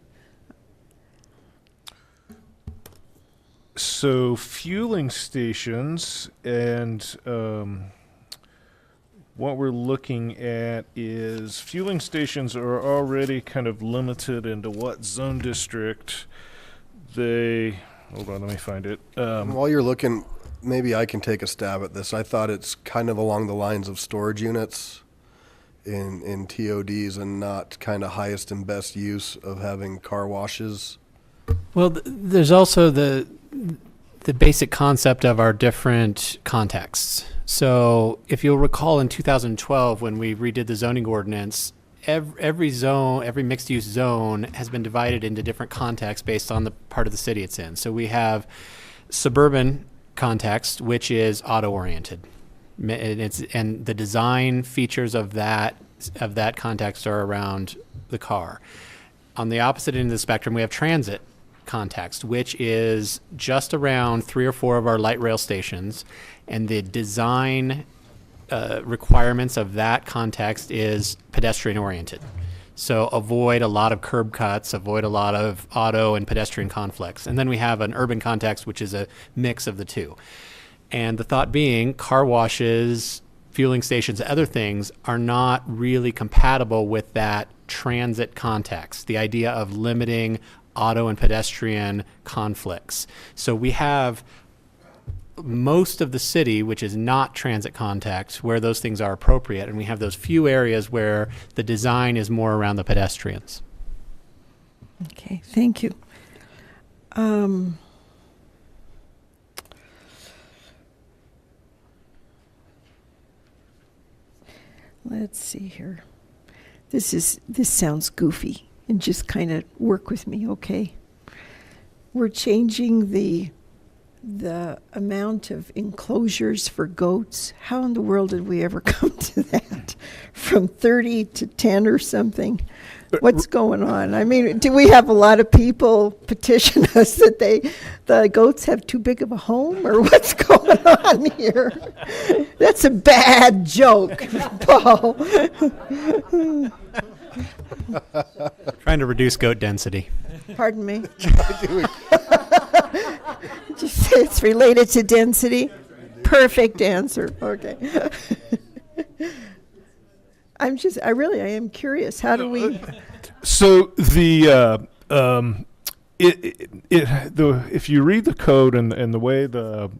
So fueling stations, and what we're looking at is fueling stations are already kind of limited into what zone district they, hold on, let me find it. While you're looking, maybe I can take a stab at this. I thought it's kind of along the lines of storage units in TODs and not kind of highest and best use of having car washes. Well, there's also the basic concept of our different contexts. So if you'll recall in 2012 when we redid the zoning ordinance, every zone, every mixed-use zone has been divided into different contexts based on the part of the city it's in. So we have suburban context, which is auto-oriented. And the design features of that context are around the car. On the opposite end of the spectrum, we have transit context, which is just around 3 or 4 of our light rail stations, and the design requirements of that context is pedestrian oriented. So avoid a lot of curb cuts, avoid a lot of auto and pedestrian conflicts. And then we have an urban context, which is a mix of the two. And the thought being car washes, fueling stations, other things are not really compatible with that transit context, the idea of limiting auto and pedestrian conflicts. So we have most of the city, which is not transit context, where those things are appropriate, and we have those few areas where the design is more around the pedestrians. Okay, thank you. Let's see here. This sounds goofy, and just kind of work with me, okay? We're changing the amount of enclosures for goats. How in the world did we ever come to that? From 30 to 10 or something? What's going on? I mean, do we have a lot of people petition us that the goats have too big of a home, or what's going on here? That's a bad joke, Paul. Trying to reduce goat density. Pardon me? Just say it's related to density. Perfect answer. Okay. I really am curious. How do we? So if you read the code and the way the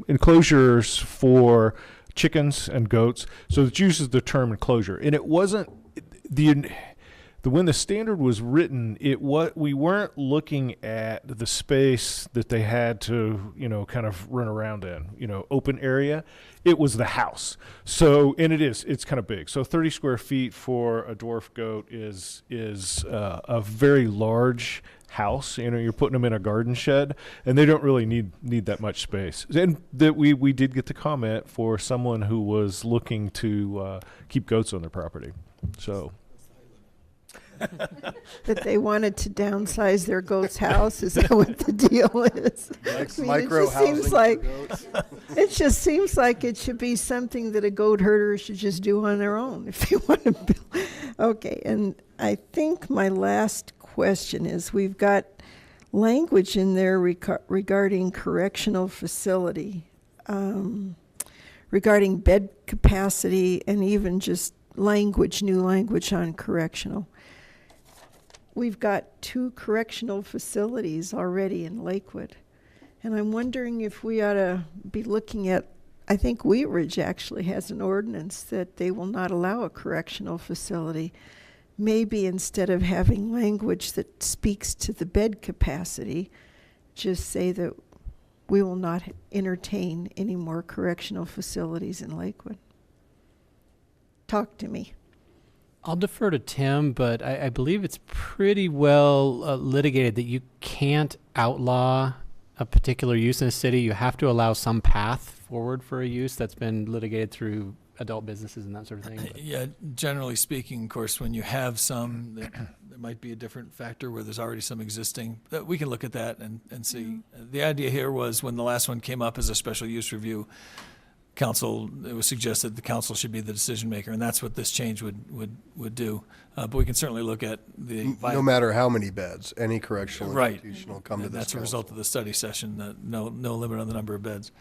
enclosures for chickens and goats, so it uses the term enclosure, and it wasn't when the standard was written, we weren't looking at the space that they had to, kind of run around in, open area. It was the house. So, and it's kind of big. So 30 square feet for a dwarf goat is a very large house. You're putting them in a garden shed, and they don't really need that much space. And that we did get the comment for someone who was looking to keep goats on their property. So. That they wanted to downsize their goat's house? Is that what the deal is? Micro housing like, for goats. it just seems like it should be something that a goat herder should just do on their own if they want to build. Okay, and I think my last question is, we've got language in there regarding correctional facility, regarding bed capacity, and even just new language on correctional. We've got 2 correctional facilities already in Lakewood, and I'm wondering if we ought to be looking at, I think Wheat Ridge actually has an ordinance that they will not allow a correctional facility. Maybe instead of having language that speaks to the bed capacity, just say that we will not entertain any more correctional facilities in Lakewood. Talk to me. I'll defer to Tim, but I believe it's pretty well litigated that you can't outlaw a particular use in a city. You have to allow some path forward for a use. That's been litigated through adult businesses and that sort of thing. Yeah, generally speaking, of course, when you have some, there might be a different factor where there's already some existing. We can look at that and see. The idea here was, when the last one came up as a special use review, it was suggested the council should be the decision maker, and that's what this change would do. But we can certainly look at the No matter how many beds, any correctional institution will come to this That's a council. result of the study session. No limit on the number of beds.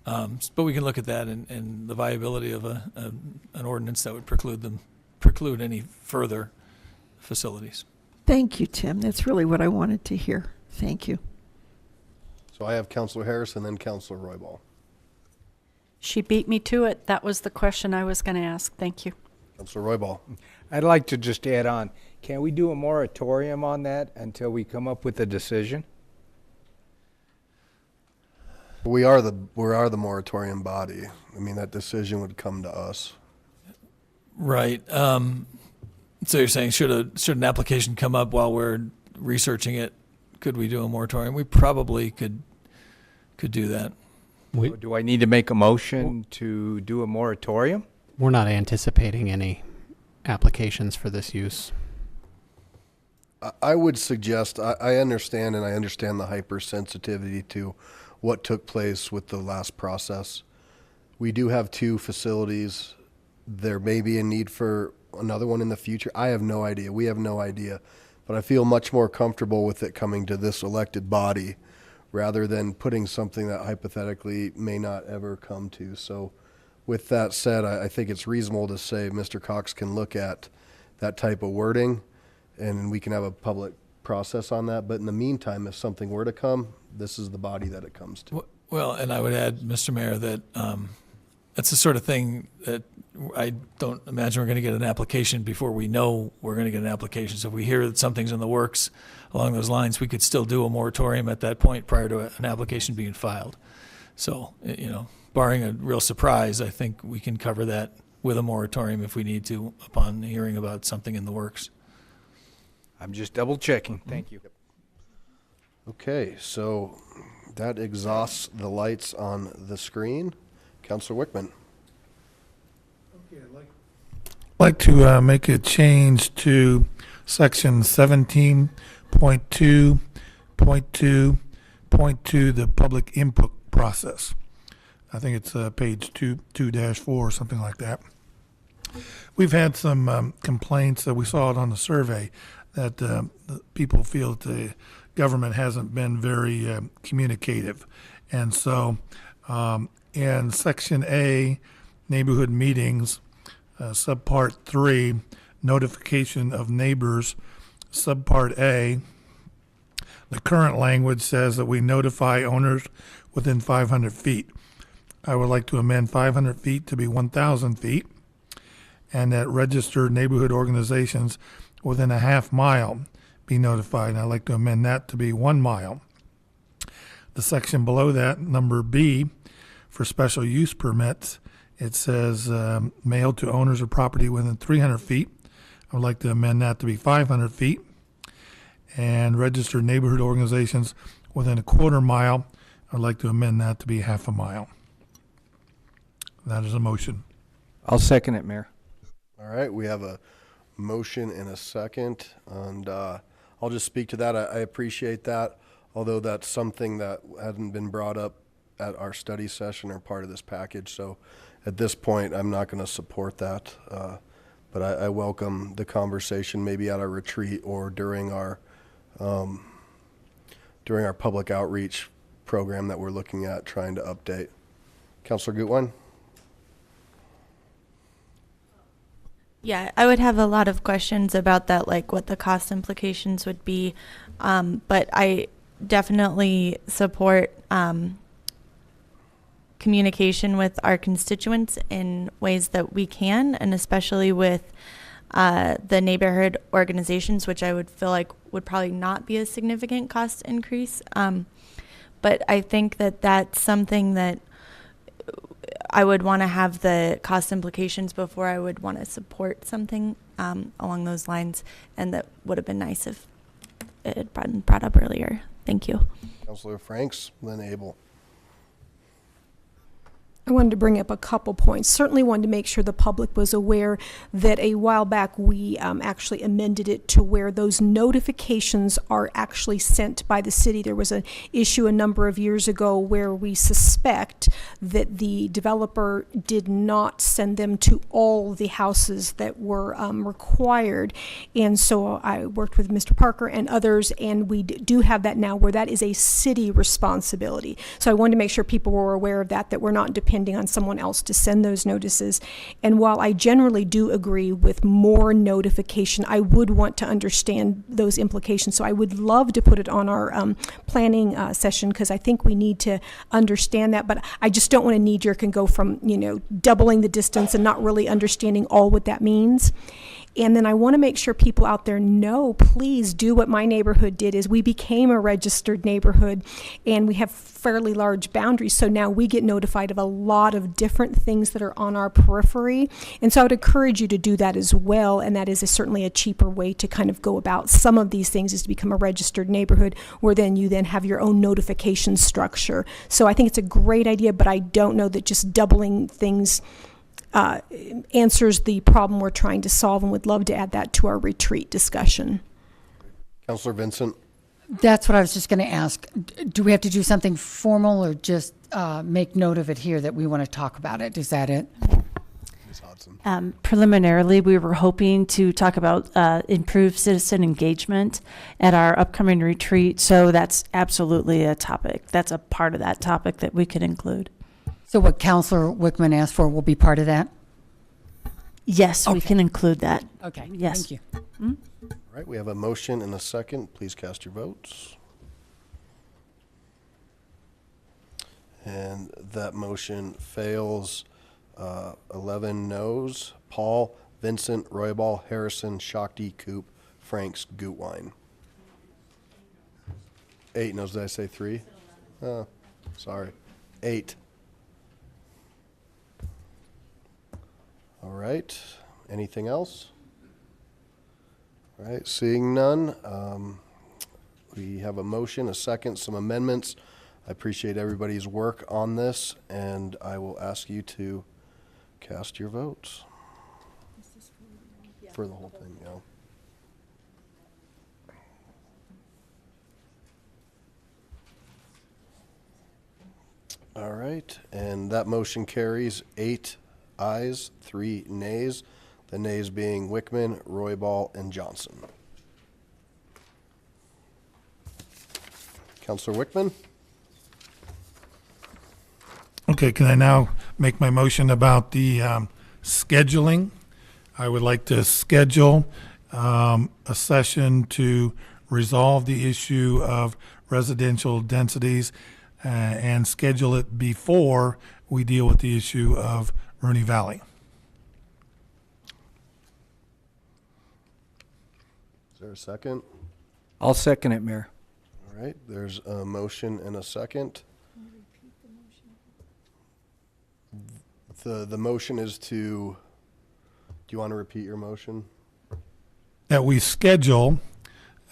But we can look at that and the viability of an ordinance that would preclude any further facilities. Thank you, Tim. That's really what I wanted to hear. Thank you. So I have Councilor Harris and then Councilor Roybal. She beat me to it. That was the question I was going to ask. Thank you. Councilor Roybal. I'd like to just add on, can we do a moratorium on that until we come up with a decision? We are the moratorium body. I mean, that decision would come to us. Right. So you're saying, should an application come up while we're researching it, could we do a moratorium? We probably could do that. Do I need to make a motion to do a moratorium? We're not anticipating any applications for this use. I would suggest, I understand, and I understand the hypersensitivity to what took place with the last process. We do have 2 facilities. There may be a need for another one in the future. I have no idea. We have no idea. But I feel much more comfortable with it coming to this elected body rather than putting something that hypothetically may not ever come to. So with that said, I think it's reasonable to say Mr. Cox can look at that type of wording and we can have a public process on that. But in the meantime, if something were to come, this is the body that it comes to. Well, and I would add, Mr. Mayor, that that's the sort of thing that I don't imagine we're going to get an application before we know we're going to get an application. So if we hear that something's in the works along those lines, we could still do a moratorium at that point prior to an application being filed. So, barring a real surprise, I think we can cover that with a moratorium if we need to upon hearing about something in the works. I'm just double checking. Thank you. Okay, so that exhausts the lights on the screen. Councilor Wickman. Okay, I'd like to make a change to section 17.2.2.2, the public input process. I think it's page 2-4 or something like that. We've had some complaints that we saw it on the survey that the people feel that the government hasn't been very communicative. And so in section A, neighborhood meetings, subpart 3, notification of neighbors, subpart A, the current language says that we notify owners within 500 feet. I would like to amend 500 feet to be 1,000 feet, and that registered neighborhood organizations within a half mile be notified. And I'd like to amend that to be 1 mile. The section below that, number B, for special use permits, it says mailed to owners of property within 300 feet. I would like to amend that to be 500 feet. And registered neighborhood organizations within a 1/4 mile, I'd like to amend that to be 1/2 mile. That is a motion. I'll second it, Mayor. All right, we have a motion and a second, and I'll just speak to that. I appreciate that, although that's something that hadn't been brought up at our study session or part of this package. So at this point, I'm not going to support that, but I welcome the conversation maybe at our retreat or during our public outreach program that we're looking at trying to update. Councilor Gutwein? Yeah, I would have a lot of questions about that, like what the cost implications would be. But I definitely support communication with our constituents in ways that we can, and especially with the neighborhood organizations, which I would feel like would probably not be a significant cost increase. But I think that that's something that I would want to have the cost implications before I would want to support something along those lines, and that would have been nice if it had been brought up earlier. Thank you. Councilor Franks, then Abel. I wanted to bring up a couple points. Certainly wanted to make sure the public was aware that a while back we actually amended it to where those notifications are actually sent by the city. There was an issue a number of years ago where we suspect that the developer did not send them to all the houses that were required. And so I worked with Mr. Parker and others, and we do have that now where that is a city responsibility. So I wanted to make sure people were aware of that we're not depending on someone else to send those notices. And while I generally do agree with more notification, I would want to understand those implications. So I would love to put it on our planning session, because I think we need to understand that. But I just don't want to knee jerk and go from, doubling the distance and not really understanding all what that means. And then I want to make sure people out there know, please do what my neighborhood did. Is we became a registered neighborhood, and we have fairly large boundaries. So now we get notified of a lot of different things that are on our periphery. And so I would encourage you to do that as well. And that is certainly a cheaper way to kind of go about some of these things, is to become a registered neighborhood, where then you then have your own notification structure. So I think it's a great idea, but I don't know that just doubling things answers the problem we're trying to solve, and would love to add that to our retreat discussion. Councilor Vincent? That's what I was just going to ask. Do we have to do something formal, or just make note of it here that we want to talk about it? Is that it? Preliminarily, we were hoping to talk about improved citizen engagement at our upcoming retreat. So that's absolutely a topic. That's a part of that topic that we could include. So what Councilor Wickman asked for will be part of that? Yes, we can include that. Okay, yes. thank you. Mm-hmm. All right, we have a motion and a second. Please cast your votes. And that motion fails. 11 noes. Paul, Vincent, Roybal, Harrison, Shakti, Coop, Franks, Gutwein. 8 noes. Did I say 3? Oh, sorry. 8. All right. Anything else? All right. Seeing none, we have a motion, a second, some amendments. I appreciate everybody's work on this, and I will ask you to cast your votes for the whole thing. Yeah. All right. And that motion carries 8 ayes, 3 nays, the nays being Wickman, Roybal, and Johnson. Councilor Wickman? Okay, can I now make my motion about the scheduling? I would like to schedule a session to resolve the issue of residential densities and schedule it before we deal with the issue of Rooney Valley. Is there a second? I'll second it, Mayor. All right, there's a motion and a second. The motion is to, do you want to repeat your motion? That we schedule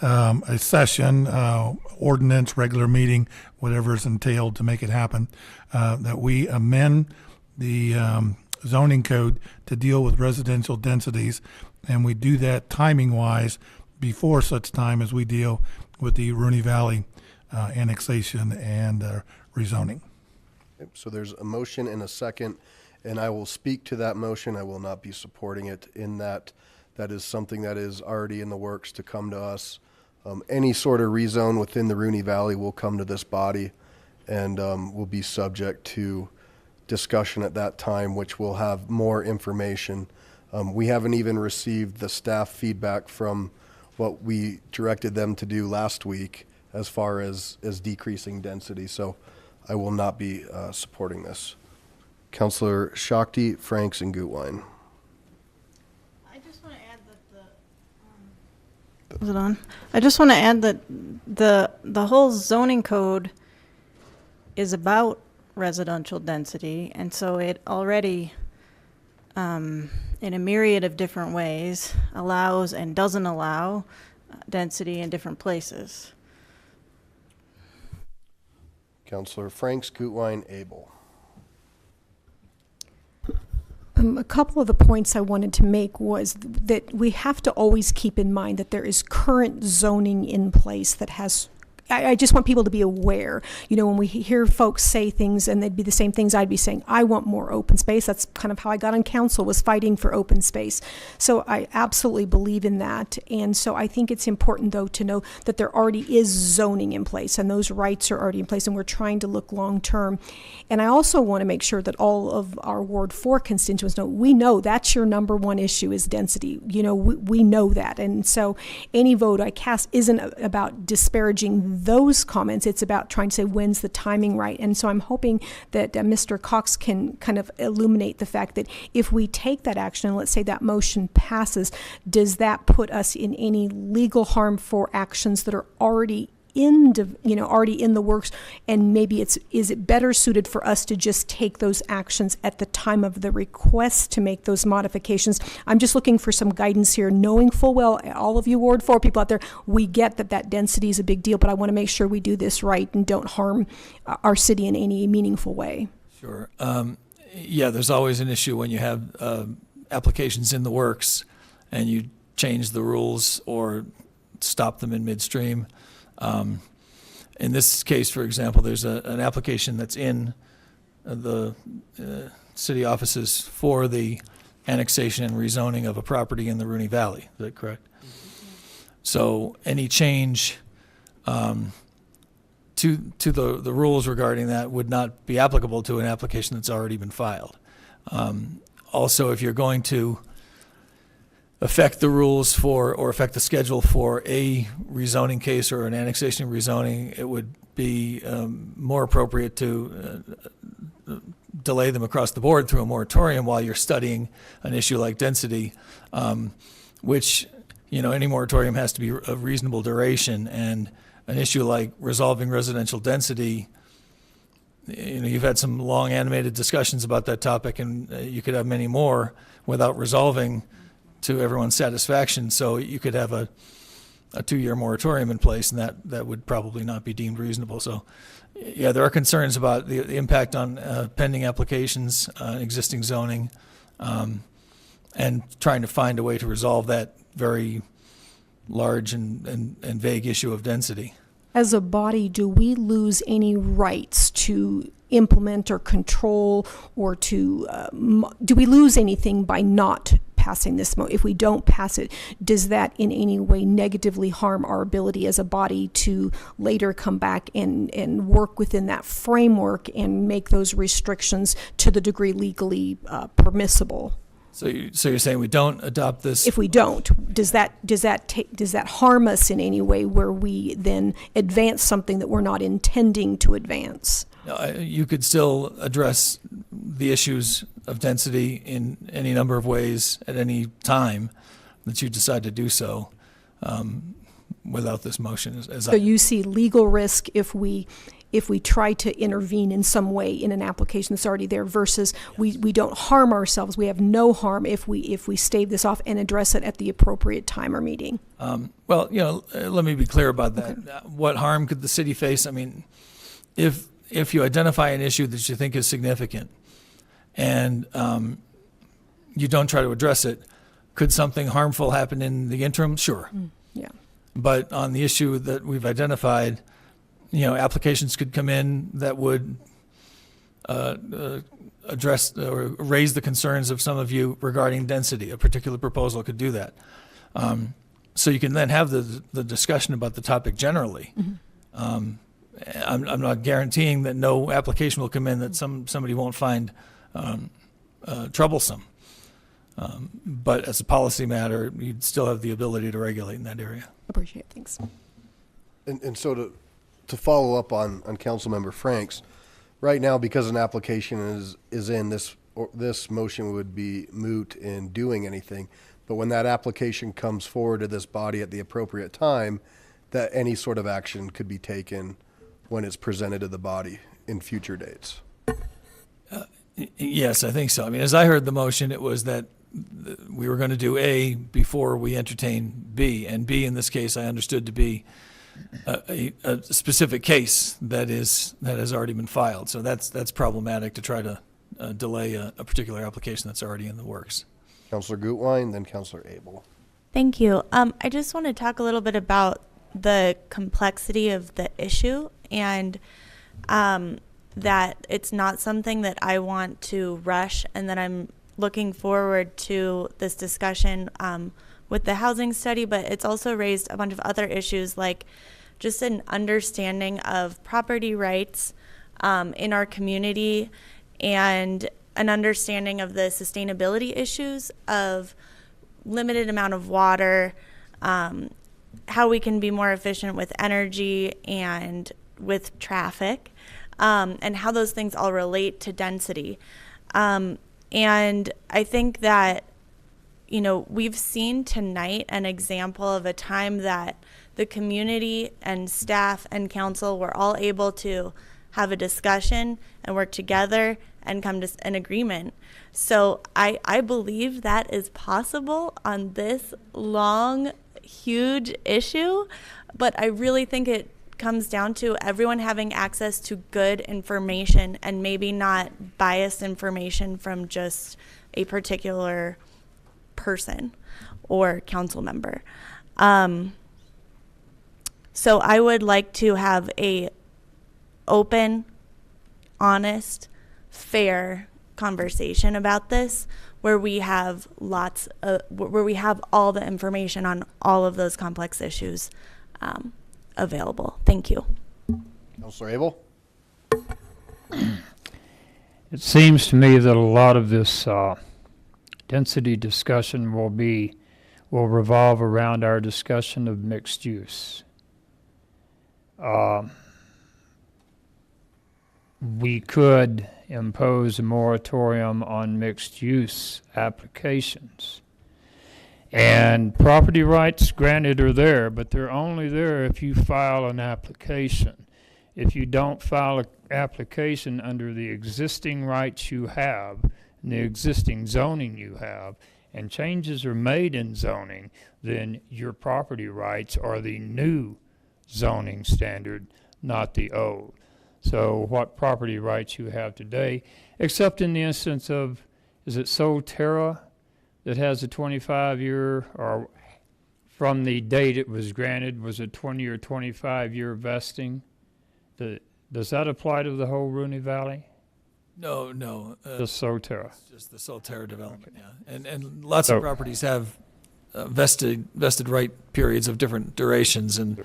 a session, ordinance, regular meeting, whatever is entailed to make it happen, that we amend the zoning code to deal with residential densities, and we do that timing-wise before such time as we deal with the Rooney Valley annexation and rezoning. So there's a motion and a second, and I will speak to that motion. I will not be supporting it in that is something that is already in the works to come to us. Any sort of rezone within the Rooney Valley will come to this body and will be subject to discussion at that time, which will have more information. We haven't even received the staff feedback from what we directed them to do last week as far as decreasing density. So I will not be supporting this. Councilor Shakti, Franks, and Gutwein. I just want to add that is it on? I just want to add that the whole zoning code is about residential density, and so it already, in a myriad of different ways, allows and doesn't allow density in different places. Councilor Franks, Gutwein, Abel. A couple of the points I wanted to make was that we have to always keep in mind that there is current zoning in place that has I just want people to be aware. You know, when we hear folks say things and they'd be the same things I'd be saying, I want more open space. That's kind of how I got on council, was fighting for open space. So I absolutely believe in that. And so I think it's important, though, to know that there already is zoning in place and those rights are already in place, and we're trying to look long term. And I also want to make sure that all of our Ward 4 constituents know, we know that's your number one issue is density. You know, we know that. And so any vote I cast isn't about disparaging those comments. It's about trying to say, when's the timing right? And so I'm hoping that Mr. Cox can kind of illuminate the fact that if we take that action, and let's say that motion passes, does that put us in any legal harm for actions that are already already in the works, and maybe is it better suited for us to just take those actions at the time of the request to make those modifications? I'm just looking for some guidance here, knowing full well, all of you Ward 4 people out there, we get that density is a big deal, but I want to make sure we do this right and don't harm our city in any meaningful way. Sure. Yeah, there's always an issue when you have applications in the works and you change the rules or stop them in midstream. In this case, for example, there's an application that's in the city offices for the annexation and rezoning of a property in the Rooney Valley. Is that correct? So any change to the rules regarding that would not be applicable to an application that's already been filed. Also, if you're going to affect the rules for, or affect the schedule for a rezoning case or an annexation rezoning, it would be more appropriate to delay them across the board through a moratorium while you're studying an issue like density, which, you know, any moratorium has to be of reasonable duration, and an issue like resolving residential density, you know, you've had some long animated discussions about that topic, and you could have many more without resolving to everyone's satisfaction. So you could have a 2-year moratorium in place, and that would probably not be deemed reasonable. So yeah, there are concerns about the impact on pending applications, existing zoning, and trying to find a way to resolve that very large and vague issue of density. As a body, do we lose any rights to implement or control, or to do we lose anything by not passing this if we don't pass it? Does that in any way negatively harm our ability as a body to later come back and work within that framework and make those restrictions to the degree legally permissible? So you're saying we don't adopt this? If we don't, does that harm us in any way where we then advance something that we're not intending to advance? You could still address the issues of density in any number of ways at any time that you decide to do so, without this motion. So you see legal risk if we try to intervene in some way in an application that's already there, versus we don't harm ourselves. We have no harm if we stave this off and address it at the appropriate time or meeting. Well, you know, let me be clear about that. Okay. What harm could the city face? I mean, if you identify an issue that you think is significant, and you don't try to address it. Could something harmful happen in the interim? Sure. Yeah. But on the issue that we've identified, applications could come in that would address or raise the concerns of some of you regarding density. A particular proposal could do that. So you can then have the discussion about the topic generally. I'm not guaranteeing that no application will come in that somebody won't find troublesome. But as a policy matter, you'd still have the ability to regulate in that area. Appreciate it. Thanks. And so to follow up on Councilmember Franks, right now, because an application is in, this motion would be moot in doing anything. But when that application comes forward to this body at the appropriate time, that any sort of action could be taken when it's presented to the body in future dates. Yes, I think so. I mean, as I heard the motion, it was that we were going to do A before we entertain B, and B in this case I understood to be a specific case that has already been filed. So that's problematic to try to delay a particular application that's already in the works. Councilor Gutwein, then Councilor Abel. Thank you. I just want to talk a little bit about the complexity of the issue, and that it's not something that I want to rush, and that I'm looking forward to this discussion with the housing study, but it's also raised a bunch of other issues, like just an understanding of property rights in our community, and an understanding of the sustainability issues of limited amount of water, how we can be more efficient with energy and with traffic, and how those things all relate to density. And I think that, we've seen tonight an example of a time that the community and staff and council were all able to have a discussion and work together and come to an agreement. So I believe that is possible on this long, huge issue, but I really think it comes down to everyone having access to good information and maybe not biased information from just a particular person or council member. So I would like to have a open, honest, fair conversation about this, where we have where we have all the information on all of those complex issues available. Thank you. Councilor Abel. It seems to me that a lot of this density discussion will revolve around our discussion of mixed use. We could impose a moratorium on mixed use applications. And property rights, granted, are there, but they're only there if you file an application. If you don't file an application under the existing rights you have, and the existing zoning you have, and changes are made in zoning, then your property rights are the new zoning standard, not the old. So what property rights you have today, except in the instance of, is it Solterra that has a 25-year, or from the date it was granted, was a 20 or 25-year vesting? Does that apply to the whole Rooney Valley? No. Just Solterra. Just the Solterra development, yeah. And lots of properties have vested right periods of different durations, and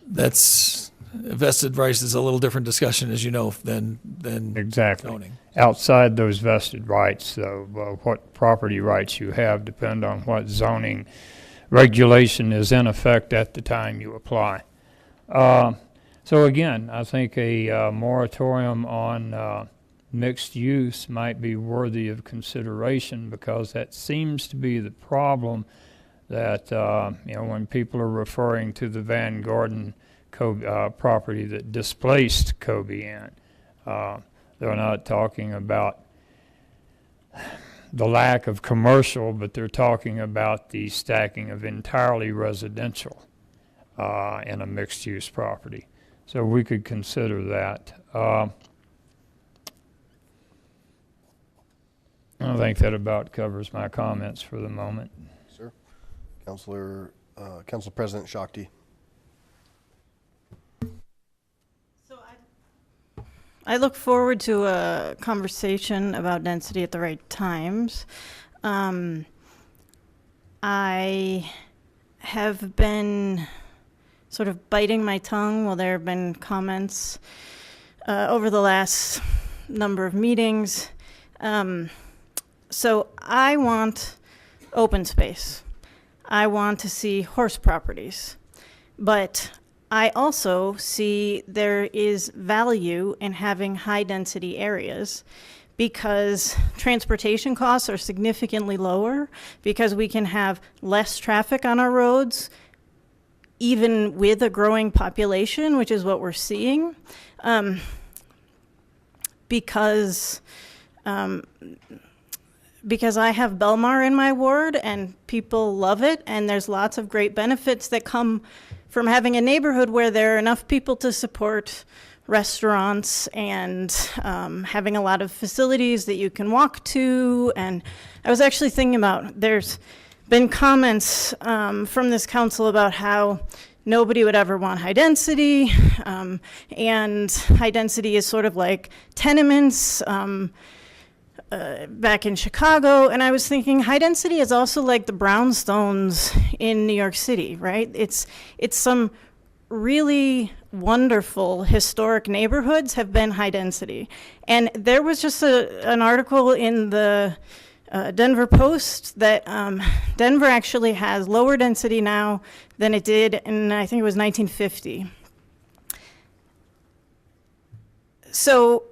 that's vested rights is a little different discussion, as you know, than exactly zoning. Outside those vested rights, though, what property rights you have depend on what zoning regulation is in effect at the time you apply. So again, I think a moratorium on mixed use might be worthy of consideration, because that seems to be the problem that, when people are referring to the Van Gordon property that displaced Cobian, they're not talking about the lack of commercial, but they're talking about the stacking of entirely residential in a mixed-use property. So we could consider that. I think that about covers my comments for the moment. Sir. Council President Shakti. I look forward to a conversation about density at the right times. I have been sort of biting my tongue while there have been comments over the last number of meetings. So I want open space. I want to see horse properties. But I also see there is value in having high density areas because transportation costs are significantly lower, because we can have less traffic on our roads, even with a growing population, which is what we're seeing. Because I have Belmar in my ward and people love it, and there's lots of great benefits that come from having a neighborhood where there are enough people to support restaurants and having a lot of facilities that you can walk to. And I was actually thinking about, there's been comments from this council about how nobody would ever want high density, and high density is sort of like tenements back in Chicago. And I was thinking high density is also like the brownstones in New York City, right? It's some really wonderful historic neighborhoods have been high density. And there was just an article in the Denver Post that Denver actually has lower density now than it did in, I think it was 1950. So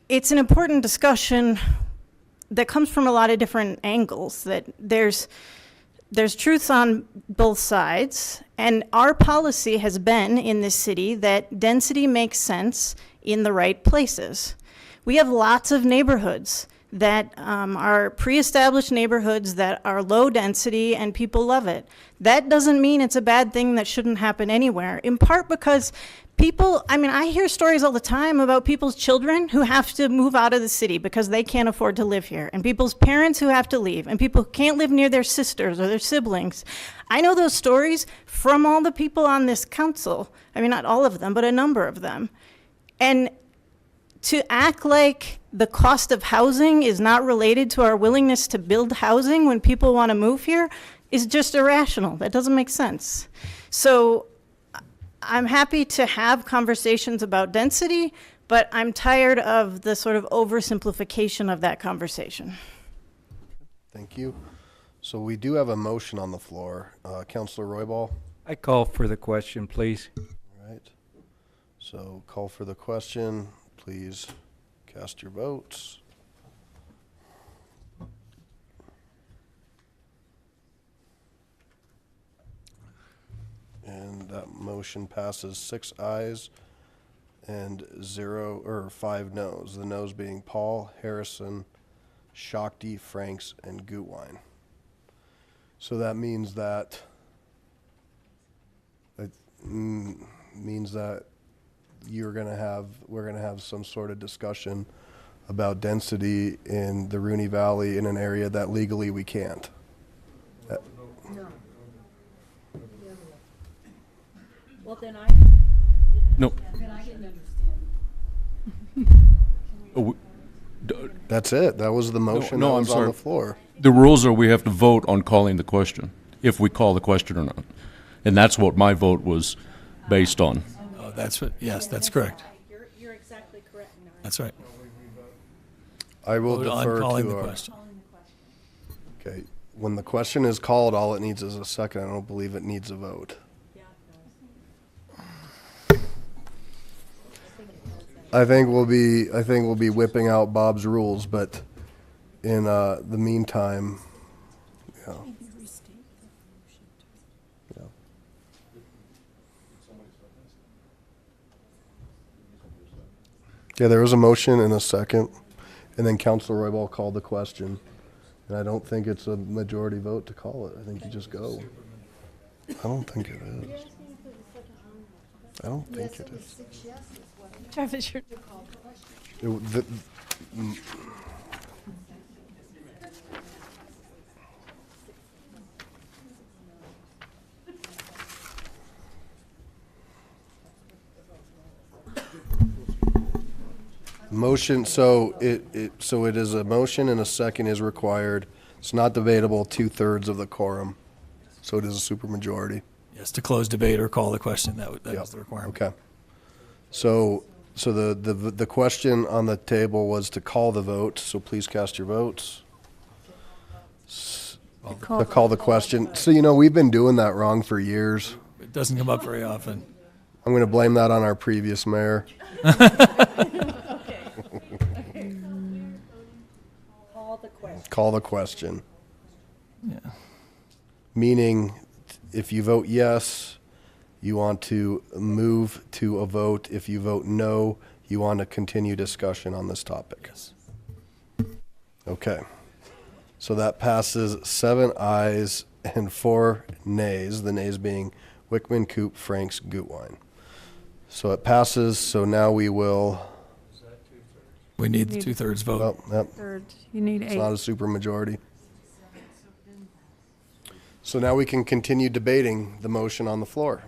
it's an important discussion that comes from a lot of different angles, that there's truths on both sides, and our policy has been in this city that density makes sense in the right places. We have lots of neighborhoods that are pre-established neighborhoods that are low density and people love it. That doesn't mean it's a bad thing that shouldn't happen anywhere, in part because people, I mean, I hear stories all the time about people's children who have to move out of the city because they can't afford to live here, and people's parents who have to leave, and people who can't live near their sisters or their siblings. I know those stories from all the people on this council. I mean, not all of them, but a number of them. And to act like the cost of housing is not related to our willingness to build housing when people want to move here is just irrational. That doesn't make sense. So I'm happy to have conversations about density, but I'm tired of the sort of oversimplification of that conversation. Thank you. So we do have a motion on the floor. Councilor Roybal? I call for the question, please. All right. So call for the question. Please cast your votes. And that motion passes 6 ayes and 5 noes. The noes being Paul, Harrison, Shakti, Franks, and Gutwein. So that means that we're gonna have some sort of discussion about density in the Rooney Valley in an area that legally we can't. Well, then No. That's it. That was the motion that was on the floor. The rules are we have to vote on calling the question, if we call the question or not. And that's what my vote was based on. Oh, that's what, yes, that's correct. You're exactly correct. That's right. I will Vote on defer calling to the our. question. Okay, when the question is called, all it needs is a second. I don't believe it needs a vote. I think we'll be whipping out Bob's rules, but in the meantime, yeah. Yeah. Yeah, there was a motion and a second, and then Councilor Roybal called the question. And I don't think it's a majority vote to call it. I think you just go. I don't think it is. I don't think it is. Travis, you're Motion, so it is a motion and a second is required. It's not debatable, 2/3 of the quorum. So it is a supermajority. Yes, to close debate or call the question, that Yep. is the requirement. Okay. So the question on the table was to call the vote, so please cast your votes. To call the question. So, we've been doing that wrong for years. It doesn't come up very often. I'm going to blame that on our previous mayor. Call the question. Yeah. Meaning, if you vote yes, you want to move to a vote. If you vote no, you want to continue discussion on this topic. Yes. Okay. So that passes 7 ayes and 4 nays, the nays being Wickman, Coop, Franks, Gutwein. So it passes, so now we will... We need the 2/3 vote. Well, yep. Third, you need It's 8. not a supermajority. So now we can continue debating the motion on the floor.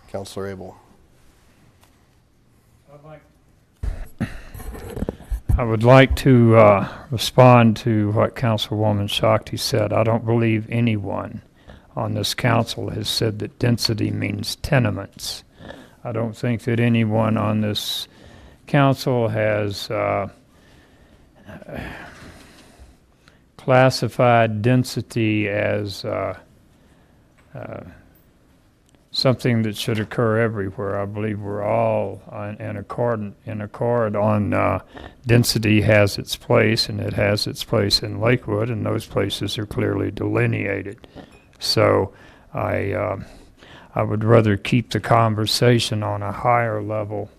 Counselor Abel. I would like to respond to what Councilwoman Shakti said. I don't believe anyone on this council has said that density means tenements. I don't think that anyone on this council has classified density as something that should occur everywhere. I believe we're all in accord on density has its place, and it has its place in Lakewood, and those places are clearly delineated. So I would rather keep the conversation on a higher level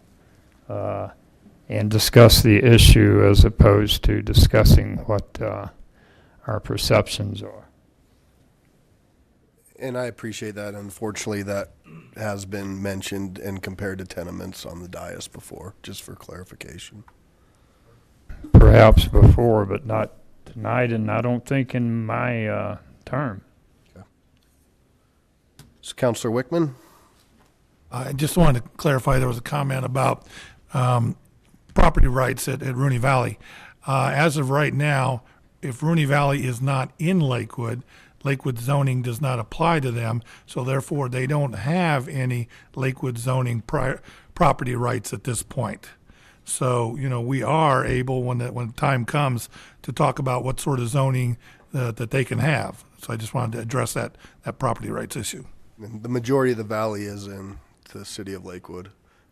and discuss the issue as opposed to discussing what our perceptions are. And I appreciate that. Unfortunately, that has been mentioned and compared to tenements on the dais before, just for clarification. Perhaps before, but not tonight, and I don't think in my term. Okay. So, Councilor Wickman? I just wanted to clarify, there was a comment about property rights at Rooney Valley. As of right now, if Rooney Valley is not in Lakewood, Lakewood zoning does not apply to them, so therefore they don't have any Lakewood zoning property rights at this point. So, we are able, when time comes, to talk about what sort of zoning that they can have. So I just wanted to address that property rights issue. And the majority of the valley is in the city of Lakewood,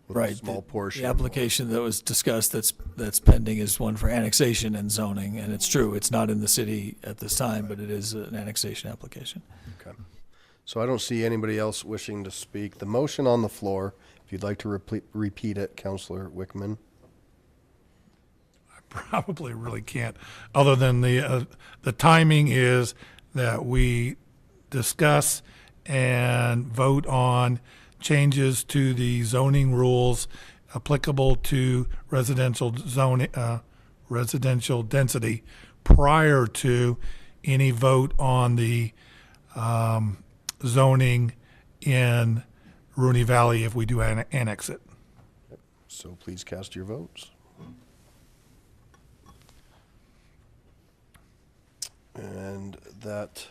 with a Right. small portion. The application that was discussed that's pending is one for annexation and zoning, and it's true, it's not in the city at this time, but it is an annexation application. Okay. So I don't see anybody else wishing to speak. The motion on the floor, if you'd like to repeat it, Councilor Wickman. Probably really can't, other than the timing is that we discuss and vote on changes to the zoning rules applicable to residential zoning, residential density prior to any vote on the zoning in Rooney Valley if we do annex it. So please cast your votes. And that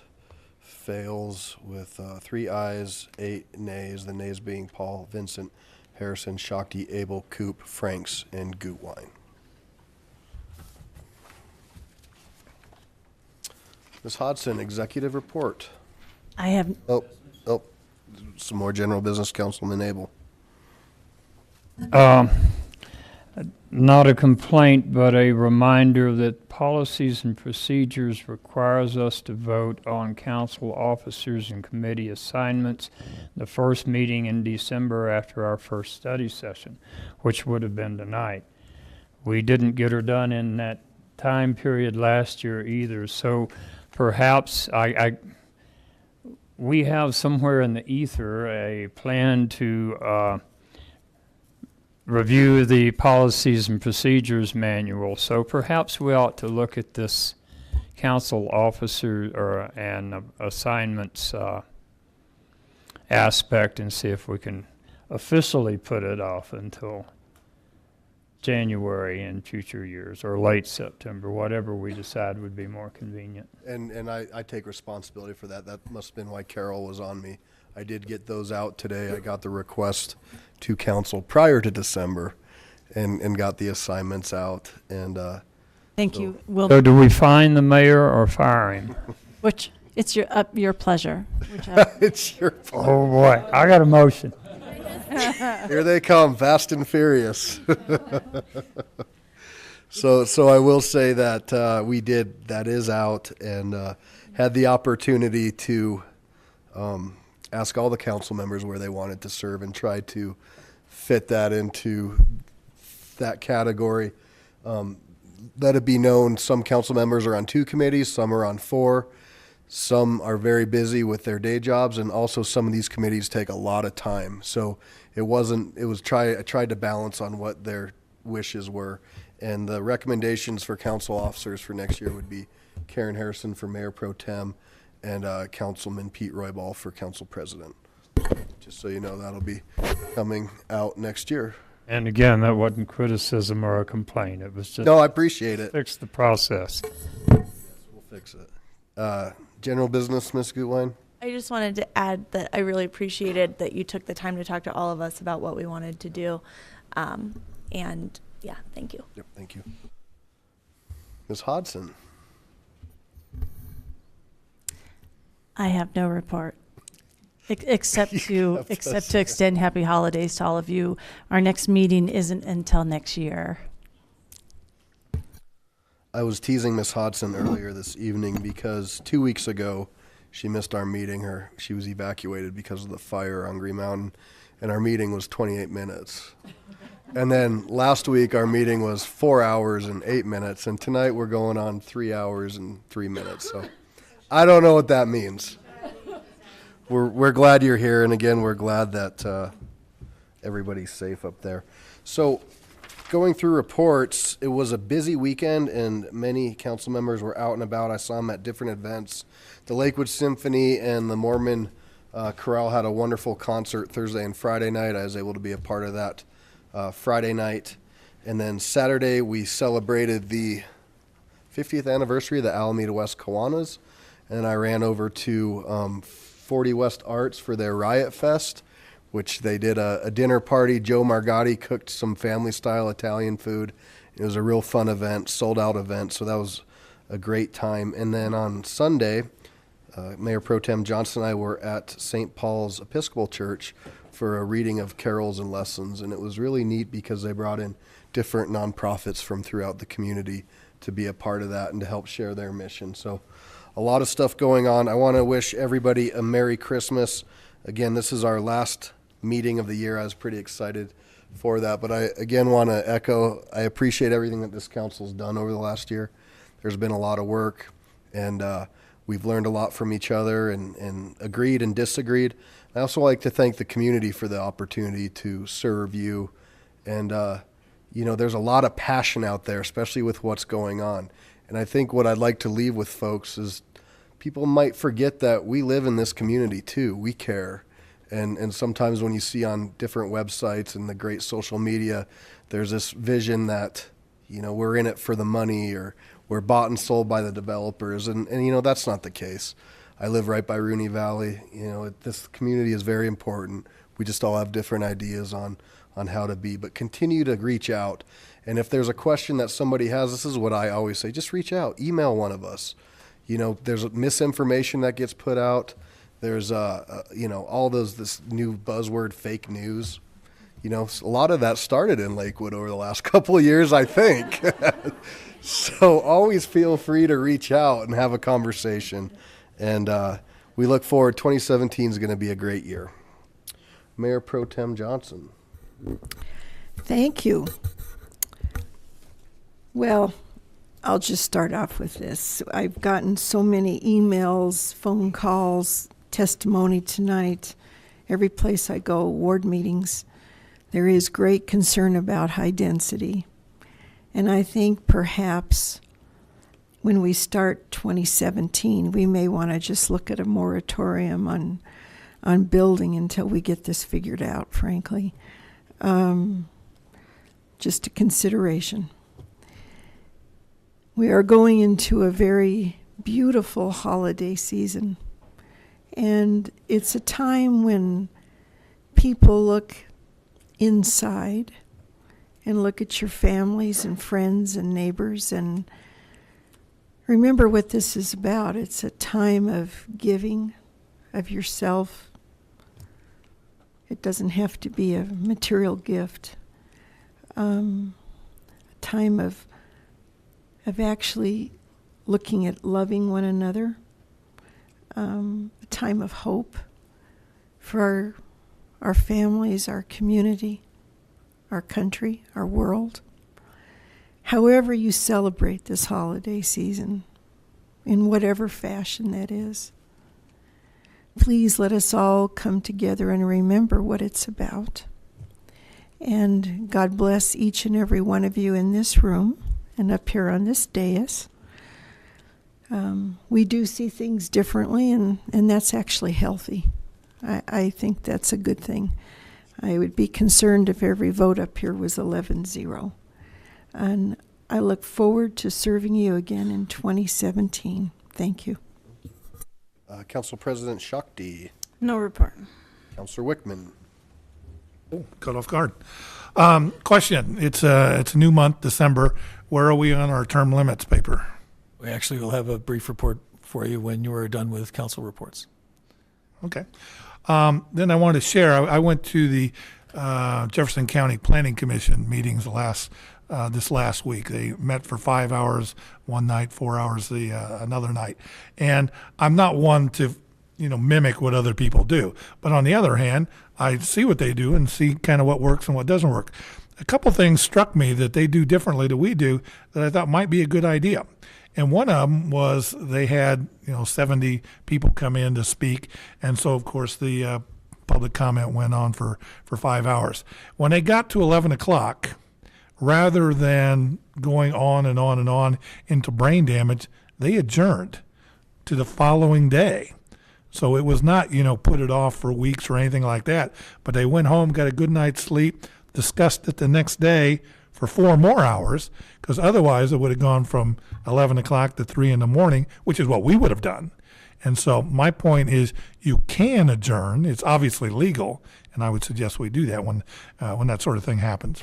fails with 3 ayes, 8 nays, the nays being Paul, Vincent, Harrison, Shakti, Abel, Coop, Franks, and Gutwein. Ms. Hodson, executive report. I have Oh, some more general business, Councilman Abel. Not a complaint, but a reminder that policies and procedures requires us to vote on council officers and committee assignments the first meeting in December after our first study session, which would have been tonight. We didn't get her done in that time period last year either, so perhaps we have somewhere in the ether a plan to review the policies and procedures manual. So perhaps we ought to look at this council officer and assignments aspect and see if we can officially put it off until January in future years, or late September, whatever we decide would be more convenient. And I take responsibility for that. That must have been why Carol was on me. I did get those out today. I got the request to council prior to December and got the assignments out. And Thank you. Will So do we fine the mayor or fire him? which it's your pleasure. Whichever. it's your fault. Oh, boy, I got a motion. Here they come, fast and furious. So I will say that that is out, and had the opportunity to ask all the council members where they wanted to serve and try to fit that into that category. Let it be known, some council members are on 2 committees, some are on 4. Some are very busy with their day jobs, and also some of these committees take a lot of time. So I tried to balance on what their wishes were. And the recommendations for council officers for next year would be Karen Harrison for Mayor Pro Tem and Councilman Pete Roybal for Council President. Just so you know, that'll be coming out next year. And again, that wasn't criticism or a complaint. It was just. No, I appreciate it. Fix the process. We'll fix it. General business, Ms. Gutwein? I just wanted to add that I really appreciated that you took the time to talk to all of us about what we wanted to do. And yeah, thank you. Yep, thank you. Ms. Hodson? I have no report. Except to extend happy holidays to all of you. Our next meeting isn't until next year. I was teasing Miss Hodson earlier this evening because 2 weeks ago she missed our meeting. She was evacuated because of the fire on Green Mountain, and our meeting was 28 minutes. And then last week our meeting was 4 hours and 8 minutes, and tonight we're going on 3 hours and 3 minutes. So I don't know what that means. We're glad you're here, and again, we're glad that everybody's safe up there. So going through reports, it was a busy weekend, and many council members were out and about. I saw them at different events. The Lakewood Symphony and the Mormon Chorale had a wonderful concert Thursday and Friday night. I was able to be a part of that Friday night. And then Saturday, we celebrated the 50th anniversary of the Alameda West Kiwanis, and I ran over to 40 West Arts for their Riot Fest, which they did a dinner party. Joe Margotti cooked some family-style Italian food. It was a real fun event, sold-out event, so that was a great time. And then on Sunday, Mayor Pro Tem Johnson and I were at St. Paul's Episcopal Church for a reading of carols and lessons, and it was really neat because they brought in different nonprofits from throughout the community to be a part of that and to help share their mission. So a lot of stuff going on. I want to wish everybody a Merry Christmas. Again, this is our last meeting of the year. I was pretty excited for that, but I again want to echo, I appreciate everything that this council's done over the last year. There's been a lot of work, and we've learned a lot from each other and agreed and disagreed. I also like to thank the community for the opportunity to serve you. And, there's a lot of passion out there, especially with what's going on. And I think what I'd like to leave with folks is people might forget that we live in this community too. We care. And sometimes when you see on different websites and the great social media, there's this vision that, we're in it for the money or we're bought and sold by the developers. And that's not the case. I live right by Rooney Valley. This community is very important. We just all have different ideas on how to be, but continue to reach out. And if there's a question that somebody has, this is what I always say, just reach out, email one of us. There's misinformation that gets put out. There's, all this new buzzword, fake news. A lot of that started in Lakewood over the last couple of years, I think. So always feel free to reach out and have a conversation. And we look forward. 2017 is going to be a great year. Mayor Pro Tem Johnson. Thank you. Well, I'll just start off with this. I've gotten so many emails, phone calls, testimony tonight. Every place I go, ward meetings, there is great concern about high density. And I think perhaps when we start 2017, we may want to just look at a moratorium on building until we get this figured out, frankly. just a consideration. We are going into a very beautiful holiday season, and it's a time when people look inside and look at your families and friends and neighbors and remember what this is about. It's a time of giving of yourself. It doesn't have to be a material gift. A time of actually looking at loving one another. A time of hope for our families, our community, our country, our world. However you celebrate this holiday season, in whatever fashion that is, please let us all come together and remember what it's about. And God bless each and every one of you in this room and up here on this dais. We do see things differently, and that's actually healthy. I think that's a good thing. I would be concerned if every vote up here was 11-0. And I look forward to serving you again in 2017. Thank you. Council President Shakti. No report. Councilor Wickman. Oh, caught off guard. Question. It's a new month, December. Where are we on our term limits paper? We actually will have a brief report for you when you are done with council reports. Okay. Then I wanted to share, I went to the Jefferson County Planning Commission meetings this last week. They met for 5 hours one night, 4 hours another night. And I'm not one to, mimic what other people do. But on the other hand, I see what they do and see kind of what works and what doesn't work. A couple things struck me that they do differently than we do that I thought might be a good idea. And one of them was they had, 70 people come in to speak. And so, of course, the public comment went on for 5 hours. When they got to 11 o'clock, rather than going on and on and on into brain damage, they adjourned to the following day. So it was not, put it off for weeks or anything like that. But they went home, got a good night's sleep, discussed it the next day for 4 more hours, because otherwise it would have gone from 11 o'clock to 3 in the morning, which is what we would have done. And so my point is you can adjourn. It's obviously legal, and I would suggest we do that when that sort of thing happens.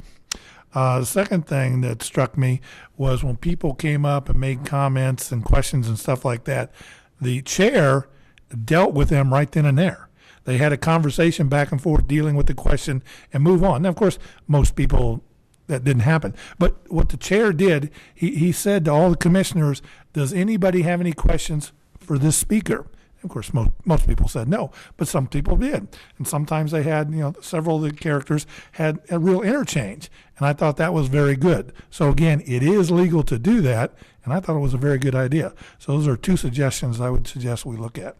The second thing that struck me was when people came up and made comments and questions and stuff like that, the chair dealt with them right then and there. They had a conversation back and forth dealing with the question and move on. Now, of course, most people, that didn't happen. But what the chair did, he said to all the commissioners, does anybody have any questions for this speaker? Of course, most people said no, but some people did. And sometimes they had, several of the characters had a real interchange. And I thought that was very good. So again, it is legal to do that, and I thought it was a very good idea. So those are 2 suggestions I would suggest we look at.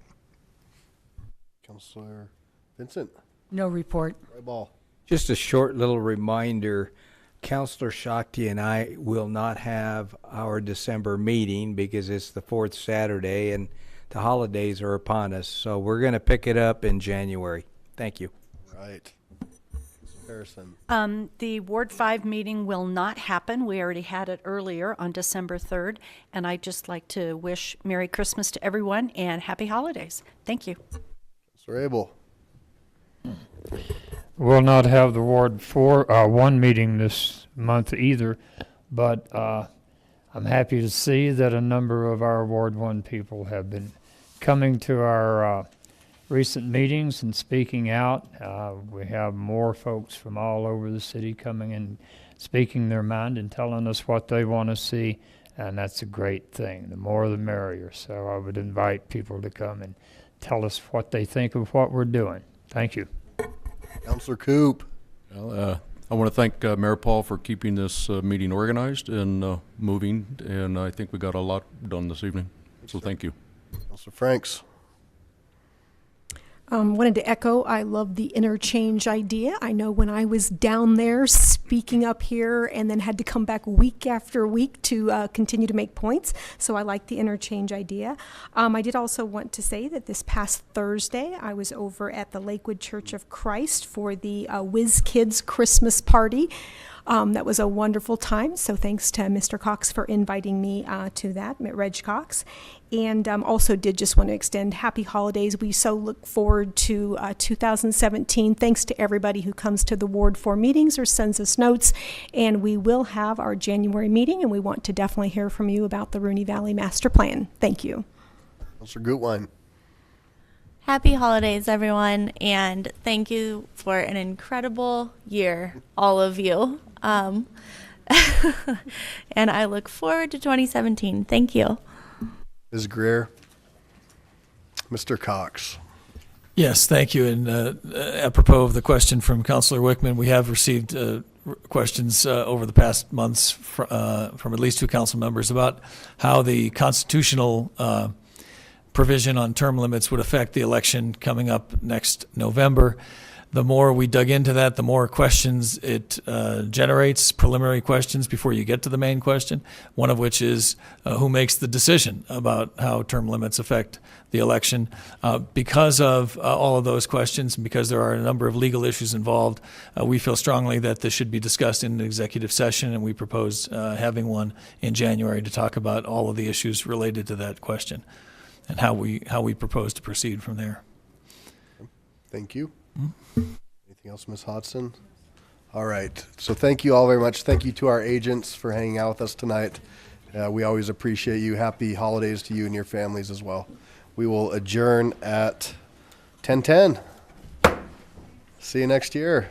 Councilor Vincent. No report. Right ball. Just a short little reminder, Councilor Shakti and I will not have our December meeting because it's the 4th Saturday and the holidays are upon us. So we're going to pick it up in January. Thank you. Right. Harrison. The Ward 5 meeting will not happen. We already had it earlier on December 3rd, and I'd just like to wish Merry Christmas to everyone and Happy Holidays. Thank you. Councilor Abel. We'll not have the Ward 1 meeting this month either, but I'm happy to see that a number of our Ward 1 people have been coming to our recent meetings and speaking out. We have more folks from all over the city coming and speaking their mind and telling us what they want to see, and that's a great thing. The more the merrier. So I would invite people to come and tell us what they think of what we're doing. Thank you. Councilor Coop. Well, I want to thank Mayor Paul for keeping this meeting organized and moving, and I think we got a lot done this evening. So thank you. Councilor Franks. Wanted to echo, I love the interchange idea. I know when I was down there speaking up here and then had to come back week after week to continue to make points. So I like the interchange idea. I did also want to say that this past Thursday, I was over at the Lakewood Church of Christ for the Whiz Kids Christmas party. That was a wonderful time. So thanks to Mr. Cox for inviting me to that, Reg Cox. And also did just want to extend happy holidays. We so look forward to 2017. Thanks to everybody who comes to the Ward 4 meetings or sends us notes. And we will have our January meeting, and we want to definitely hear from you about the Rooney Valley Master Plan. Thank you. Mr. Gutwein. Happy holidays, everyone, and thank you for an incredible year, all of you. And I look forward to 2017. Thank you. Ms. Greer. Mr. Cox. Yes, thank you. And apropos of the question from Councilor Wickman, we have received questions over the past months from at least 2 council members about how the constitutional provision on term limits would affect the election coming up next November. The more we dug into that, the more questions it generates, preliminary questions before you get to the main question, one of which is who makes the decision about how term limits affect the election. Because of all of those questions, and because there are a number of legal issues involved, we feel strongly that this should be discussed in an executive session, and we propose having one in January to talk about all of the issues related to that question and how we propose to proceed from there. Thank you. Anything else, Ms. Hodson? All right. So thank you all very much. Thank you to our agents for hanging out with us tonight. We always appreciate you. Happy holidays to you and your families as well. We will adjourn at 10:10. See you next year.